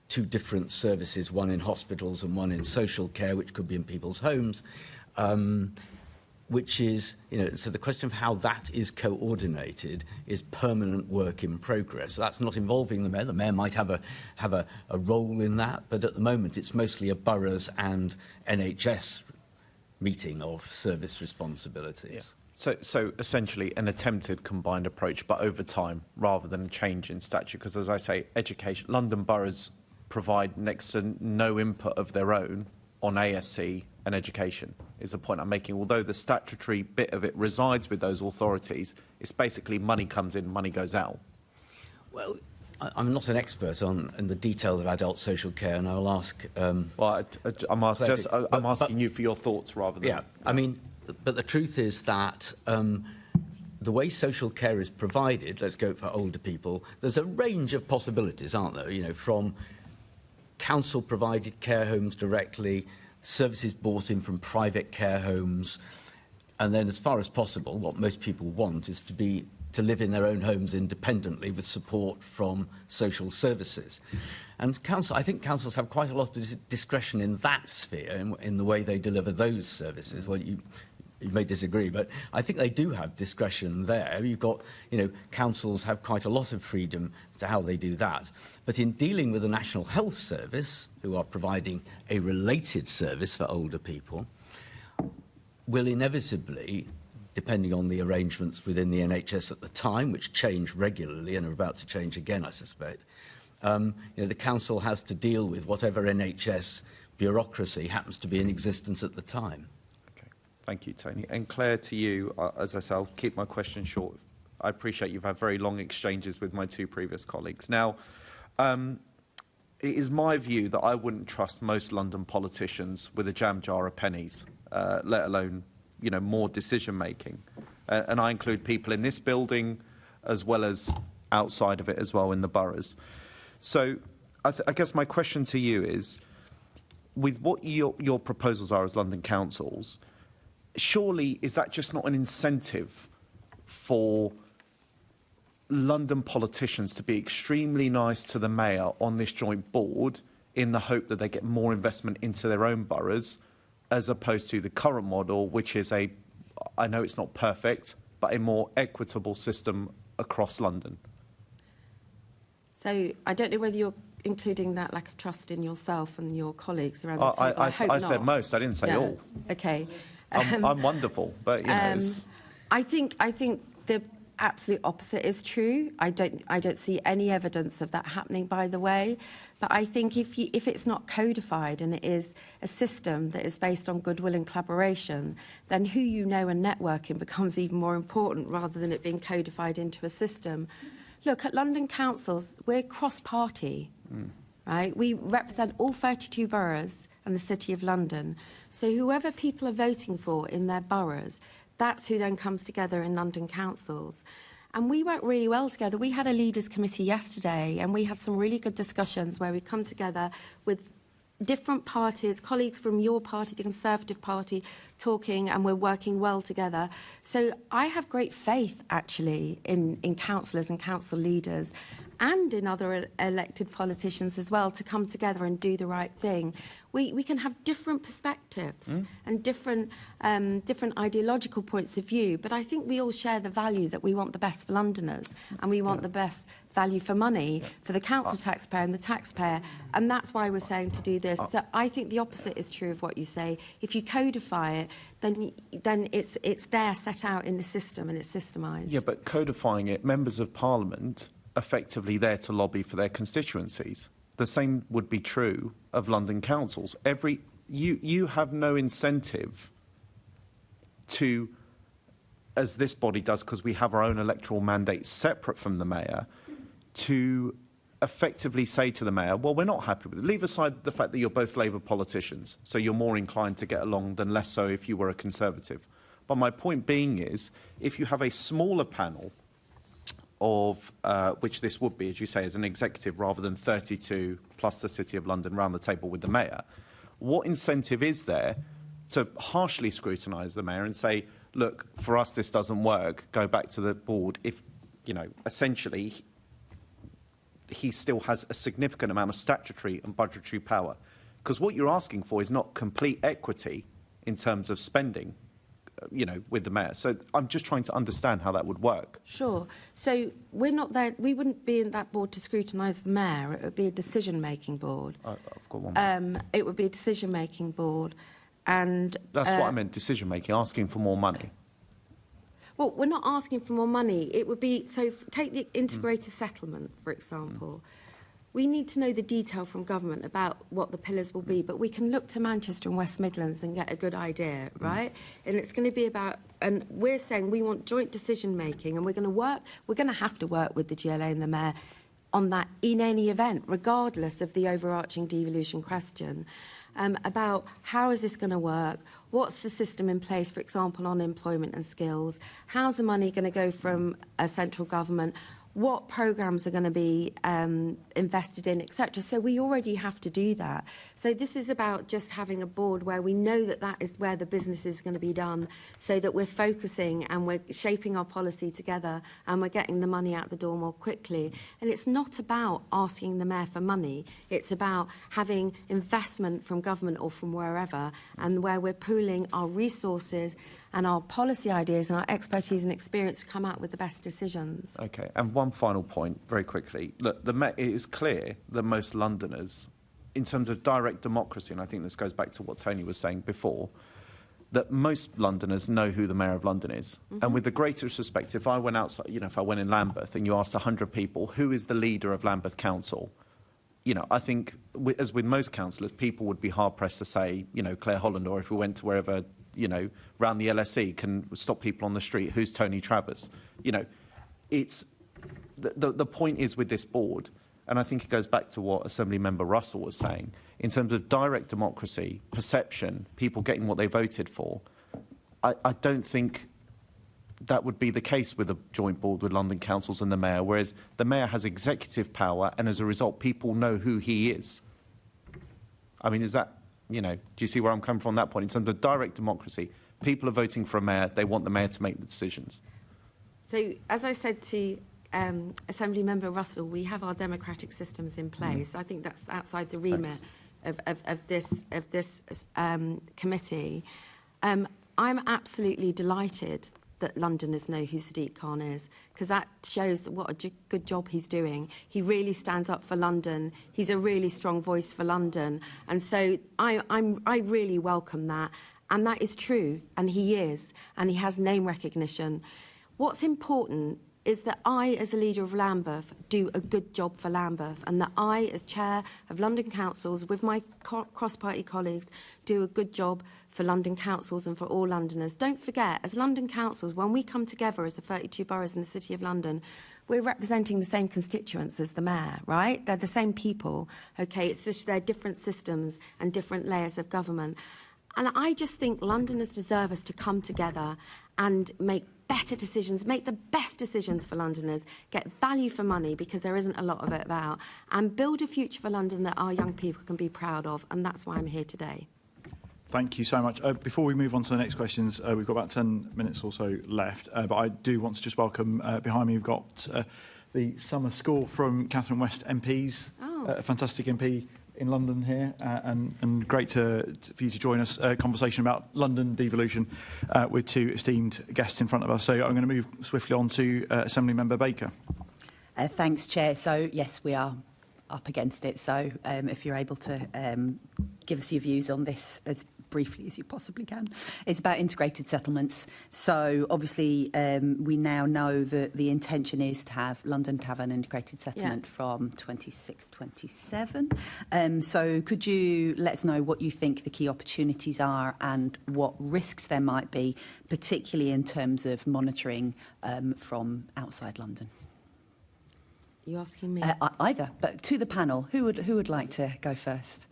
two different services, one in hospitals and one in social care, which could be in people's homes, which is, so the question of how that is coordinated is permanent work in progress. So that's not involving the Mayor. The Mayor might have a role in that, but at the moment it's mostly a boroughs and NHS meeting of service responsibilities. Yeah. So essentially an attempted combined approach, but over time, rather than a change in statute, because as I say, education, London boroughs provide next to no input of their own on ASC and education, is the point I'm making. Although the statutory bit of it resides with those authorities, it's basically money comes in, money goes out. Well, I'm not an expert on the details of adult social care, and I will ask... well, I'm asking you for your thoughts rather than... Yeah, I mean, but the truth is that the way social care is provided, let's go for older people, there's a range of possibilities, aren't there? From council-provided care homes directly, services bought in from private care homes, and then as far as possible, what most people want is to live in their own homes independently with support from social services. And I think councils have quite a lot of discretion in that sphere, in the way they deliver those services. Well, you may disagree, but I think they do have discretion there. You've got, councils have quite a lot of freedom to how they do that. But in dealing with the National Health Service, who are providing a related service for older people, will inevitably, depending on the arrangements within the NHS at the time, which change regularly and are about to change again, I suspect, the council has to deal with whatever NHS bureaucracy happens to be in existence at the time. Okay, thank you, Tony. And Claire, to you, as I say, I'll keep my question short. I appreciate you've had very long exchanges with my two previous colleagues. Now, it is my view that I wouldn't trust most London politicians with a jam jar of pennies, let alone more decision-making. And I include people in this building as well as outside of it as well in the boroughs. So I guess my question to you is, with what your proposals are as London councils, surely is that just not an incentive for London politicians to be extremely nice to the Mayor on this joint board in the hope that they get more investment into their own boroughs, as opposed to the current model, which is I know it's not perfect, but a more equitable system across London? So I don't know whether you're including that lack of trust in yourself and your colleagues around this table. I said most. I didn't say all. Okay. I'm wonderful, but it's... I think the absolute opposite is true. I don't see any evidence of that happening, by the way. But I think if it's not codified and it is a system that is based on goodwill and collaboration, then who you know and networking becomes even more important rather than it being codified into a system. Look, at London councils, we're cross-party, right? We represent all 32 boroughs and the City of London. So whoever people are voting for in their boroughs, that's who then comes together in London councils. And we work really well together. We had a leaders committee yesterday and we had some really good discussions where we come together with different parties, colleagues from your party, the Conservative Party, talking, and we're working well together. So I have great faith, actually, in councillors and council leaders and in other elected politicians as well to come together and do the right thing. We can have different perspectives and different ideological points of view, but I think we all share the value that we want the best for Londoners and we want the best value for money for the council taxpayer and the taxpayer, and that's why we're saying to do this. So I think the opposite is true of what you say. If you codify it, then it's there, set out in the system, and it's systemised. Yeah, but codifying it, members of Parliament effectively there to lobby for their constituencies. The same would be true of London councils. You have no incentive to, as this body does, because we have our own electoral mandate separate from the mayor, to effectively say to the mayor, well, we're not happy with it. Leave aside the fact that you're both Labour politicians, so you're more inclined to get along than less so if you were a Conservative. But my point being is, if you have a smaller panel of, which this would be, as you say, as an executive rather than 32 plus the City of London round the table with the mayor, what incentive is there to harshly scrutinise the mayor and say, look, for us this doesn't work, go back to the board, if, you know, essentially he still has a significant amount of statutory and budgetary power? Because what you're asking for is not complete equity in terms of spending, you know, with the mayor. So I'm just trying to understand how that would work. Sure. So we're not there. We wouldn't be in that board to scrutinise the mayor. It would be a decision-making board. I've got one more. It would be a decision-making board, and that's what I meant. Decision-making, asking for more money. Well, we're not asking for more money. It would be take the integrated settlement, for example. We need to know the detail from government about what the pillars will be, but we can look to Manchester and West Midlands and get a good idea, right? And it's going to be about, and we're saying we want joint decision making, and we're going to have to work with the GLA and the mayor on that in any event, regardless of the overarching devolution question, about how is this going to work, what's the system in place, for example, on employment and skills, how's the money going to go from a central government, what programmes are going to be invested in, etc. So we already have to do that. So this is about just having a board where we know that that is where the business is going to be done, so that we're focusing and we're shaping our policy together and we're getting the money out the door more quickly. And it's not about asking the mayor for money. It's about having investment from government or from wherever, and where we're pooling our resources and our policy ideas and our expertise and experience to come out with the best decisions. Okay, and one final point, very quickly. Look, it is clear that most Londoners, in terms of direct democracy, and I think this goes back to what Tony was saying before, that most Londoners know who the Mayor of London is. And with the greatest respect, if I went outside, you know, if I went in Lambeth and you asked 100 people, who is the leader of Lambeth Council? You know, I think, as with most councillors, people would be hard-pressed to say, you know, Claire Holland, or if we went to wherever, you know, round the LSE, can stop people on the street, who's Tony Travers? You know, it's the point is with this board, and I think it goes back to what Assembly Member Russell was saying, in terms of direct democracy, perception, people getting what they voted for, I don't think that would be the case with a joint board with London councils and the mayor, whereas the mayor has executive power, and as a result, people know who he is. I mean, is that, you know, do you see where I'm coming from on that point? In terms of direct democracy, people are voting for a mayor, they want the mayor to make the decisions. So, as I said to Assembly Member Russell, we have our democratic systems in place. I think that's outside the remit of this committee. I'm absolutely delighted that Londoners know who Sadiq Khan is, because that shows what a good job he's doing. He really stands up for London. He's a really strong voice for London. And so I really welcome that. And that is true, and he is, and he has name recognition. What's important is that I, as the leader of Lambeth, do a good job for Lambeth, and that I, as chair of London Councils, with my cross-party colleagues, do a good job for London Councils and for all Londoners. Don't forget, as London Councils, when we come together as the 32 boroughs in the City of London, we're representing the same constituents as the mayor, right? They're the same people, okay? It's just they're different systems and different layers of government. And I just think Londoners deserve us to come together and make better decisions, make the best decisions for Londoners, get value for money, because there isn't a lot of it about, and build a future for London that our young people can be proud of. And that's why I'm here today. Thank you so much. Before we move on to the next questions, we've got about 10 minutes or so left, but I do want to just welcome, behind me, we've got the summer score from Catherine West MPs, a fantastic MP in London here, and great for you to join us. A conversation about London devolution with two esteemed guests in front of us. So I'm going to move swiftly on to Assembly Member Baker. Thanks, Chair. So, yes, we are up against it. So if you're able to give us your views on this as briefly as you possibly can. It's about integrated settlements. So obviously we now know that the intention is to have London to have an integrated settlement from 26-27. So could you let us know what you think the key opportunities are and what risks there might be, particularly in terms of monitoring from outside London? You asking me? Either, but to the panel, who would like to go first?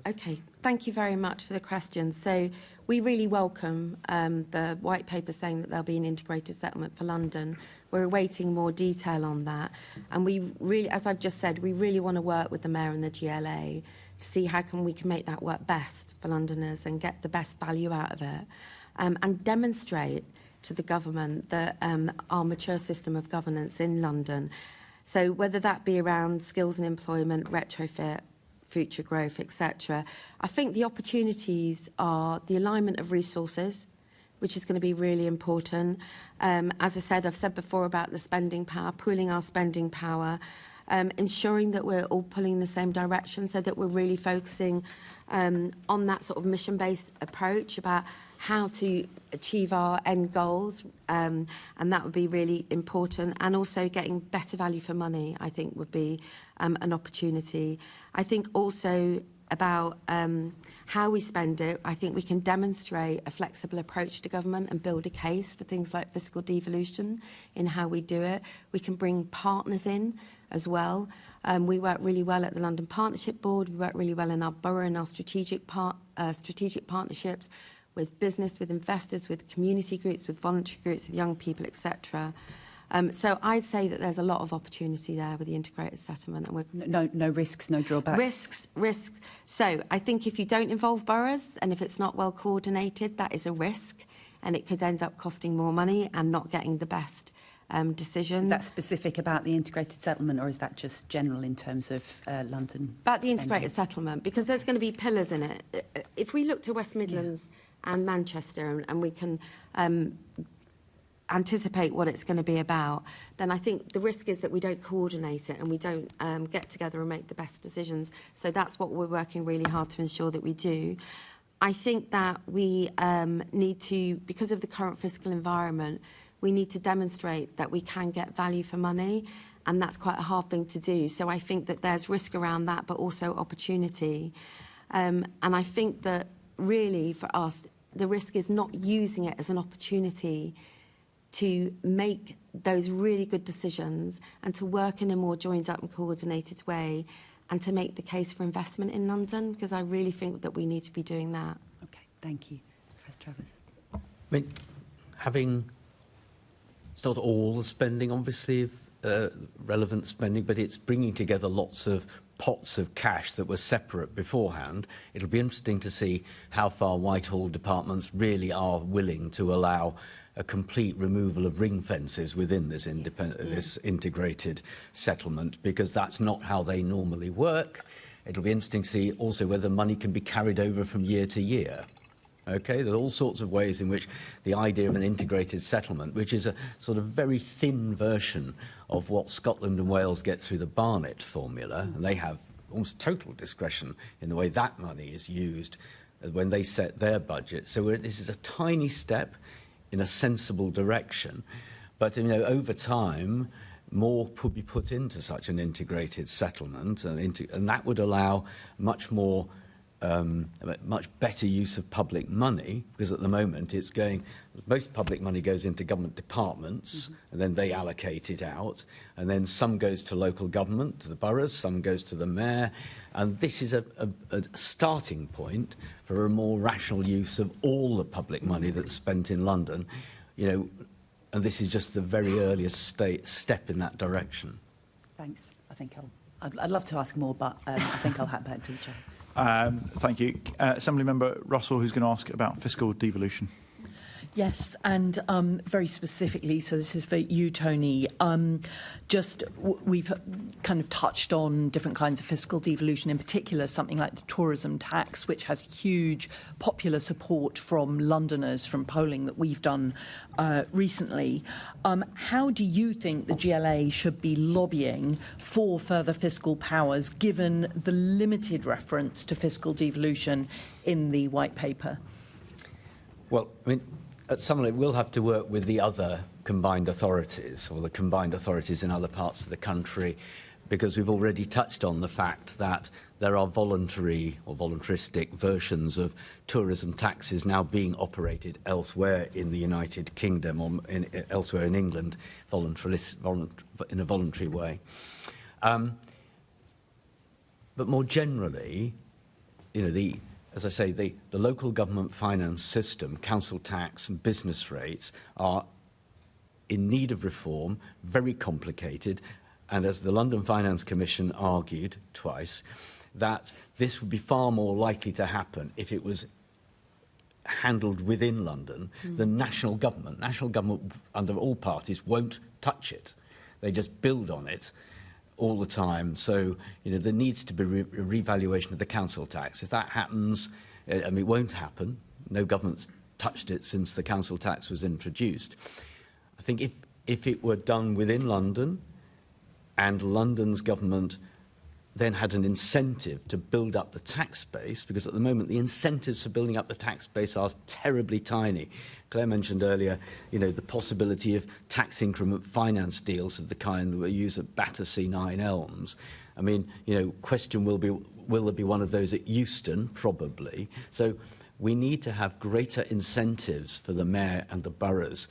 Okay, thank you very much for the question. So we really welcome the white paper saying that there'll be an integrated settlement for London. We're awaiting more detail on that. And we really, as I've just said, we really want to work with the Mayor and the GLA to see how we can make that work best for Londoners and get the best value out of it. And demonstrate to the government that our mature system of governance in London, so whether that be around skills and employment, retrofit, future growth, etc. I think the opportunities are the alignment of resources, which is going to be really important. As I said, I've said before about the spending power, pooling our spending power, ensuring that we're all pulling in the same direction so that we're really focusing on that sort of mission-based approach about how to achieve our end goals, and that would be really important. And also getting better value for money, I think, would be an opportunity. I think also about how we spend it. I think we can demonstrate a flexible approach to government and build a case for things like fiscal devolution in how we do it. We can bring partners in as well. We work really well at the London Partnership Board. We work really well in our borough and our strategic partnerships with business, with investors, with community groups, with voluntary groups, with young people, etc. So I'd say that there's a lot of opportunity there with the integrated settlement. And no risks, no drawbacks? Risks. So I think if you don't involve boroughs and if it's not well coordinated, that is a risk, and it could end up costing more money and not getting the best decisions. Is that specific about the integrated settlement, or is that just general in terms of London? About the integrated settlement, because there's going to be pillars in it. If we look to West Midlands and Manchester, and we can anticipate what it's going to be about, then I think the risk is that we don't coordinate it and we don't get together and make the best decisions. So that's what we're working really hard to ensure that we do. I think that we need to, because of the current fiscal environment, we need to demonstrate that we can get value for money, and that's quite a hard thing to do. So I think that there's risk around that, but also opportunity. And I think that really for us, the risk is not using it as an opportunity to make those really good decisions and to work in a more joined up and coordinated way and to make the case for investment in London, because I really think that we need to be doing that. Okay, thank you. Professor Travers. I mean, having, it's not all the spending, obviously, relevant spending, but it's bringing together lots of pots of cash that were separate beforehand. It'll be interesting to see how far Whitehall departments really are willing to allow a complete removal of ring fences within this this integrated settlement, because that's not how they normally work. It'll be interesting to see also whether money can be carried over from year to year. Okay, there are all sorts of ways in which the idea of an integrated settlement, which is a sort of very thin version of what Scotland and Wales get through the Barnett formula, and they have almost total discretion in the way that money is used when they set their budget. So this is a tiny step in a sensible direction. But, over time, more could be put into such an integrated settlement, and that would allow much better use of public money, because at the moment most public money goes into government departments, and then they allocate it out, and then some goes to local government, to the boroughs, some goes to the mayor, and this is a starting point for a more rational use of all the public money that's spent in London, and this is just the very earliest step in that direction. Thanks. I think I'd love to ask more, but I think I'll hand back to the chair. Thank you. Assemblymember Russell, who's going to ask about fiscal devolution. Yes, and very specifically, so this is for you, Tony, we've kind of touched on different kinds of fiscal devolution, in particular something like the tourism tax, which has huge popular support from Londoners from polling that we've done recently. How do you think the GLA should be lobbying for further fiscal powers, given the limited reference to fiscal devolution in the white paper? Well, at some level, we'll have to work with the other combined authorities, or the combined authorities in other parts of the country, because we've already touched on the fact that there are voluntary or voluntaristic versions of tourism taxes now being operated elsewhere in the United Kingdom or elsewhere in England in a voluntary way. But more generally, as I say, the local government finance system, council tax and business rates are in need of reform, very complicated, and as the London Finance Commission argued twice, that this would be far more likely to happen if it was handled within London than national government. National government, under all parties, won't touch it. They just build on it all the time. So, there needs to be a revaluation of the council tax. If that happens, it won't happen. No government's touched it since the council tax was introduced. I think if it were done within London and London's government then had an incentive to build up the tax base, because at the moment the incentives for building up the tax base are terribly tiny. Claire mentioned earlier, the possibility of tax increment finance deals of the kind that we use at Battersea, Nine Elms. Question will there be one of those at Euston? Probably. So we need to have greater incentives for the mayor and the boroughs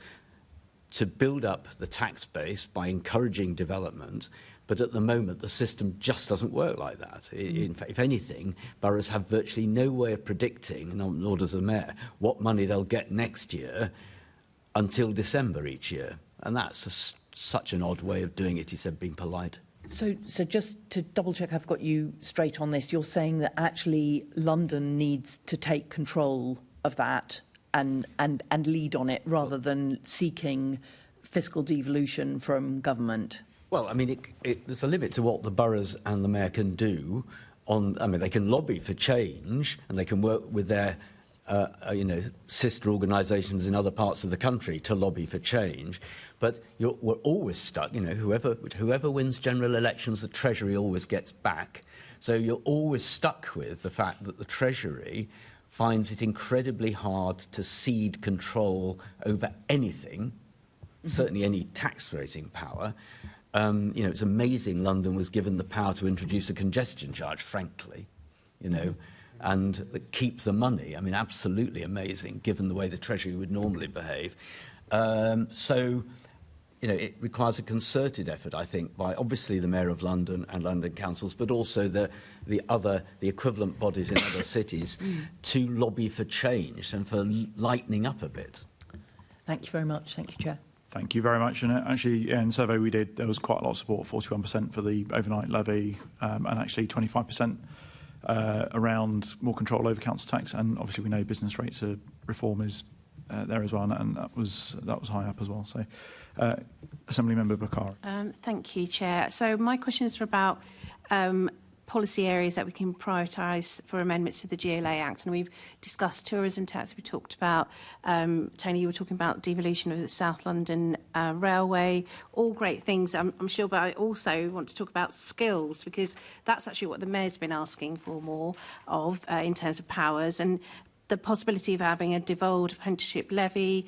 to build up the tax base by encouraging development. But at the moment, the system just doesn't work like that. In fact, if anything, boroughs have virtually no way of predicting, nor does the mayor, what money they'll get next year until December each year. And that's such an odd way of doing it, he said, being polite. So just to double check I've got you straight on this, you're saying that actually London needs to take control of that and lead on it rather than seeking fiscal devolution from government? Well, there's a limit to what the boroughs and the mayor can do. They can lobby for change, and they can work with their, sister organisations in other parts of the country to lobby for change. But we're always stuck. Whoever wins general elections, the Treasury always gets back. So you're always stuck with the fact that the Treasury finds it incredibly hard to cede control over anything, certainly any tax-raising power. It's amazing London was given the power to introduce a congestion charge, frankly, and keep the money. Absolutely amazing, given the way the Treasury would normally behave. It requires a concerted effort, I think, by obviously the Mayor of London and London councils, but also the equivalent bodies in other cities to lobby for change and for lightening up a bit. Thank you very much. Thank you, Chair. Thank you very much. And actually, in the survey we did, there was quite a lot of support, 41% for the overnight levy, and actually 25% around more control over council tax. And obviously, we know business rates reform is there as well, and that was high up as well. So, Assemblymember Bakar. Thank you, Chair. So my question is about policy areas that we can prioritise for amendments to the GLA Act. And we've discussed tourism tax. We talked about, Tony, you were talking about devolution of the South London Railway, all great things, I'm sure, but I also want to talk about skills, because that's actually what the Mayor's been asking for more of in terms of powers, and the possibility of having a devolved apprenticeship levy,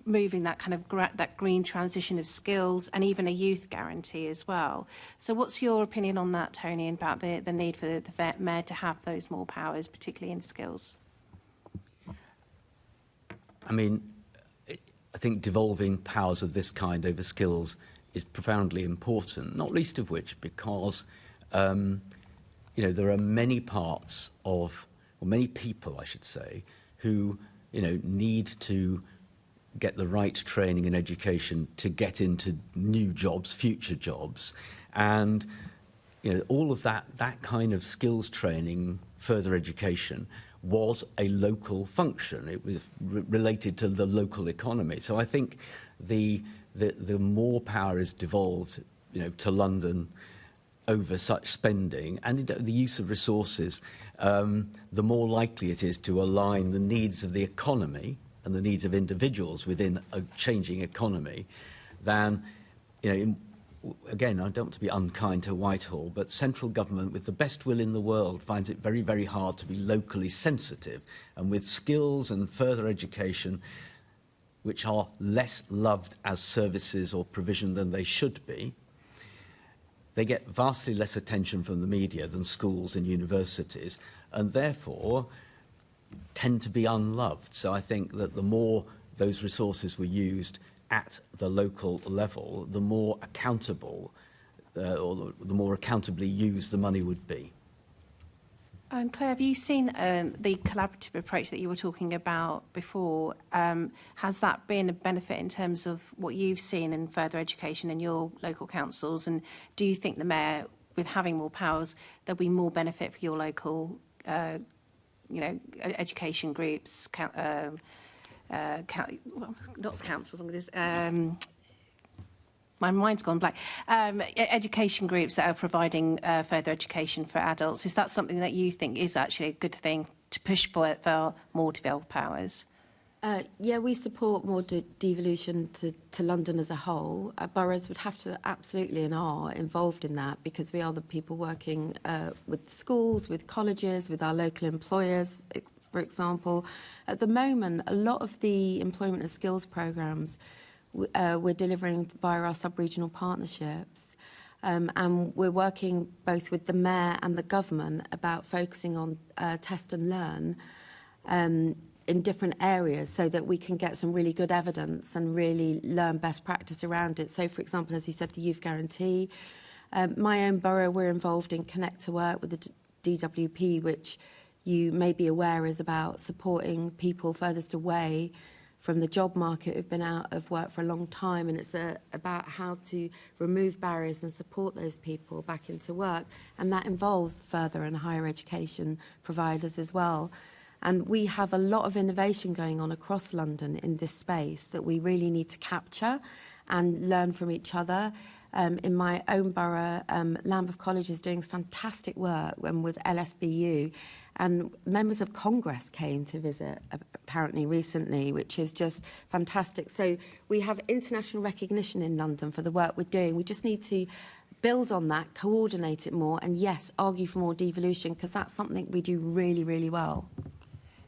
moving that kind of that green transition of skills, and even a youth guarantee as well. So what's your opinion on that, Tony, about the need for the Mayor to have those more powers, particularly in skills? I mean, I think devolving powers of this kind over skills is profoundly important, not least of which because, there are many parts of, or many people, I should say, who, need to get the right training and education to get into new jobs, future jobs. And, all of that kind of skills training, further education, was a local function. It was related to the local economy. So I think the more power is devolved, to London over such spending and the use of resources, the more likely it is to align the needs of the economy and the needs of individuals within a changing economy than, again, I don't want to be unkind to Whitehall, but central government, with the best will in the world, finds it very, very hard to be locally sensitive. And with skills and further education, which are less loved as services or provision than they should be, they get vastly less attention from the media than schools and universities, and therefore tend to be unloved. So I think that the more those resources were used at the local level, the more accountable or the more accountably used the money would be. And Claire, have you seen the collaborative approach that you were talking about before? Has that been a benefit in terms of what you've seen in further education in your local councils? And do you think the Mayor, with having more powers, there'll be more benefit for your local, education groups, not councils, my mind's gone blank. Education groups that are providing further education for adults. Is that something that you think is actually a good thing to push for more devolved powers? Yeah, we support more devolution to London as a whole. Boroughs would have to absolutely and are involved in that because we are the people working with schools, with colleges, with our local employers, for example. At the moment, a lot of the employment and skills programmes we're delivering via our sub-regional partnerships. And we're working both with the Mayor and the government about focusing on test and learn in different areas so that we can get some really good evidence and really learn best practice around it. So, for example, as you said, the Youth Guarantee. My own borough, we're involved in Connect to Work with the DWP, which you may be aware is about supporting people furthest away from the job market who've been out of work for a long time, and it's about how to remove barriers and support those people back into work, and that involves further and higher education providers as well. And we have a lot of innovation going on across London in this space that we really need to capture and learn from each other. In my own borough, Lambeth College is doing fantastic work with LSBU, and members of Congress came to visit apparently recently, which is just fantastic. So we have international recognition in London for the work we're doing. We just need to build on that, coordinate it more, and yes, argue for more devolution, because that's something we do really, really well.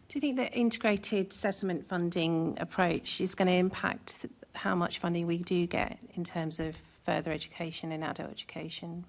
Do you think the integrated settlement funding approach is going to impact how much funding we do get in terms of further education and adult education?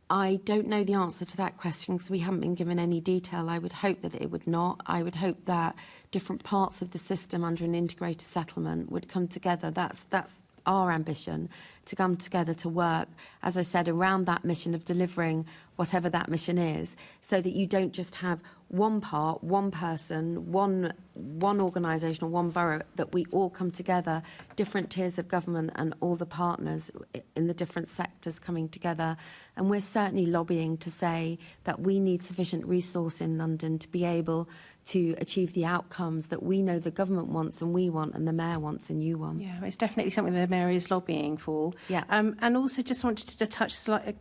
I don't know the answer to that question because we haven't been given any detail. I would hope that it would not. I would hope that different parts of the system under an integrated settlement would come together. That's our ambition, to come together to work, as I said, around that mission of delivering whatever that mission is, so that you don't just have one part, one person, one organisation or one borough, that we all come together, different tiers of government and all the partners in the different sectors coming together. And we're certainly lobbying to say that we need sufficient resource in London to be able to achieve the outcomes that we know the government wants and we want and the Mayor wants and you want. Yeah, it's definitely something the Mayor is lobbying for. Yeah. And also just wanted to touch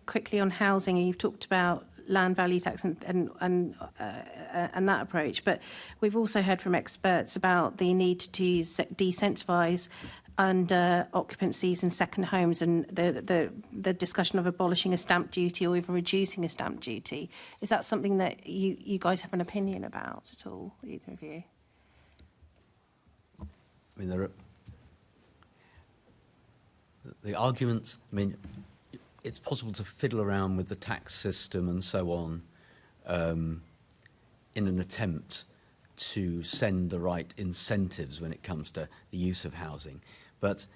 quickly on housing. You've talked about land value tax and that approach, but we've also heard from experts about the need to decentralise under occupancies in second homes and the discussion of abolishing a stamp duty or even reducing a stamp duty. Is that something that you guys have an opinion about at all, either of you? I mean, the arguments, I mean, it's possible to fiddle around with the tax system and so on in an attempt to send the right incentives when it comes to the use of housing. But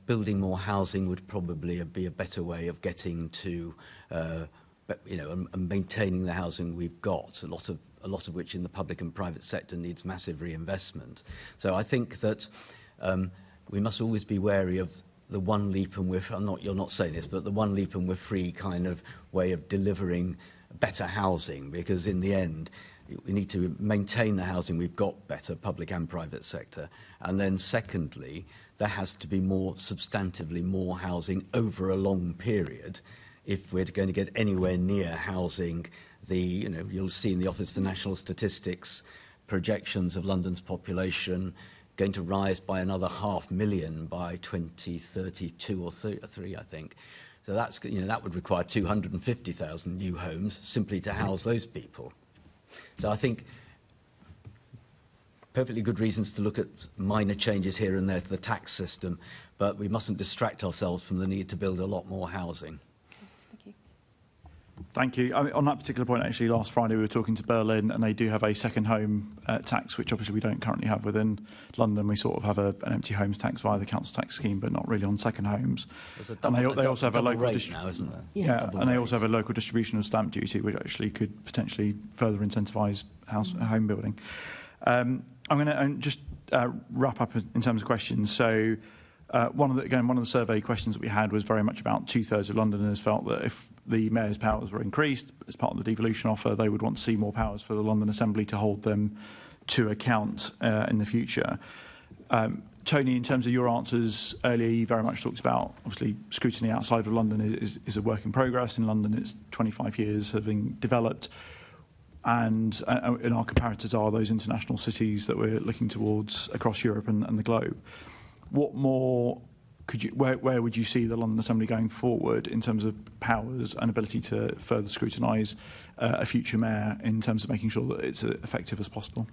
building more housing would probably be a better way of getting to, and maintaining the housing we've got, a lot of which in the public and private sector needs massive reinvestment. So I think that we must always be wary of the one leap and you're not saying this, but the one leap and we're free kind of way of delivering better housing, because in the end, we need to maintain the housing we've got better, public and private sector. And then secondly, there has to be substantively more housing over a long period if we're going to get anywhere near housing you'll see in the Office for National Statistics projections of London's population going to rise by another 500,000 by 2032 or 33, I think. So that would require 250,000 new homes simply to house those people. So I think perfectly good reasons to look at minor changes here and there to the tax system, but we mustn't distract ourselves from the need to build a lot more housing. Thank you. I mean, on that particular point, actually, last Friday we were talking to Berlin, and they do have a second home tax, which obviously we don't currently have within London. We sort of have an empty homes tax via the council tax scheme, but not really on second homes. And they also have a local rate now, isn't there? Yeah, and they also have a local distribution of stamp duty, which actually could potentially further incentivise home building. I'm going to just wrap up in terms of questions. So. One of the survey questions that we had was very much about 2/3 of Londoners felt that if the mayor's powers were increased as part of the devolution offer, they would want to see more powers for the London Assembly to hold them to account in the future. Tony, in terms of your answers earlier, you very much talked about, obviously, scrutiny outside of London is a work in progress. In London, it's 25 years having developed. And our comparators are those international cities that we're looking towards across Europe and the globe. What more where would you see the London Assembly going forward in terms of powers and ability to further scrutinise a future mayor in terms of making sure that it's as effective as possible?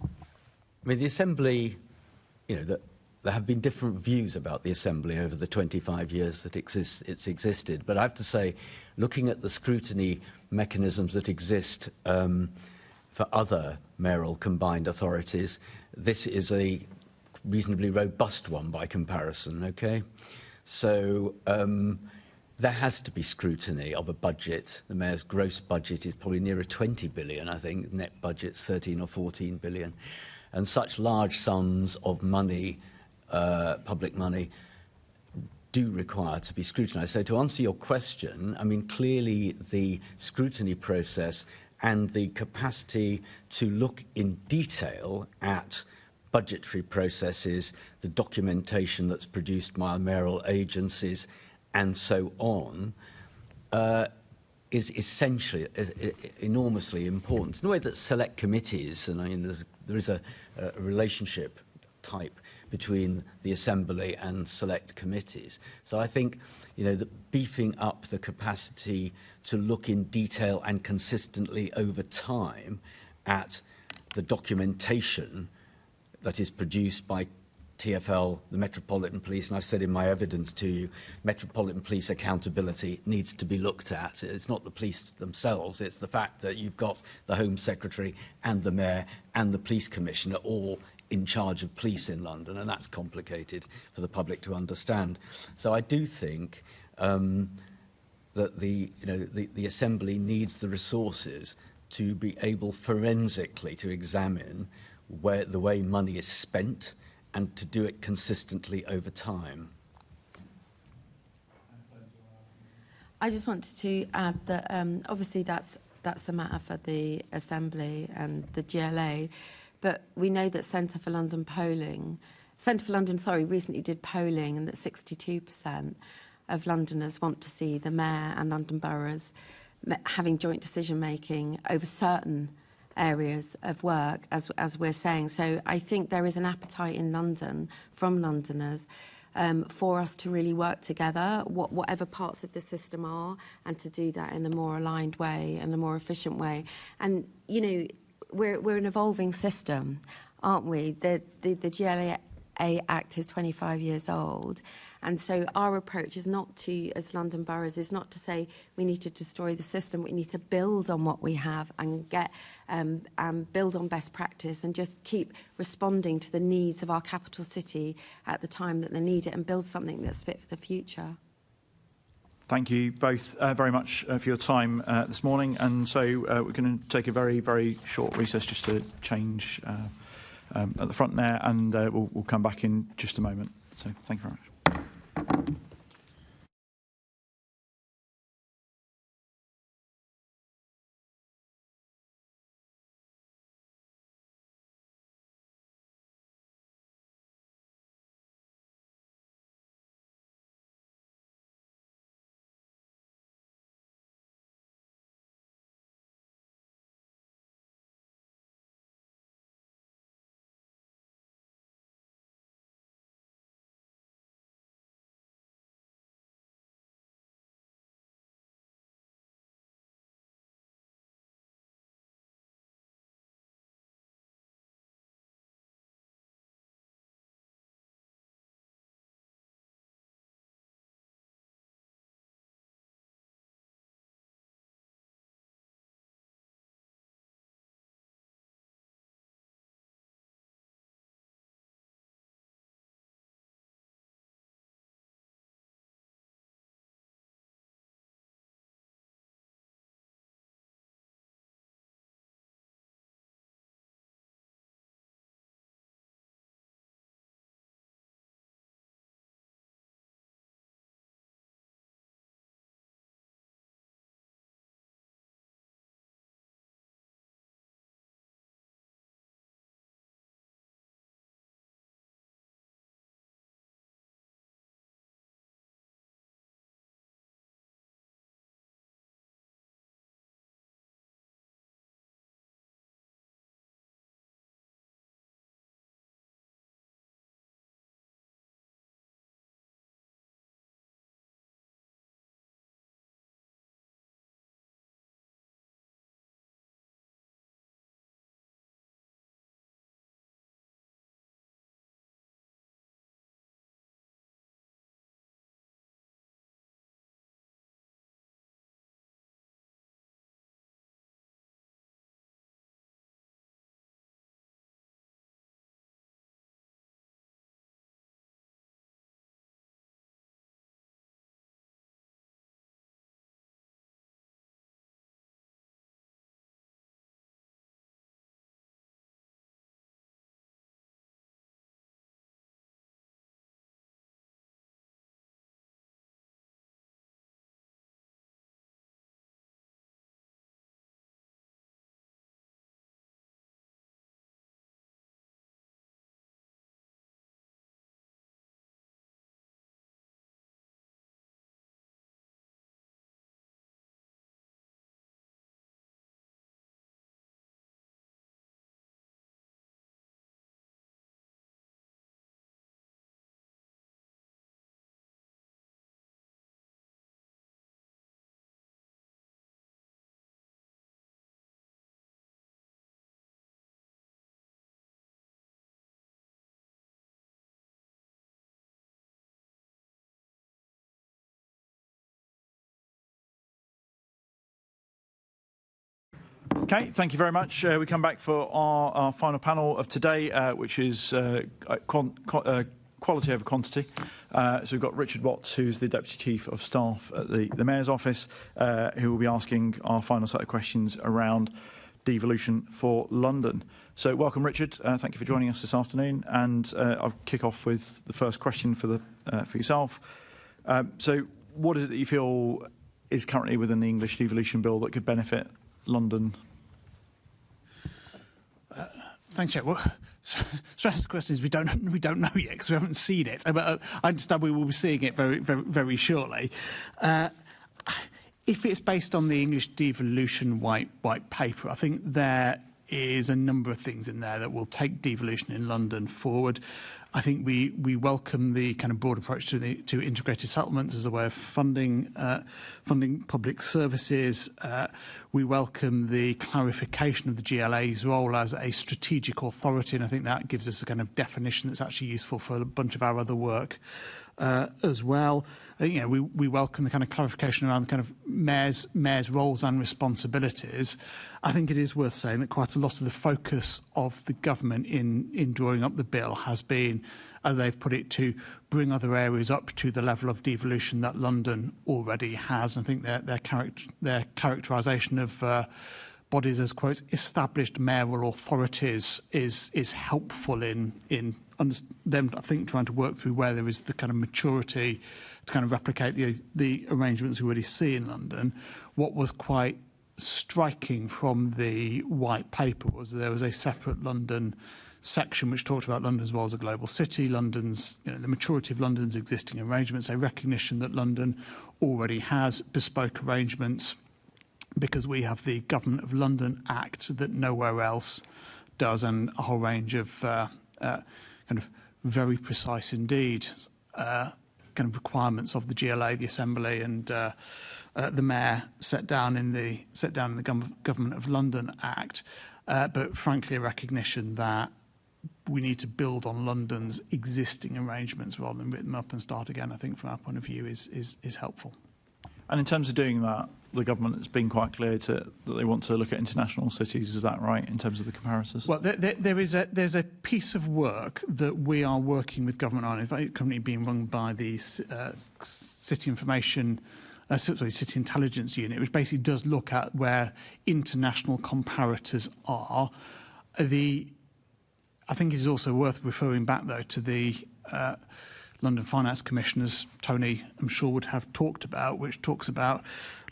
I mean, the Assembly, there have been different views about the Assembly over the 25 years that it's existed. But I have to say, looking at the scrutiny mechanisms that exist for other mayoral combined authorities, this is a reasonably robust one by comparison, okay? So there has to be scrutiny of a budget. The mayor's gross budget is probably nearer 20 billion, I think. Net budget's 13 or 14 billion. And such large sums of money, public money, do require to be scrutinised. So to answer your question, I mean, clearly the scrutiny process and the capacity to look in detail at budgetary processes, the documentation that's produced by mayoral agencies, and so on, is essentially enormously important. In the way that select committees, and I mean, there is a relationship type between the Assembly and select committees. So I think, that beefing up the capacity to look in detail and consistently over time at the documentation that is produced by TfL, the Metropolitan Police, and I've said in my evidence to you, Metropolitan Police accountability needs to be looked at. It's not the police themselves, it's the fact that you've got the Home Secretary and the Mayor and the Police Commissioner all in charge of police in London, and that's complicated for the public to understand. So I do think that the Assembly needs the resources to be able forensically to examine the way money is spent and to do it consistently over time. I just wanted to add that obviously that's a matter for the Assembly and the GLA, but we know that Centre for London recently did polling, and that 62% of Londoners want to see the Mayor and London boroughs having joint decision making over certain areas of work, as we're saying. So I think there is an appetite in London from Londoners for us to really work together, whatever parts of the system are, and to do that in a more aligned way and a more efficient way. And, we're an evolving system, aren't we? The GLA GLA Act is 25 years old. And so our approach is not to, as London boroughs, is not to say we need to destroy the system. We need to build on what we have and get build on best practice and just keep responding to the needs of our capital city at the time that they need it and build something that's fit for the future. Thank you both very much for your time this morning. And so we're going to take a very, very short recess just to change at the front there, and we'll come back in just a moment. So thank you very much. Okay, thank you very much. We come back for our final panel of today, which is quality over quantity. So we've got Richard Watts, who's the Deputy Chief of Staff at the Mayor's Office, who will be asking our final set of questions around devolution for London. So welcome, Richard. Thank you for joining us this afternoon. And I'll kick off with the first question for yourself. So what is it that you feel is currently within the English devolution bill that could benefit London? Thanks, Chair. Well, so the question is we don't know yet because we haven't seen it. But I understand we will be seeing it very shortly. If it's based on the English devolution white paper, I think there is a number of things in there that will take devolution in London forward. I think we welcome the kind of broad approach to integrated settlements as a way of funding public services. We welcome the clarification of the GLA's role as a strategic authority, and I think that gives us a kind of definition that's actually useful for a bunch of our other work as well. We welcome the kind of clarification around the kind of mayor's roles and responsibilities. I think it is worth saying that quite a lot of the focus of the government in drawing up the bill has been, they've put it, to bring other areas up to the level of devolution that London already has. And I think their characterisation of bodies as, quote, established mayoral authorities is helpful in them, I think, trying to work through where there is the kind of maturity to kind of replicate the arrangements we already see in London. What was quite striking from the white paper was there was a separate London section which talked about London as well as a global city, London's, the maturity of London's existing arrangements, a recognition that London already has bespoke arrangements because we have the Government of London Act that nowhere else does, and a whole range of kind of very precise indeed kind of requirements of the GLA, the Assembly, and the Mayor set down in the Government of London Act. But frankly, a recognition that we need to build on London's existing arrangements rather than rip them up and start again, I think from our point of view is helpful. And in terms of doing that, the government has been quite clear that they want to look at international cities. Is that right, in terms of the comparators? Well, there's a piece of work that we are working with government on. It's currently being run by the City City Intelligence Unit, which basically does look at where international comparators are. I think it is also worth referring back, though, to the London Finance Commission, as Tony, I'm sure, would have talked about, which talks about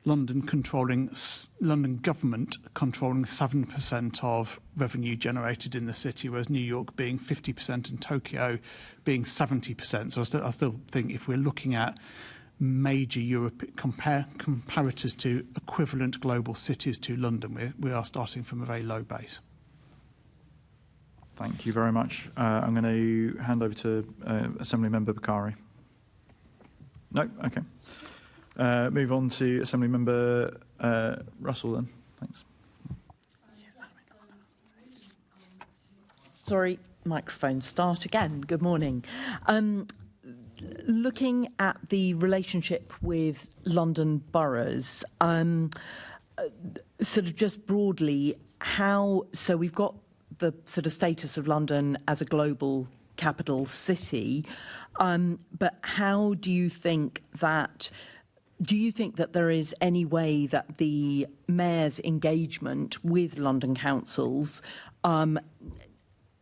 London government controlling 7% of revenue generated in the city, whereas New York being 50% and Tokyo being 70%. So I still think if we're looking at major comparators to equivalent global cities to London, we are starting from a very low base. Thank you very much. I'm going to hand over to Assembly Member Bakari. No? Okay. Move on to Assembly Member Russell then. Thanks. Sorry, microphone, start again. Good morning. Looking at the relationship with London boroughs, sort of just broadly, so we've got the sort of status of London as a global capital city, but how do you think that there is any way that the mayor's engagement with London councils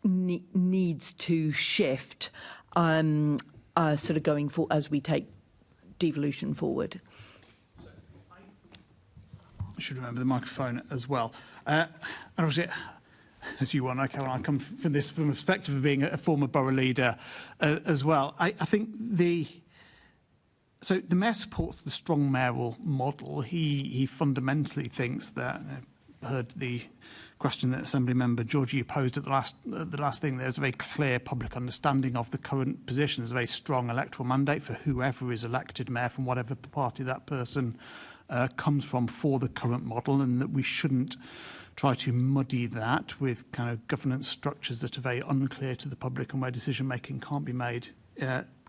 needs to shift sort of going for as we take devolution forward? I should remember the microphone as well. And obviously, as you want, I come from this from a perspective of being a former borough leader as well. I think the mayor supports the strong mayoral model. He fundamentally thinks that. I heard the question that Assembly Member Georgie posed at the last thing. There's a very clear public understanding of the current position. There's a very strong electoral mandate for whoever is elected mayor from whatever party that person comes from for the current model, and that we shouldn't try to muddy that with kind of governance structures that are very unclear to the public and where decision making can't be made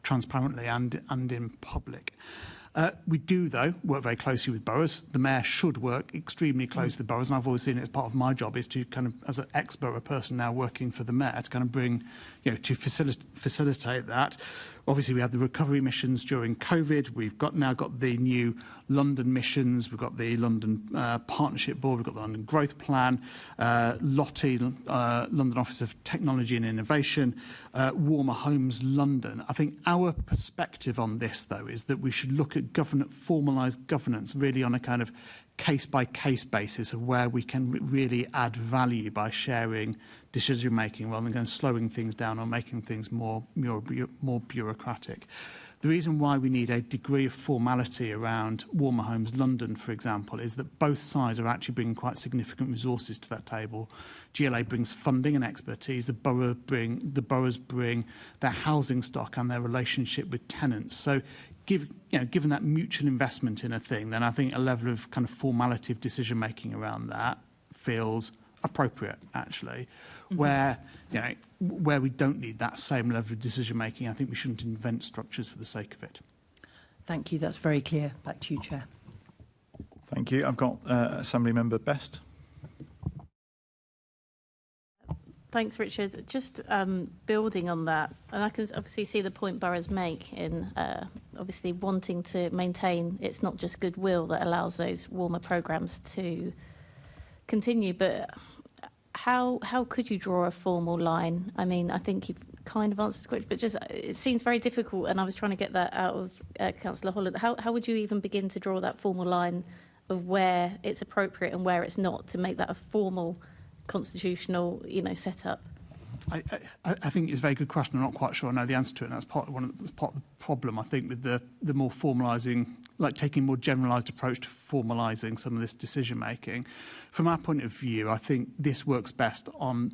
transparently and in public. We do, though, work very closely with boroughs. The mayor should work extremely close to the boroughs, and I've always seen it as part of my job is to kind of, as an ex-borough person now working for the mayor, to kind of bring, to facilitate that. Obviously, we had the recovery missions during COVID. We've now got the new London missions. We've got the London Partnership Board. We've got the London Growth Plan, LOTI, London Office of Technology and Innovation, Warmer Homes London. I think our perspective on this, though, is that we should look at formalised governance really on a kind of case-by-case basis of where we can really add value by sharing decision-making rather than slowing things down or making things more bureaucratic. The reason why we need a degree of formality around Warmer Homes London, for example, is that both sides are actually bringing quite significant resources to that table. GLA brings funding and expertise. The boroughs bring their housing stock and their relationship with tenants. So, given that mutual investment in a thing, then I think a level of kind of formality of decision making around that feels appropriate, actually. Where we don't need that same level of decision making, I think we shouldn't invent structures for the sake of it. Thank you. That's very clear. Back to you, Chair. Thank you. I've got Assembly Member Best. Thanks, Richard. Just building on that, and I can obviously see the point boroughs make in obviously wanting to maintain it's not just goodwill that allows those warmer programmes to continue, but how could you draw a formal line? I mean, I think you've kind of answered the question, but just it seems very difficult, and I was trying to get that out of Councillor Holland. How would you even begin to draw that formal line of where it's appropriate and where it's not to make that a formal constitutional, setup? I think it's a very good question. I'm not quite sure I know the answer to it. And that's part of the problem, I think, with the more formalising, like taking a more generalised approach to formalising some of this decision making. From our point of view, I think this works best on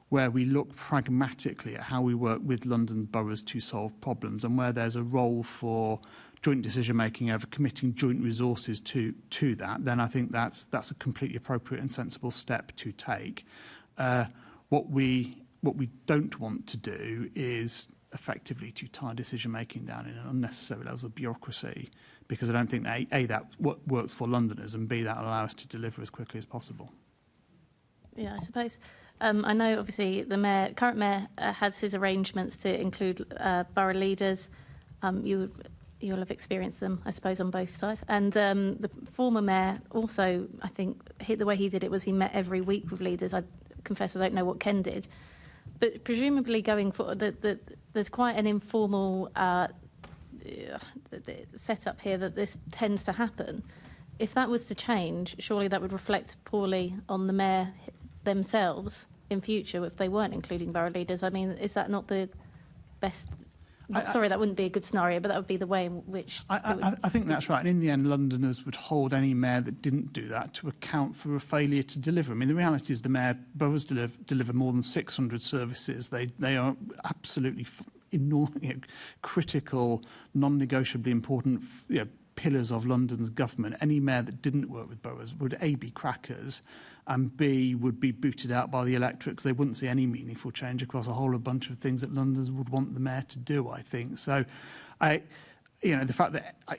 where we look pragmatically at how we work with London boroughs to solve problems, and where there's a role for joint decision making over committing joint resources to that, then I think that's a completely appropriate and sensible step to take. What we don't want to do is effectively to tie decision making down in an unnecessary levels of bureaucracy, because I don't think that A, that what works for Londoners, and B, that will allow us to deliver as quickly as possible. Yeah, I suppose. I know obviously the current mayor has his arrangements to include borough leaders. You'll have experienced them, I suppose, on both sides. And the former mayor also, I think, the way he did it was he met every week with leaders. I confess I don't know what Ken did. But presumably going forward, there's quite an informal setup here that this tends to happen. If that was to change, surely that would reflect poorly on the mayor themselves in future if they weren't including borough leaders. I mean, is that not the best... Sorry, that wouldn't be a good scenario, but that would be the way in which... I think that's right. And in the end, Londoners would hold any mayor that didn't do that to account for a failure to deliver. I mean, the reality is the boroughs deliver more than 600 services. They are absolutely critical, non-negotiably important pillars of London's government. Any mayor that didn't work with boroughs would A, be crackers, and B, would be booted out by the electorate because they wouldn't see any meaningful change across a whole bunch of things that Londoners would want the mayor to do, I think. So, the fact that I'm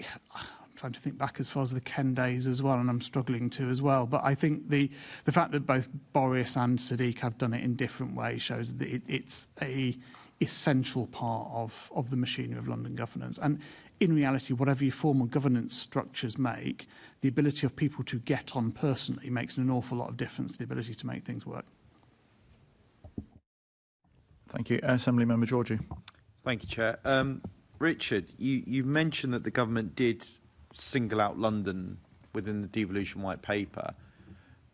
trying to think back as far as the Ken days as well, and I'm struggling to as well, but I think the fact that both Boris and Sadiq have done it in different ways shows that it's a essential part of the machinery of London governance. And in reality, whatever your formal governance structures make, the ability of people to get on personally makes an awful lot of difference to the ability to make things work. Thank you. Assembly Member Georgie. Thank you, Chair. Richard, you mentioned that the government did single out London within the devolution white paper,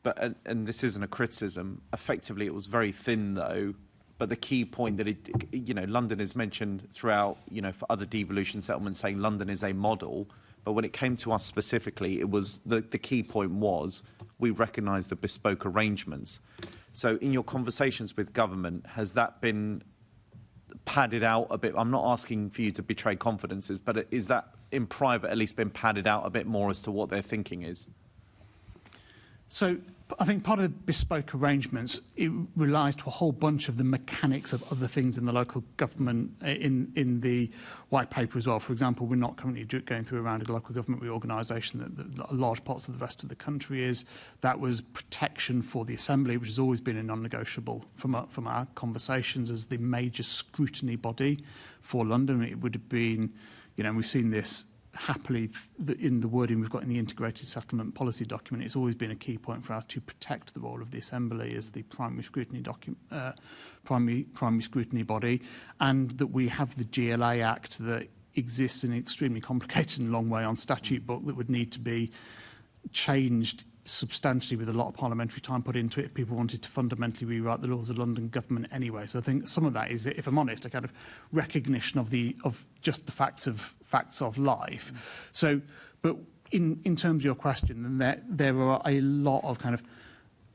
but and this isn't a criticism. Effectively, it was very thin, though. But the key point that London is mentioned throughout, for other devolution settlements, saying London is a model. But when it came to us specifically, it was the key point was we recognise the bespoke arrangements. So in your conversations with government, has that been padded out a bit? I'm not asking for you to betray confidences, but is that in private at least been padded out a bit more as to what their thinking is? So I think part of the bespoke arrangements, it relies to a whole bunch of the mechanics of other things in the local government in the white paper as well. For example, we're not currently going through a round of local government reorganisation that large parts of the rest of the country is. That was protection for the Assembly, which has always been a non-negotiable from our conversations as the major scrutiny body for London. It would have been, we've seen this happily in the wording we've got in the integrated settlement policy document. It's always been a key point for us to protect the role of the Assembly as the primary scrutiny primary scrutiny body, and that we have the GLA Act that exists in an extremely complicated and long way on statute book that would need to be changed substantially with a lot of parliamentary time put into it if people wanted to fundamentally rewrite the laws of London government anyway. So I think some of that is, if I'm honest, a kind of recognition of just the facts of life. So, but in terms of your question, then there are a lot of kind of,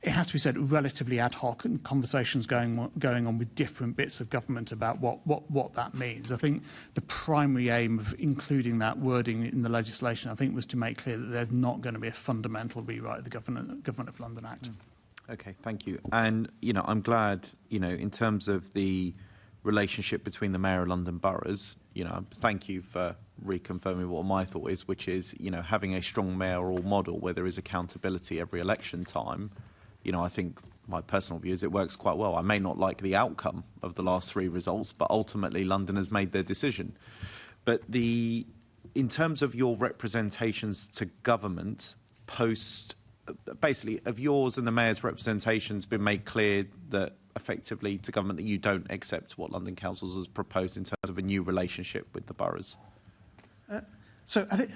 it has to be said, relatively ad hoc and conversations going on with different bits of government about what that means. I think the primary aim of including that wording in the legislation, I think, was to make clear that there's not going to be a fundamental rewrite of the Government of London Act. Okay, thank you. And, I'm glad, in terms of the relationship between the Mayor of London boroughs, thank you for reconfirming what my thought is, which is, having a strong mayoral model where there is accountability every election time. I think my personal view is it works quite well. I may not like the outcome of the last 3 results, but ultimately London has made their decision. But in terms of your representations to government basically, have yours and the Mayor's representations been made clear that effectively to government that you don't accept what London Council has proposed in terms of a new relationship with the boroughs? So I think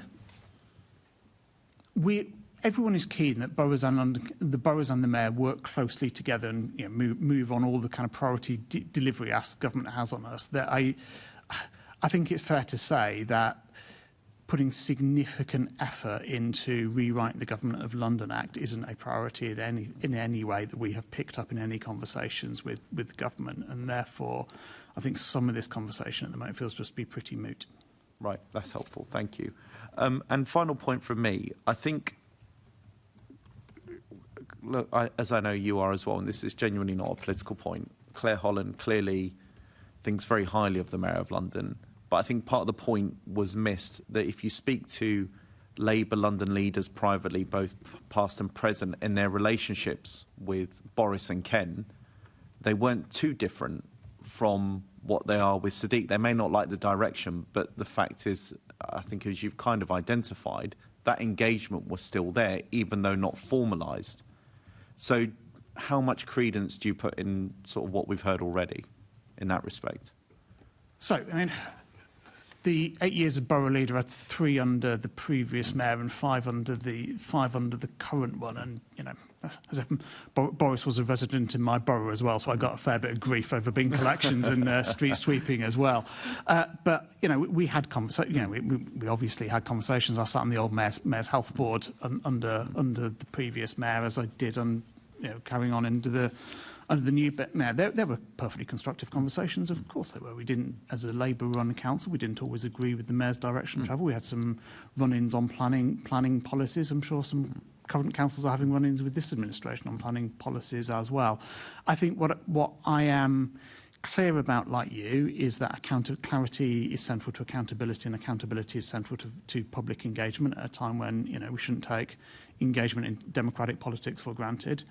everyone is keen that the boroughs and the Mayor work closely together and move on all the kind of priority delivery government has on us. That I think it's fair to say that putting significant effort into rewriting the Government of London Act isn't a priority in any way that we have picked up in any conversations with the government, and therefore I think some of this conversation at the moment feels just to be pretty moot. Right, that's helpful, thank you. And final point from me, I think, look, as I know you are as well, and this is genuinely not a political point, Claire Holland clearly thinks very highly of the Mayor of London, but I think part of the point was missed that if you speak to Labour London leaders privately, both past and present, in their relationships with Boris and Ken, they weren't too different from what they are with Sadiq. They may not like the direction, but the fact is, I think as you've kind of identified, that engagement was still there, even though not formalised. So how much credence do you put in sort of what we've heard already in that respect? So, I mean, the 8 years of borough leader, I had 3 under the previous mayor and 5 under the current one. And, Boris was a resident in my borough as well, so I got a fair bit of grief over bin collections and street sweeping as well. But, we had we obviously had conversations. I sat on the old mayor's health board under the previous mayor, as I did on, carrying on into the under the new mayor. There were perfectly constructive conversations, of course there were. We didn't, as a Labour-run council, we didn't always agree with the mayor's direction of travel. We had some run-ins on planning policies. I'm sure some current councils are having run-ins with this administration on planning policies as well. I think what I am clear about, like you, is that clarity is central to accountability, and accountability is central to public engagement at a time when we shouldn't take engagement in democratic politics for granted.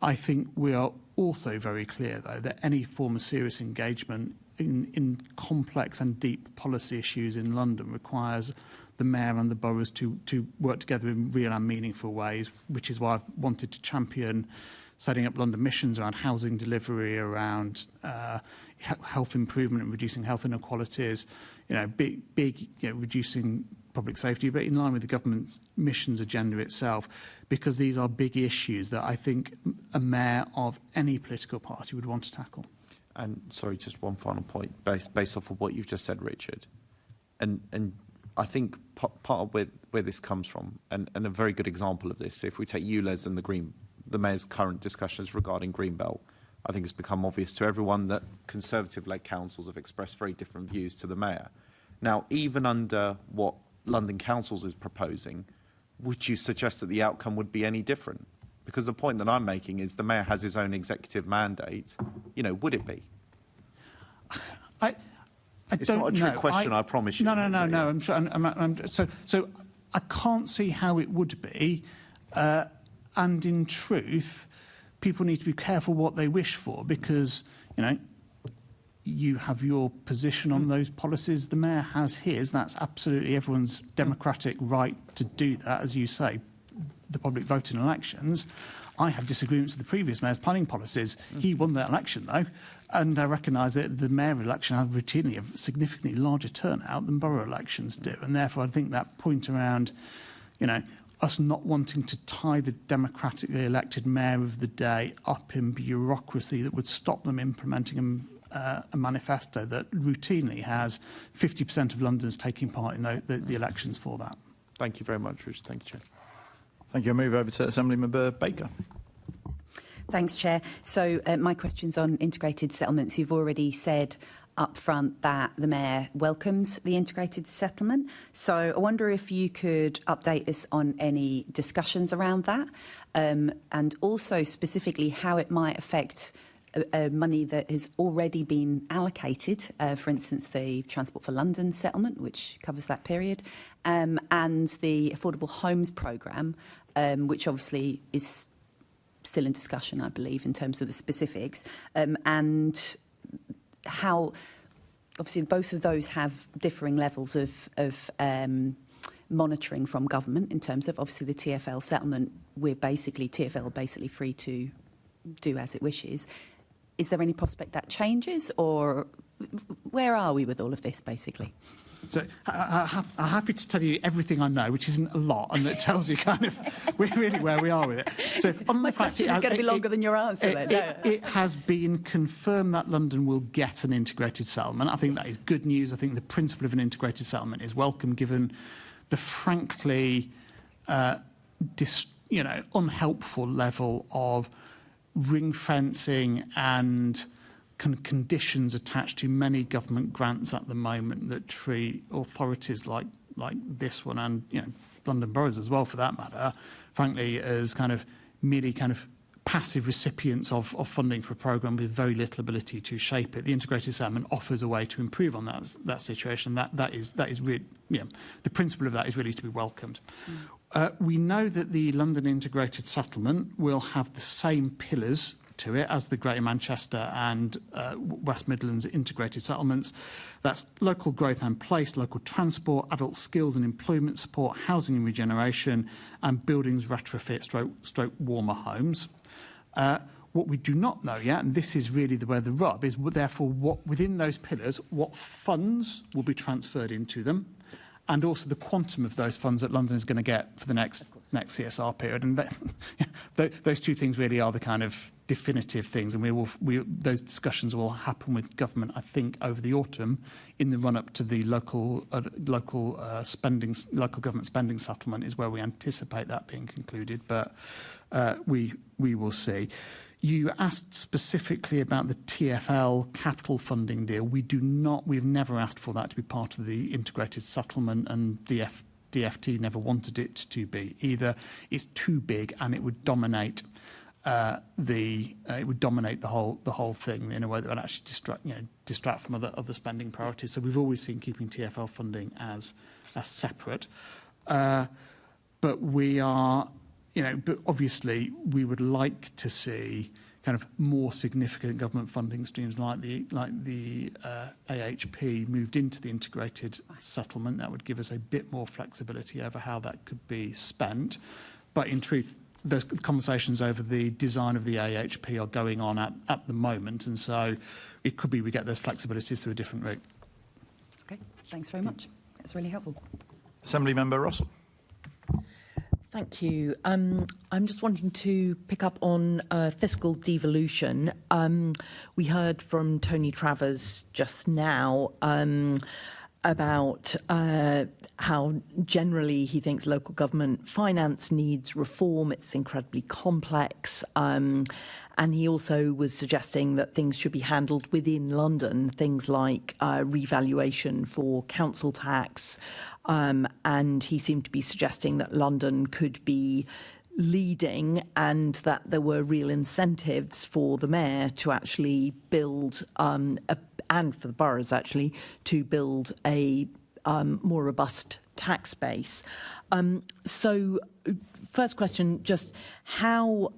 I think we are also very clear, though, that any form of serious engagement in complex and deep policy issues in London requires the mayor and the boroughs to work together in real and meaningful ways, which is why I've wanted to champion setting up London missions around housing delivery, around health improvement and reducing health inequalities, reducing public safety, but in line with the government's missions agenda itself, because these are big issues that I think a mayor of any political party would want to tackle. And sorry, just one final point, based off of what you've just said, Richard, and I think part of where this comes from, and a very good example of this, if we take ULEZ and the mayor's current discussions regarding Greenbelt, I think it's become obvious to everyone that Conservative-led councils have expressed very different views to the mayor. Now, even under what London Councils is proposing, would you suggest that the outcome would be any different? Because the point that I'm making is the mayor has his own executive mandate. Would it be? It's not a trick question, I promise you. No. I'm sure. So I can't see how it would be. And in truth, people need to be careful what they wish for, because, you have your position on those policies, the mayor has his. That's absolutely everyone's democratic right to do that, as you say, the public vote in elections. I have disagreements with the previous mayor's planning policies. He won that election, though, and I recognise that the mayor election has routinely a significantly larger turnout than borough elections do, and therefore I think that point around, us not wanting to tie the democratically elected mayor of the day up in bureaucracy that would stop them implementing a manifesto that routinely has 50% of Londoners taking part in the elections for that. Thank you very much, Richard. Thank you, Chair. Thank you. I'll move over to Assemblymember Baker. Thanks, Chair. So my question's on integrated settlements. You've already said up front that the Mayor welcomes the integrated settlement. So I wonder if you could update us on any discussions around that, and also specifically how it might affect money that has already been allocated, for instance, the Transport for London settlement, which covers that period, and the Affordable Homes Programme, which obviously is still in discussion, I believe, in terms of the specifics, and how, obviously, both of those have differing levels of monitoring from government in terms of, obviously, the TfL settlement. TfL are basically free to do as it wishes. Is there any prospect that changes, or where are we with all of this, basically? So I'm happy to tell you everything I know, which isn't a lot, and that tells you kind of really where we are with it. So on My the fact question is going to be longer than your answer, then. It has been confirmed that London will get an integrated settlement. I think that is good news. I think the principle of an integrated settlement is welcome, given the frankly, unhelpful level of ring fencing and conditions attached to many government grants at the moment that treat authorities like this one, and London boroughs as well for that matter, frankly, as merely passive recipients of funding for a programme with very little ability to shape it. The integrated settlement offers a way to improve on that situation. That is really, the principle of that is really to be welcomed. We know that the London integrated settlement will have the same pillars to it as the Greater Manchester and West Midlands integrated settlements. That's local growth and place, local transport, adult skills and employment support, housing and regeneration, and buildings retrofit stroke warmer homes. What we do not know yet, and this is really where the rub is, therefore, what within those pillars, what funds will be transferred into them, and also the quantum of those funds that London is going to get for the next CSR period. And those two things really are the kind of definitive things, and those discussions will happen with government, I think, over the autumn in the run-up to the local government spending settlement is where we anticipate that being concluded, but we will see. You asked specifically about the TfL capital funding deal. We've never asked for that to be part of the integrated settlement, and the DFT never wanted it to be either. It's too big, and it would dominate the whole thing in a way that would actually distract from other spending priorities. So we've always seen keeping TfL funding as separate, but we are. But obviously we would like to see kind of more significant government funding streams like the AHP moved into the integrated settlement. That would give us a bit more flexibility over how that could be spent. But in truth, those conversations over the design of the AHP are going on at the moment, and so it could be we get those flexibilities through a different route. Okay, thanks very much. That's really helpful. Assemblymember Russell. Thank you. I'm just wanting to pick up on fiscal devolution. We heard from Tony Travers just now about how generally he thinks local government finance needs reform. It's incredibly complex. And he also was suggesting that things should be handled within London, things like revaluation for council tax. And he seemed to be suggesting that London could be leading and that there were real incentives for the mayor to actually build, and for the boroughs actually, to build a more robust tax base. So first question, just how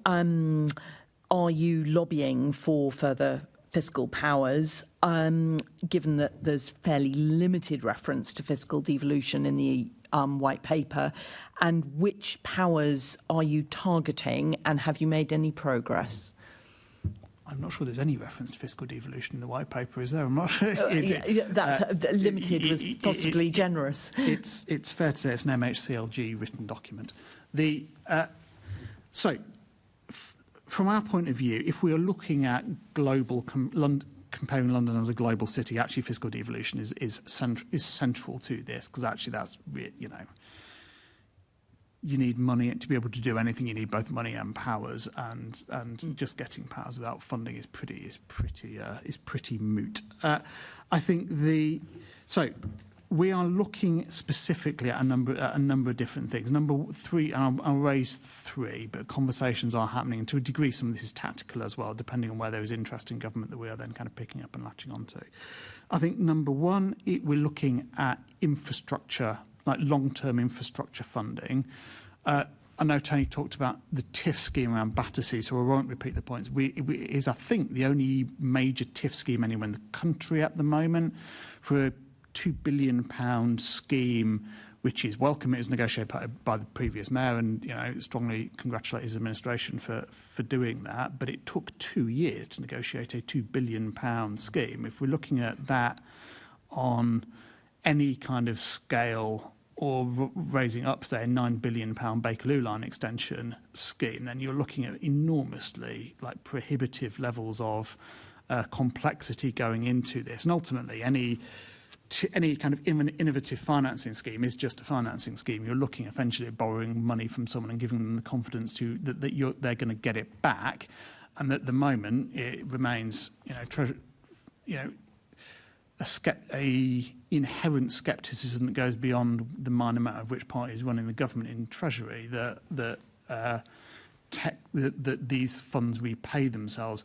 are you lobbying for further fiscal powers, given that there's fairly limited reference to fiscal devolution in the white paper, and which powers are you targeting, and have you made any progress? I'm not sure there's any reference to fiscal devolution in the white paper, is there? I'm not sure. That's limited was possibly generous. It's fair to say it's an MHCLG written document. From our point of view, if we are looking at comparing London as a global city, actually fiscal devolution is central to this, because actually that's, you know, you need money to be able to do anything. You need both money and powers, and just getting powers without funding is pretty moot. I think we are looking specifically at a number of different things. Number three, and I'll raise three, but conversations are happening, and to a degree some of this is tactical as well, depending on where there is interest in government that we are then kind of picking up and latching onto. I think number one, we're looking at infrastructure, like long-term infrastructure funding. I know Tony talked about the TIF scheme around Battersea, so I won't repeat the points. It is, I think, the only major TIF scheme anywhere in the country at the moment for a £2 billion scheme, which is welcome. It was negotiated by the previous mayor, and you know, strongly congratulate his administration for doing that. But it took 2 years to negotiate a £2 billion scheme. If we're looking at that on any kind of scale, or raising up, say, a £9 billion Bakerloo line extension scheme, then you're looking at enormously, like, prohibitive levels of complexity going into this. And ultimately, any kind of innovative financing scheme is just a financing scheme. You're looking essentially at borrowing money from someone and giving them the confidence that they're going to get it back. And at the moment, it remains, a inherent scepticism that goes beyond the minor matter of which party is running the government in Treasury, that these funds repay themselves.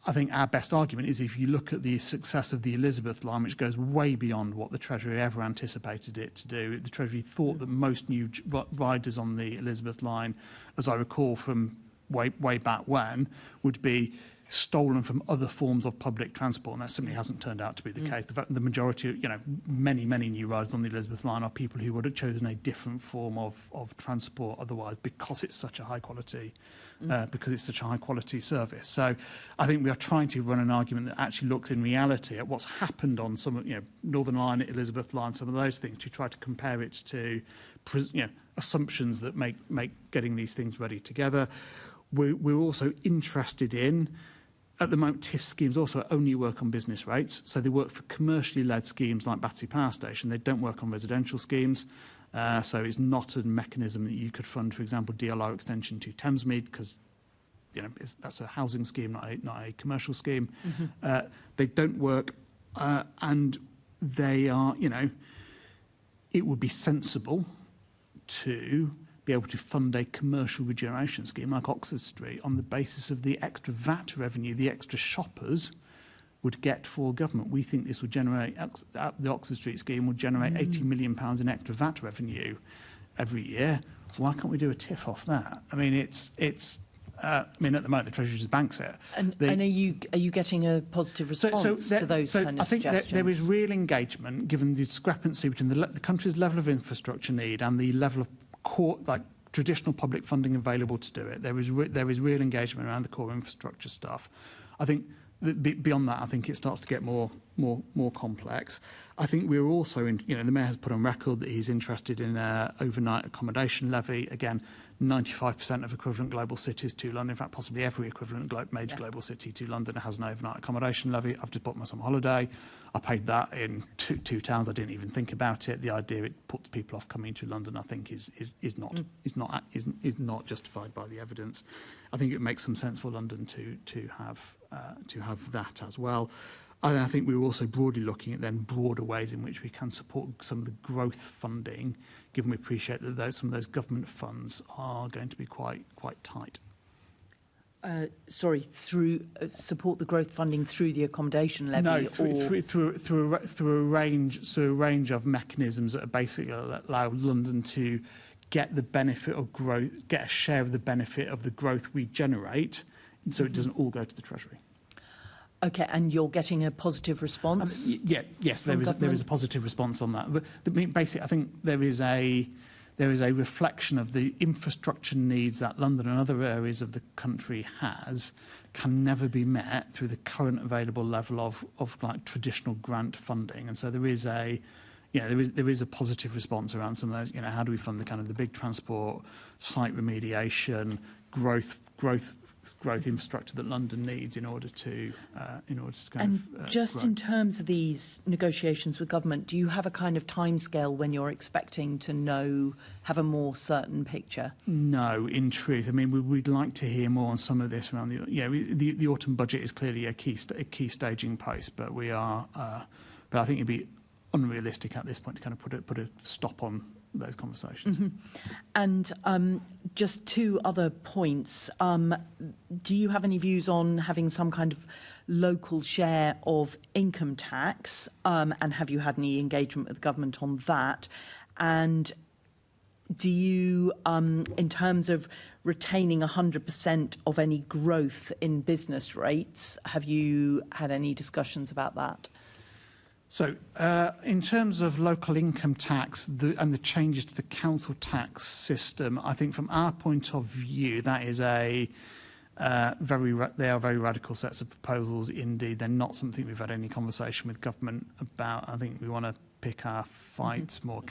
I think our best argument is if you look at the success of the Elizabeth line, which goes way beyond what the Treasury ever anticipated it to do. The Treasury thought that most new riders on the Elizabeth line, as I recall from way back when, would be stolen from other forms of public transport, and that simply hasn't turned out to be the case. The majority, many new riders on the Elizabeth line are people who would have chosen a different form of transport otherwise, because it's such a high quality service. So I think we are trying to run an argument that actually looks in reality at what's happened on some of, Northern Line, Elizabeth Line, some of those things, to try to compare it to, assumptions that make getting these things ready together. We're also interested in, at the moment, TIF schemes also only work on business rates. So they work for commercially led schemes like Battersea Power Station. They don't work on residential schemes. So it's not a mechanism that you could fund, for example, DLR extension to Thamesmead, because that's a housing scheme, not a commercial scheme. Mm-hmm. They don't work, and they are, it would be sensible to be able to fund a commercial regeneration scheme like Oxford Street on the basis of the extra VAT revenue the extra shoppers would get for government. We think this would generate, the Oxford Street scheme would generate £80 million in extra VAT revenue every year. Why can't we do a TIF off that? I mean, at the moment, the Treasury just banks it. And are you getting a positive response to those kind of suggestions? I think there is real engagement, given the discrepancy between the country's level of infrastructure need and the level of core, like traditional public funding available to do it. There is real engagement around the core infrastructure stuff. I think beyond that, I think it starts to get more complex. I think we're also in, the Mayor has put on record that he's interested in overnight accommodation levy. Again, 95% of equivalent global cities to London, in fact, possibly every equivalent major global city to London has an overnight accommodation levy. I've just booked my summer holiday. I paid that in two towns. I didn't even think about it. The idea it puts people off coming to London, I think, is not justified by the evidence. I think it makes some sense for London to have that as well. I think we're also broadly looking at then broader ways in which we can support some of the growth funding, given we appreciate that some of those government funds are going to be quite tight. Through support the growth funding through the accommodation levy? No, through a range of mechanisms that basically allow London to get the benefit of growth, get a share of the benefit of the growth we generate, so it doesn't all go to the Treasury. Okay, and you're getting a positive response? Yes, there is a positive response on that. But basically, I think there is a reflection of the infrastructure needs that London and other areas of the country can never be met through the current available level of like traditional grant funding. And so there is there is a positive response around some of those. How do we fund the kind of the big transport, site remediation, growth infrastructure that London needs in order to just grow. in terms of these negotiations with government, do you have a kind of timescale when you're expecting to have a more certain picture? No, in truth, I mean we'd like to hear more on some of this around the autumn budget is clearly a key staging post, but but I think it'd be unrealistic at this point to kind of put a stop on those conversations. Mm-hmm. And just two other points. Do you have any views on having some kind of local share of income tax? And have you had any engagement with the government on that? And do you, in terms of retaining 100% of any growth in business rates, have you had any discussions about that? So, in terms of local income tax and the changes to the council tax system, I think from our point of view, that is they are very radical sets of proposals. Indeed, they're not something we've had any conversation with government about. I think we want to pick our fights more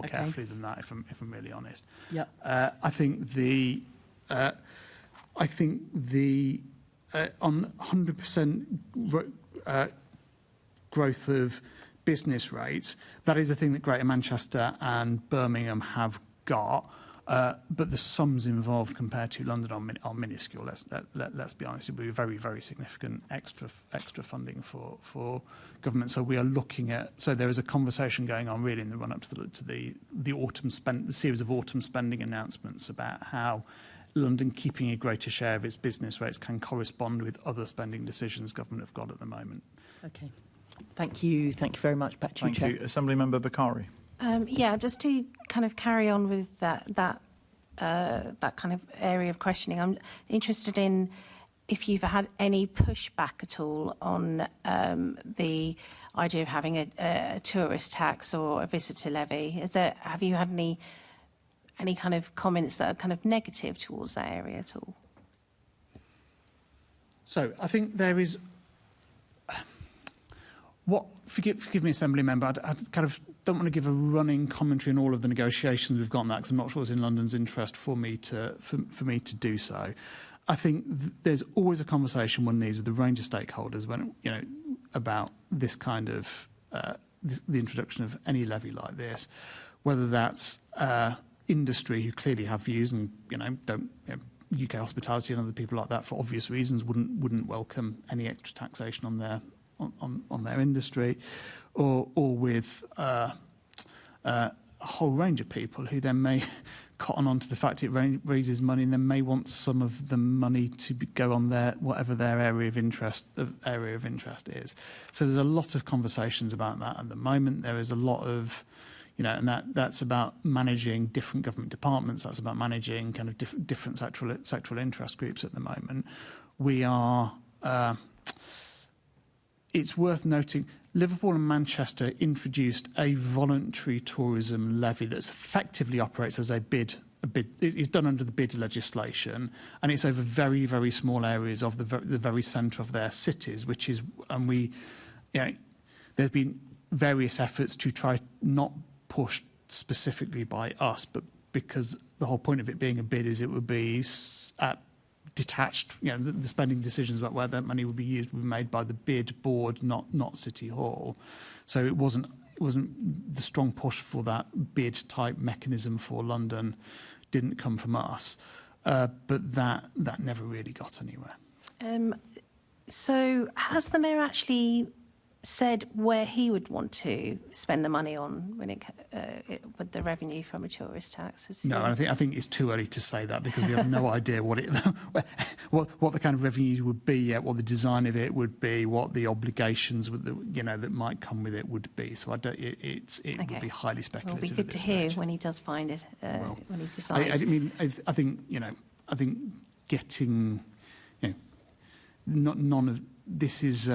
carefully than that, if I'm really honest. Yeah. I think the on 100% growth of business rates, that is a thing that Greater Manchester and Birmingham have got, but the sums involved compared to London are minuscule. Let's be honest, it would be very, very significant extra funding for government. So we are looking at. So there is a conversation going on really in the run up to the autumn the series of autumn spending announcements about how London keeping a greater share of its business rates can correspond with other spending decisions government have got at the moment. Okay. Thank you. Thank you very much. Back to you, Chair. Thank you. Assembly Member Bakari. Yeah, just to kind of carry on with that kind of area of questioning, I'm interested in if you've had any pushback at all on the idea of having a tourist tax or a visitor levy. Have you had any kind of comments that are kind of negative towards that area at all? So I think there is. Forgive me, Assembly Member, I kind of don't want to give a running commentary on all of the negotiations we've got on that because I'm not sure it's in London's interest for me to do so. I think there's always a conversation one needs with a range of stakeholders when about this kind of the introduction of any levy like this, whether that's industry who clearly have views and don't. UK hospitality and other people like that, for obvious reasons, wouldn't welcome any extra taxation on their industry, or with a whole range of people who then may cotton on to the fact it raises money and then may want some of the money to go on whatever their area of interest is. So there's a lot of conversations about that at the moment. There is a lot of and that's about managing different government departments. That's about managing kind of different sectoral interest groups at the moment. We are. It's worth noting Liverpool and Manchester introduced a voluntary tourism levy that effectively operates as a bid. It's done under the bid legislation, and it's over very, very small areas of the very centre of their cities, there's been various efforts to try not pushed specifically by us, but because the whole point of it being a bid is it would be detached, the spending decisions about where that money would be used would be made by the bid board, not City Hall. So it wasn't the strong push for that bid type mechanism for London didn't come from us, but that never really got anywhere. So has the Mayor actually said where he would want to spend the money on when with the revenue from a tourist tax? No, I think it's too early to say that because we have no idea what the kind of revenue would be yet, what the design of it would be, what the obligations that might come with it would be. So it would be highly speculative. It'll be good to hear when he does find it, when he's decided. I think getting none of this is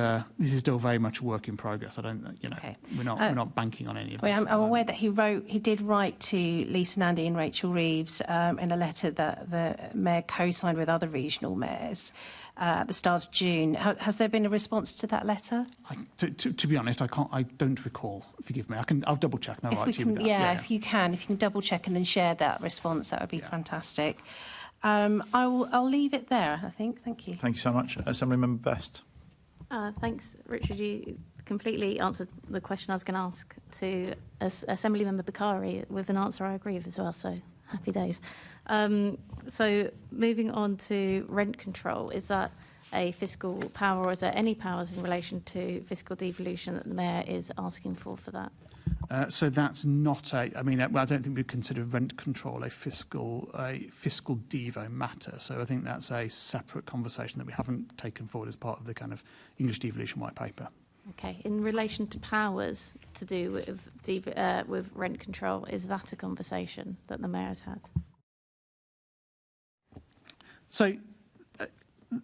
still very much a work in progress. I don't, Okay. we're not banking on any of Well, this. I'm aware that he did write to Lisa Nandy and Rachel Reeves in a letter that the Mayor co-signed with other regional mayors at the start of June. Has there been a response to that letter? To be honest, I don't recall. Forgive me. I'll double check and I'll write to you with that. If you can double check and then share that response, that would be fantastic. I'll leave it there, I think. Thank you. Thank you so much. Assemblymember Best. Thanks, Richard. You completely answered the question I was going to ask to Assemblymember Bakari with an answer I agree with as well, so happy days. So moving on to rent control, is that a fiscal power, or is there any powers in relation to fiscal devolution that the Mayor is asking for that? So that's not I don't think we'd consider rent control a fiscal devo matter. So I think that's a separate conversation that we haven't taken forward as part of the kind of English devolution white paper. Okay. In relation to powers to do with rent control, is that a conversation that the Mayor has had? So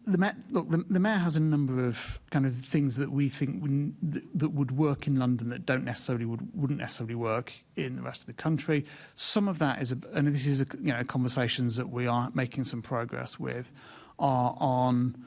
the Mayor has a number of kind of things that we think that would work in London that wouldn't necessarily work in the rest of the country. Some of that is, and this is conversations that we are making some progress with, are on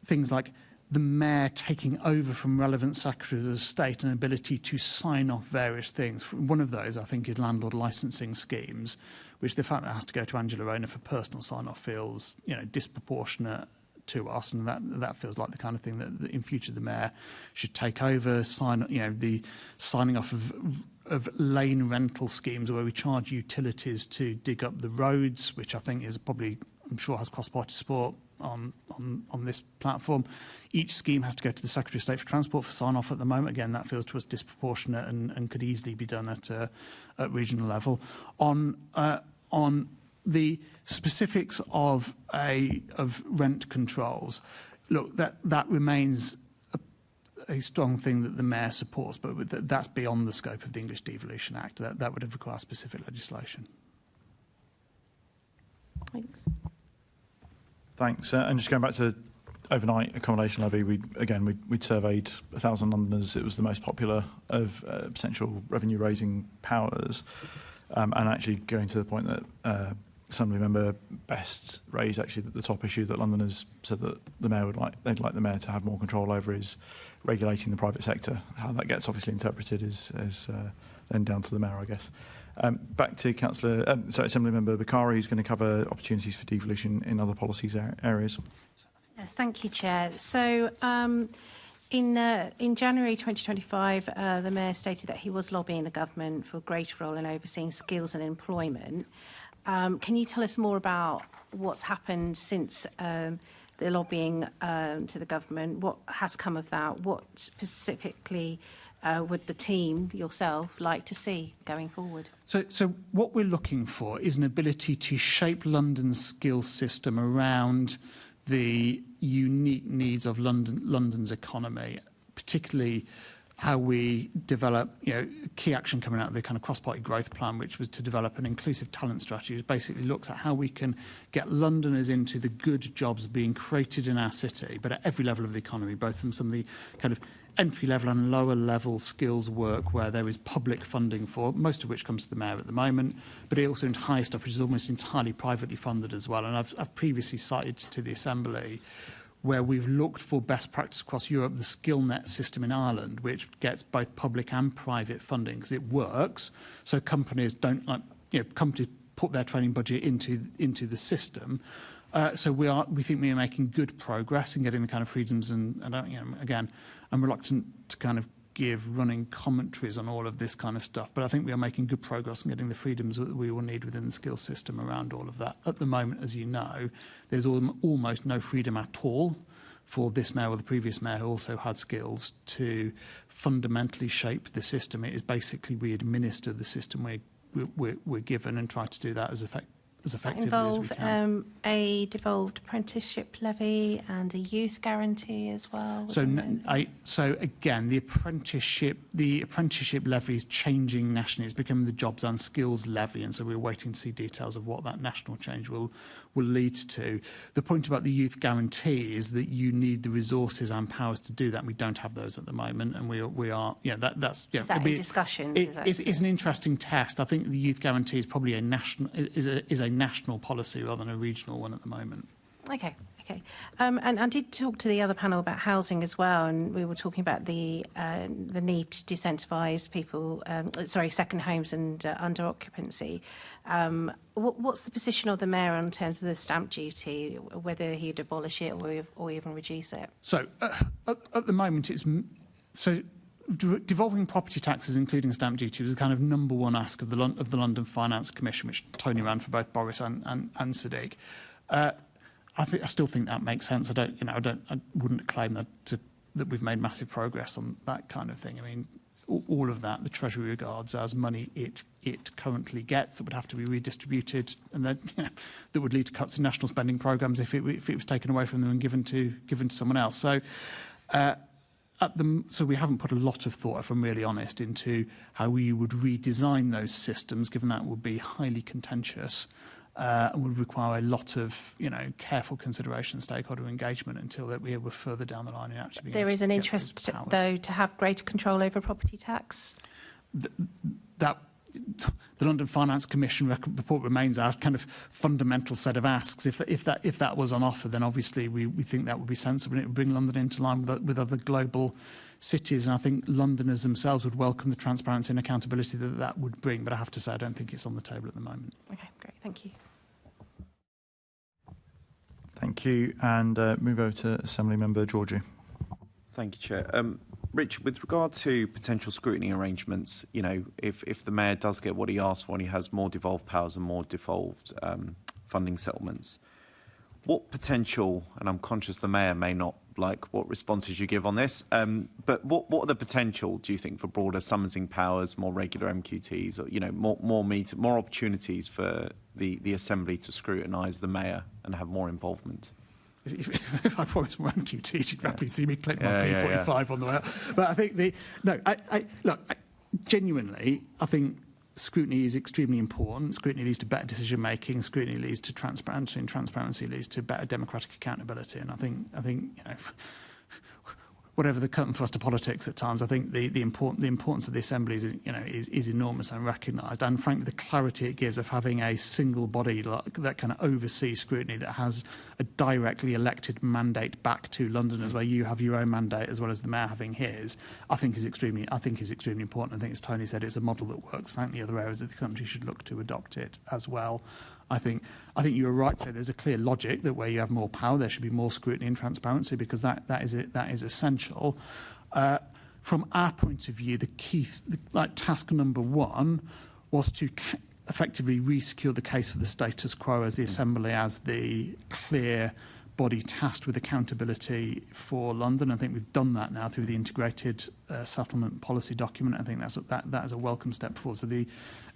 things like the Mayor taking over from relevant secretaries of state and ability to sign off various things. One of those, I think, is landlord licensing schemes, which the fact that it has to go to Angela Rayner for personal sign-off feels, disproportionate to us, and that feels like the kind of thing that in future the Mayor should take over. The signing off of lane rental schemes where we charge utilities to dig up the roads, which I think is probably, I'm sure, has cross-party support on this platform. Each scheme has to go to the Secretary of State for Transport for sign-off at the moment. Again, that feels to us disproportionate and could easily be done at regional level. On the specifics of rent controls, look, that remains a strong thing that the Mayor supports, but that's beyond the scope of the English Devolution Act. That would have required specific legislation. Thanks. Thanks. And just going back to overnight accommodation levy, we'd surveyed 1,000 Londoners. It was the most popular of potential revenue raising powers, and actually going to the point that Assemblymember Best raised, actually, that the top issue that Londoners said that they'd like the Mayor to have more control over is regulating the private sector. How that gets obviously interpreted is then down to the Mayor, I guess. Back to Assemblymember Bakari, who's going to cover opportunities for devolution in other policies areas. Yes, thank you, Chair. So in January 2025, the Mayor stated that he was lobbying the government for a greater role in overseeing skills and employment. Can you tell us more about what's happened since the lobbying to the government? What has come of that? What specifically would the team, yourself, like to see going forward? So what we're looking for is an ability to shape London's skills system around the unique needs of London's economy, particularly how we develop, key action coming out of the kind of cross-party growth plan, which was to develop an inclusive talent strategy, which basically looks at how we can get Londoners into the good jobs being created in our city, but at every level of the economy, both from some of the kind of entry-level and lower-level skills work where there is public funding for, most of which comes to the Mayor at the moment, but it also in high stuff, which is almost entirely privately funded as well. And I've previously cited to the Assembly where we've looked for best practice across Europe, the SkillNet system in Ireland, which gets both public and private funding because it works. So companies companies put their training budget into the system. So we think we are making good progress in getting the kind of freedoms and again, I'm reluctant to kind of give running commentaries on all of this kind of stuff, but I think we are making good progress in getting the freedoms that we will need within the skills system around all of that. At the moment, as you know, there's almost no freedom at all for this Mayor or the previous Mayor who also had skills to fundamentally shape the system. It is basically we administer the system we're given and try to do that as as effectively involve, as we can. a devolved apprenticeship levy and a youth guarantee as well? So again, the apprenticeship levy is changing nationally. It's becoming the jobs and skills levy, and so we're waiting to see details of what that national change will lead to. The point about the youth guarantee is that you need the resources and powers to do that. And we don't have those at the moment, and we are that's is that in discussions? It's an interesting test. I think the youth guarantee is probably a national policy rather than a regional one at the moment. Okay. And I did talk to the other panel about housing as well, and we were talking about the need to disincentivise people, second homes and under occupancy. What's the position of the mayor in terms of the stamp duty, whether he'd abolish it or even reduce it? So at the moment, devolving property taxes, including stamp duty, was the kind of number one ask of the London Finance Commission, which Tony ran for both Boris and Sadiq. I still think that makes sense. I wouldn't claim that we've made massive progress on that kind of thing. I mean, all of that the Treasury regards as money it currently gets that would have to be redistributed, and that would lead to cuts in national spending programmes if it was taken away from them and given to someone else. So. So we haven't put a lot of thought, if I'm really honest, into how we would redesign those systems, given that would be highly contentious and would require a lot of careful consideration and stakeholder engagement until that we were further down the line in actually being There able is to an get interest, those powers. though, to have greater control over property tax? The London Finance Commission report remains our kind of fundamental set of asks. If that was on offer, then obviously we think that would be sensible, and it would bring London into line with other global cities. And I think Londoners themselves would welcome the transparency and accountability that would bring. But I have to say, I don't think it's on the table at the moment. Okay, great. Thank you. Thank you. And move over to Assembly Member Georgiou. Thank you, Chair. Rich, with regard to potential scrutiny arrangements, if the Mayor does get what he asked for and he has more devolved powers and more devolved funding settlements, what potential, and I'm conscious the Mayor may not like what responses you give on this, but what are the potential, do you think, for broader summoning powers, more regular MQTs, or, more opportunities for the Assembly to scrutinise the Mayor and have more involvement? If I promised more MQTs, you'd rapidly see me click my P45 on the way out. But I think genuinely, I think scrutiny is extremely important. Scrutiny leads to better decision making. Scrutiny leads to transparency, and transparency leads to better democratic accountability. And I think whatever the cut and thrust of politics at times, I think the importance of the Assembly is enormous and recognised. And frankly, the clarity it gives of having a single body that kind of oversees scrutiny, that has a directly elected mandate back to Londoners, where you have your own mandate as well as the Mayor having his, I think is extremely important. I think, as Tony said, it's a model that works. Frankly, other areas of the country should look to adopt it as well. I think you were right to say there's a clear logic that where you have more power, there should be more scrutiny and transparency, because that is essential. From our point of view, the key task number one was to effectively re-secure the case for the status quo as the Assembly, as the clear body tasked with accountability for London. I think we've done that now through the integrated settlement policy document. I think that is a welcome step forward. So the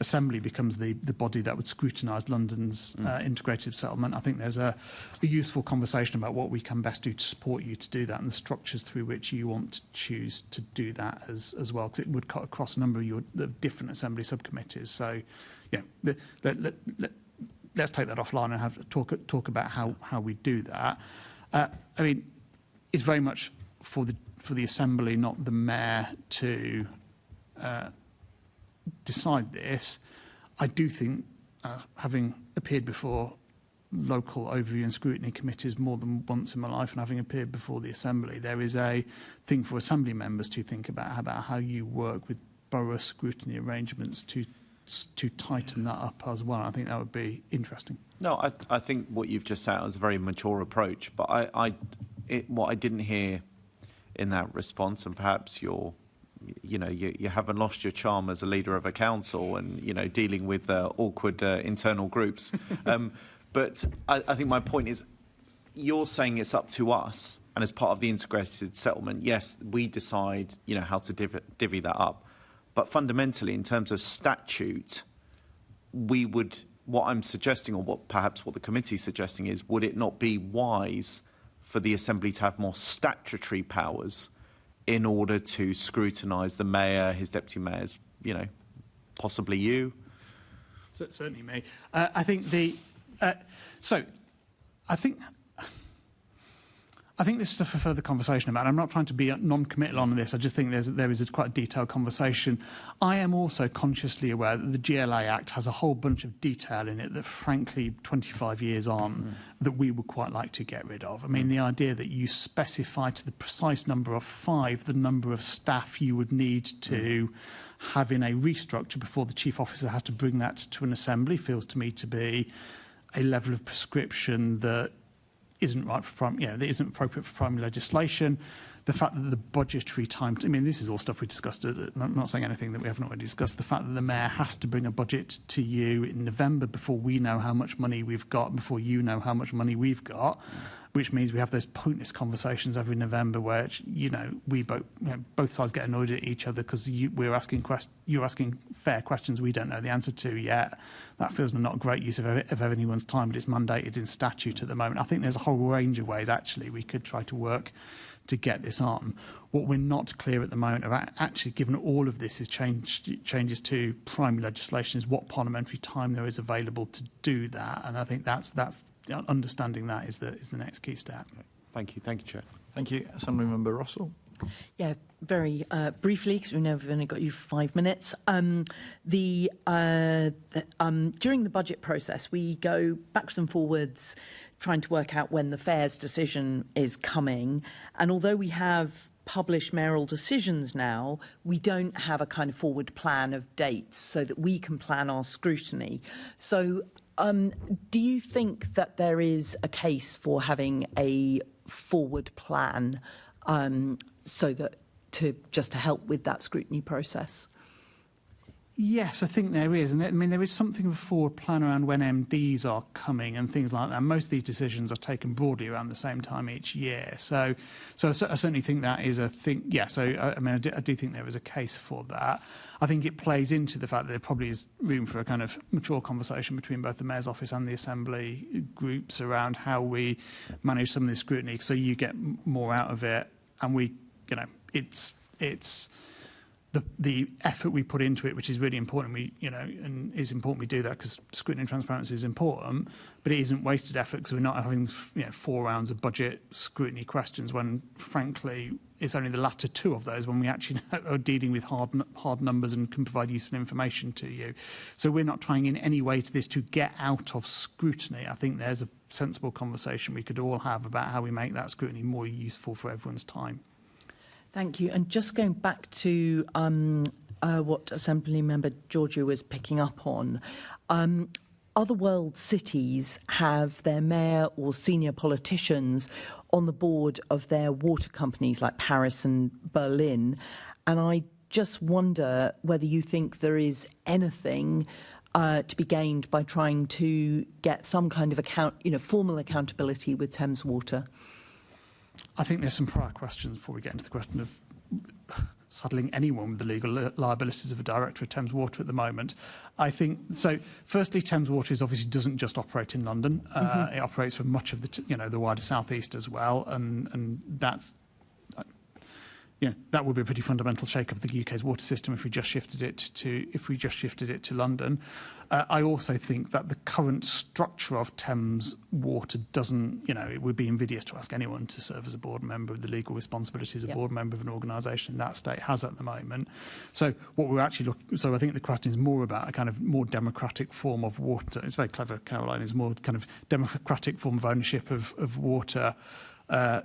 Assembly becomes the body that would scrutinise London's integrated settlement. I think there's a useful conversation about what we can best do to support you to do that, and the structures through which you want to choose to do that as well, because it would cut across a number of the different Assembly subcommittees. So, let's take that offline and have talk about how we do that. I mean, it's very much for the Assembly, not the Mayor, to decide this. I do think, having appeared before local overview and scrutiny committees more than once in my life, and having appeared before the Assembly, there is a thing for Assembly members to think about how you work with borough scrutiny arrangements to tighten that up as well. I think that would be interesting. No, I think what you've just said is a very mature approach, but what I didn't hear in that response, and perhaps you haven't lost your charm as a leader of a council and dealing with awkward internal groups, but I think my point is, you're saying it's up to us, and as part of the integrated settlement, yes, we decide how to divvy that up. But fundamentally, in terms of statute, we would what I'm suggesting, or what the committee is suggesting, is would it not be wise for the Assembly to have more statutory powers in order to scrutinise the mayor, his deputy mayors, possibly you? Certainly me. I think I think this is for further conversation about. I'm not trying to be non-committal on this. I just think there is quite a detailed conversation. I am also consciously aware that the GLA Act has a whole bunch of detail in it that, frankly, 25 years on, that we would quite like to get rid of. I mean, the idea that you specify to the precise number of 5 the number of staff you would need to have in a restructure before the chief officer has to bring that to an assembly feels to me to be a level of prescription that isn't right for that isn't appropriate for primary legislation. The fact that the budgetary time, I mean, this is all stuff we discussed. I'm not saying anything that we haven't already discussed. The fact that the mayor has to bring a budget to you in November before we know how much money we've got, before you know how much money we've got, which means we have those pointless conversations every November where we both sides get annoyed at each other because you're asking fair questions we don't know the answer to yet. That feels not a great use of anyone's time, but it's mandated in statute at the moment. I think there's a whole range of ways actually we could try to work to get this on. What we're not clear at the moment about, actually, given all of this is changes to primary legislation, is what parliamentary time there is available to do that. And I think that's understanding that is the next key step. Thank you, Chair. Thank you, Assemblymember Russell. Yeah, very briefly, because we know we've only got you for 5 minutes. During the budget process, we go backwards and forwards trying to work out when the Fair's decision is coming. And although we have published mayoral decisions now, we don't have a kind of forward plan of dates so that we can plan our scrutiny. So do you think that there is a case for having a forward plan so that to help with that scrutiny process? Yes, I think there is. And there is something of a forward plan around when MDs are coming and things like that. Most of these decisions are taken broadly around the same time each year. So I certainly think that is a thing. Yeah, so I do think there is a case for that. I think it plays into the fact that there probably is room for a kind of mature conversation between both the Mayor's Office and the Assembly groups around how we manage some of this scrutiny so you get more out of it. And we, it's the effort we put into it, which is really important. And it's important we do that because scrutiny and transparency is important, but it isn't wasted effort because we're not having 4 rounds of budget scrutiny questions when, frankly, it's only the latter 2 of those when we actually are dealing with hard numbers and can provide useful information to you. So we're not trying in any way to this to get out of scrutiny. I think there's a sensible conversation we could all have about how we make that scrutiny more useful for everyone's time. Thank you. And just going back to what Assembly Member Georgiou was picking up on, other world cities have their mayor or senior politicians on the board of their water companies like Paris and Berlin. And I just wonder whether you think there is anything to be gained by trying to get some kind of formal accountability with Thames Water. I think there's some prior questions before we get into the question of saddling anyone with the legal liabilities of a director of Thames Water at the moment. I think so. Firstly, Thames Water obviously doesn't just operate in London. It operates for much of the wider southeast as well, and that's. That would be a pretty fundamental shake-up of the UK's water system if we just shifted it to London. I also think that the current structure of Thames Water doesn't, it would be invidious to ask anyone to serve as a board member with the legal responsibilities a board member of an organisation that state has at the moment. So what we're actually so I think the question is more about a kind of more democratic form of water. It's very clever, Caroline. It's more kind of democratic form of ownership of water.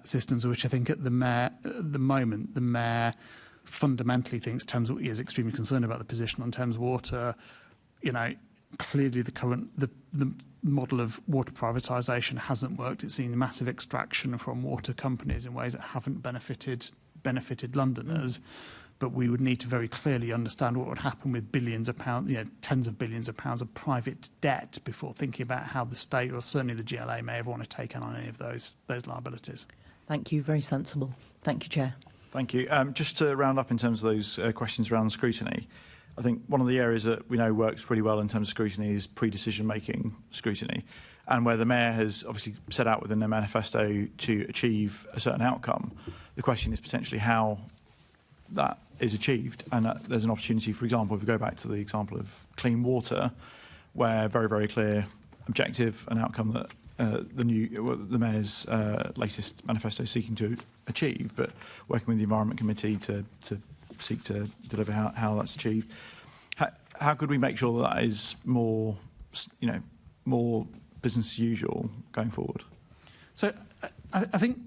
Systems, which I think at the moment, the mayor fundamentally thinks Thames is extremely concerned about the position on Thames Water. Clearly the model of water privatisation hasn't worked. It's seen massive extraction from water companies in ways that haven't benefited Londoners. But we would need to very clearly understand what would happen with billions of pounds, tens of billions of pounds of private debt before thinking about how the state or certainly the GLA may ever want to take on any of those liabilities. Thank you. Very sensible. Thank you, Chair. Thank you. Just to round up in terms of those questions around scrutiny, I think one of the areas that we know works pretty well in terms of scrutiny is pre-decision making scrutiny, and where the Mayor has obviously set out within their manifesto to achieve a certain outcome. The question is potentially how that is achieved, and there's an opportunity, for example, if we go back to the example of clean water, where very, very clear objective and outcome that the Mayor's latest manifesto is seeking to achieve, but working with the Environment Committee to seek to deliver how that's achieved. How could we make sure that is more, more business as usual going forward? So I think,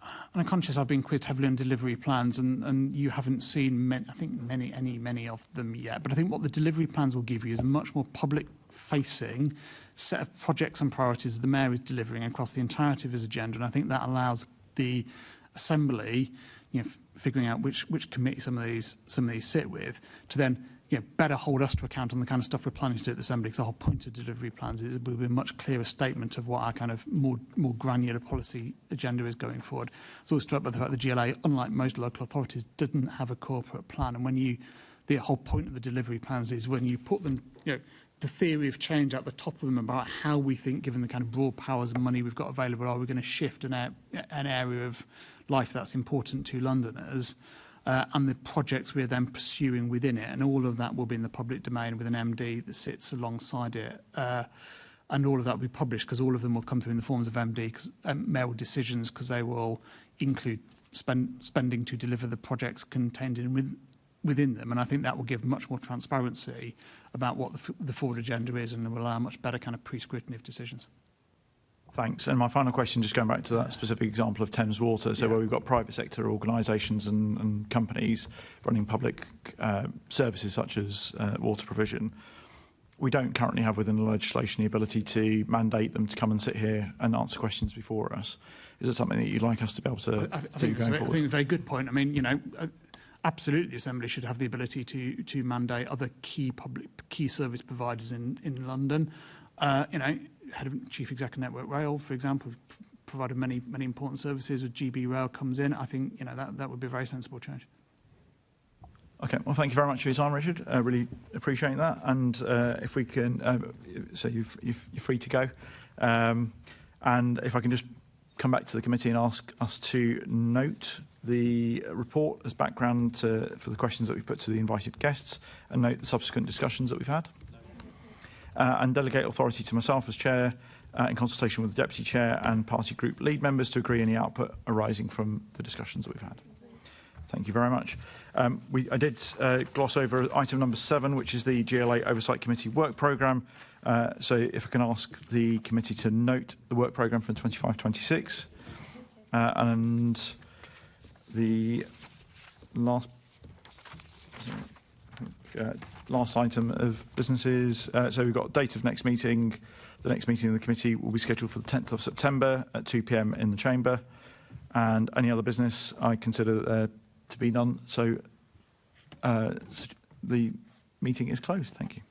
and I'm conscious I've been quizzed heavily on delivery plans, and you haven't seen many of them yet. But I think what the delivery plans will give you is a much more public-facing set of projects and priorities that the Mayor is delivering across the entirety of his agenda, and I think that allows the Assembly, figuring out which committee some of these sit with, to then better hold us to account on the kind of stuff we're planning to do at the Assembly, because the whole point of delivery plans is it will be a much clearer statement of what our kind of more granular policy agenda is going forward. I was always struck by the fact that the GLA, unlike most local authorities, didn't have a corporate plan, and the whole point of the delivery plans is when you put them, the theory of change at the top of them about how we think, given the kind of broad powers and money we've got available, are we going to shift an area of life that's important to Londoners, and the projects we're then pursuing within it. And all of that will be in the public domain with an MD that sits alongside it. And all of that will be published, because all of them will come through in the forms of mayoral decisions, because they will include spending to deliver the projects contained within them. And I think that will give much more transparency about what the forward agenda is, and will allow much better kind of pre-scrutiny of decisions. Thanks. And my final question, just going back to that specific example of Thames Water, so where we've got private sector organisations and companies running public services such as water provision, we don't currently have within the legislation the ability to mandate them to come and sit here and answer questions before us. Is that something that you'd like us to be able to do going forward? I think a very good point. I mean, absolutely, the Assembly should have the ability to mandate other key service providers in London. Head of Chief Executive Network Rail, for example, provided many important services. With GB Rail comes in, I think that would be a very sensible change. Okay, well, thank you very much for your time, Richard. I really appreciate that. And if we can, so you're free to go. And if I can just come back to the committee and ask us to note the report as background for the questions that we've put to the invited guests, and note the subsequent discussions that we've had. And delegate authority to myself as chair in consultation with the deputy chair and party group lead members to agree any output arising from the discussions that we've had. Thank you very much. I did gloss over item number 7, which is the GLA Oversight Committee work programme. So if I can ask the committee to note the work programme from 25-26. And the last item of businesses. So we've got date of next meeting. The next meeting of the committee will be scheduled for the 10th of September at 2 p.m. in the chamber. And any other business I consider to be none. So the meeting is closed. Thank you.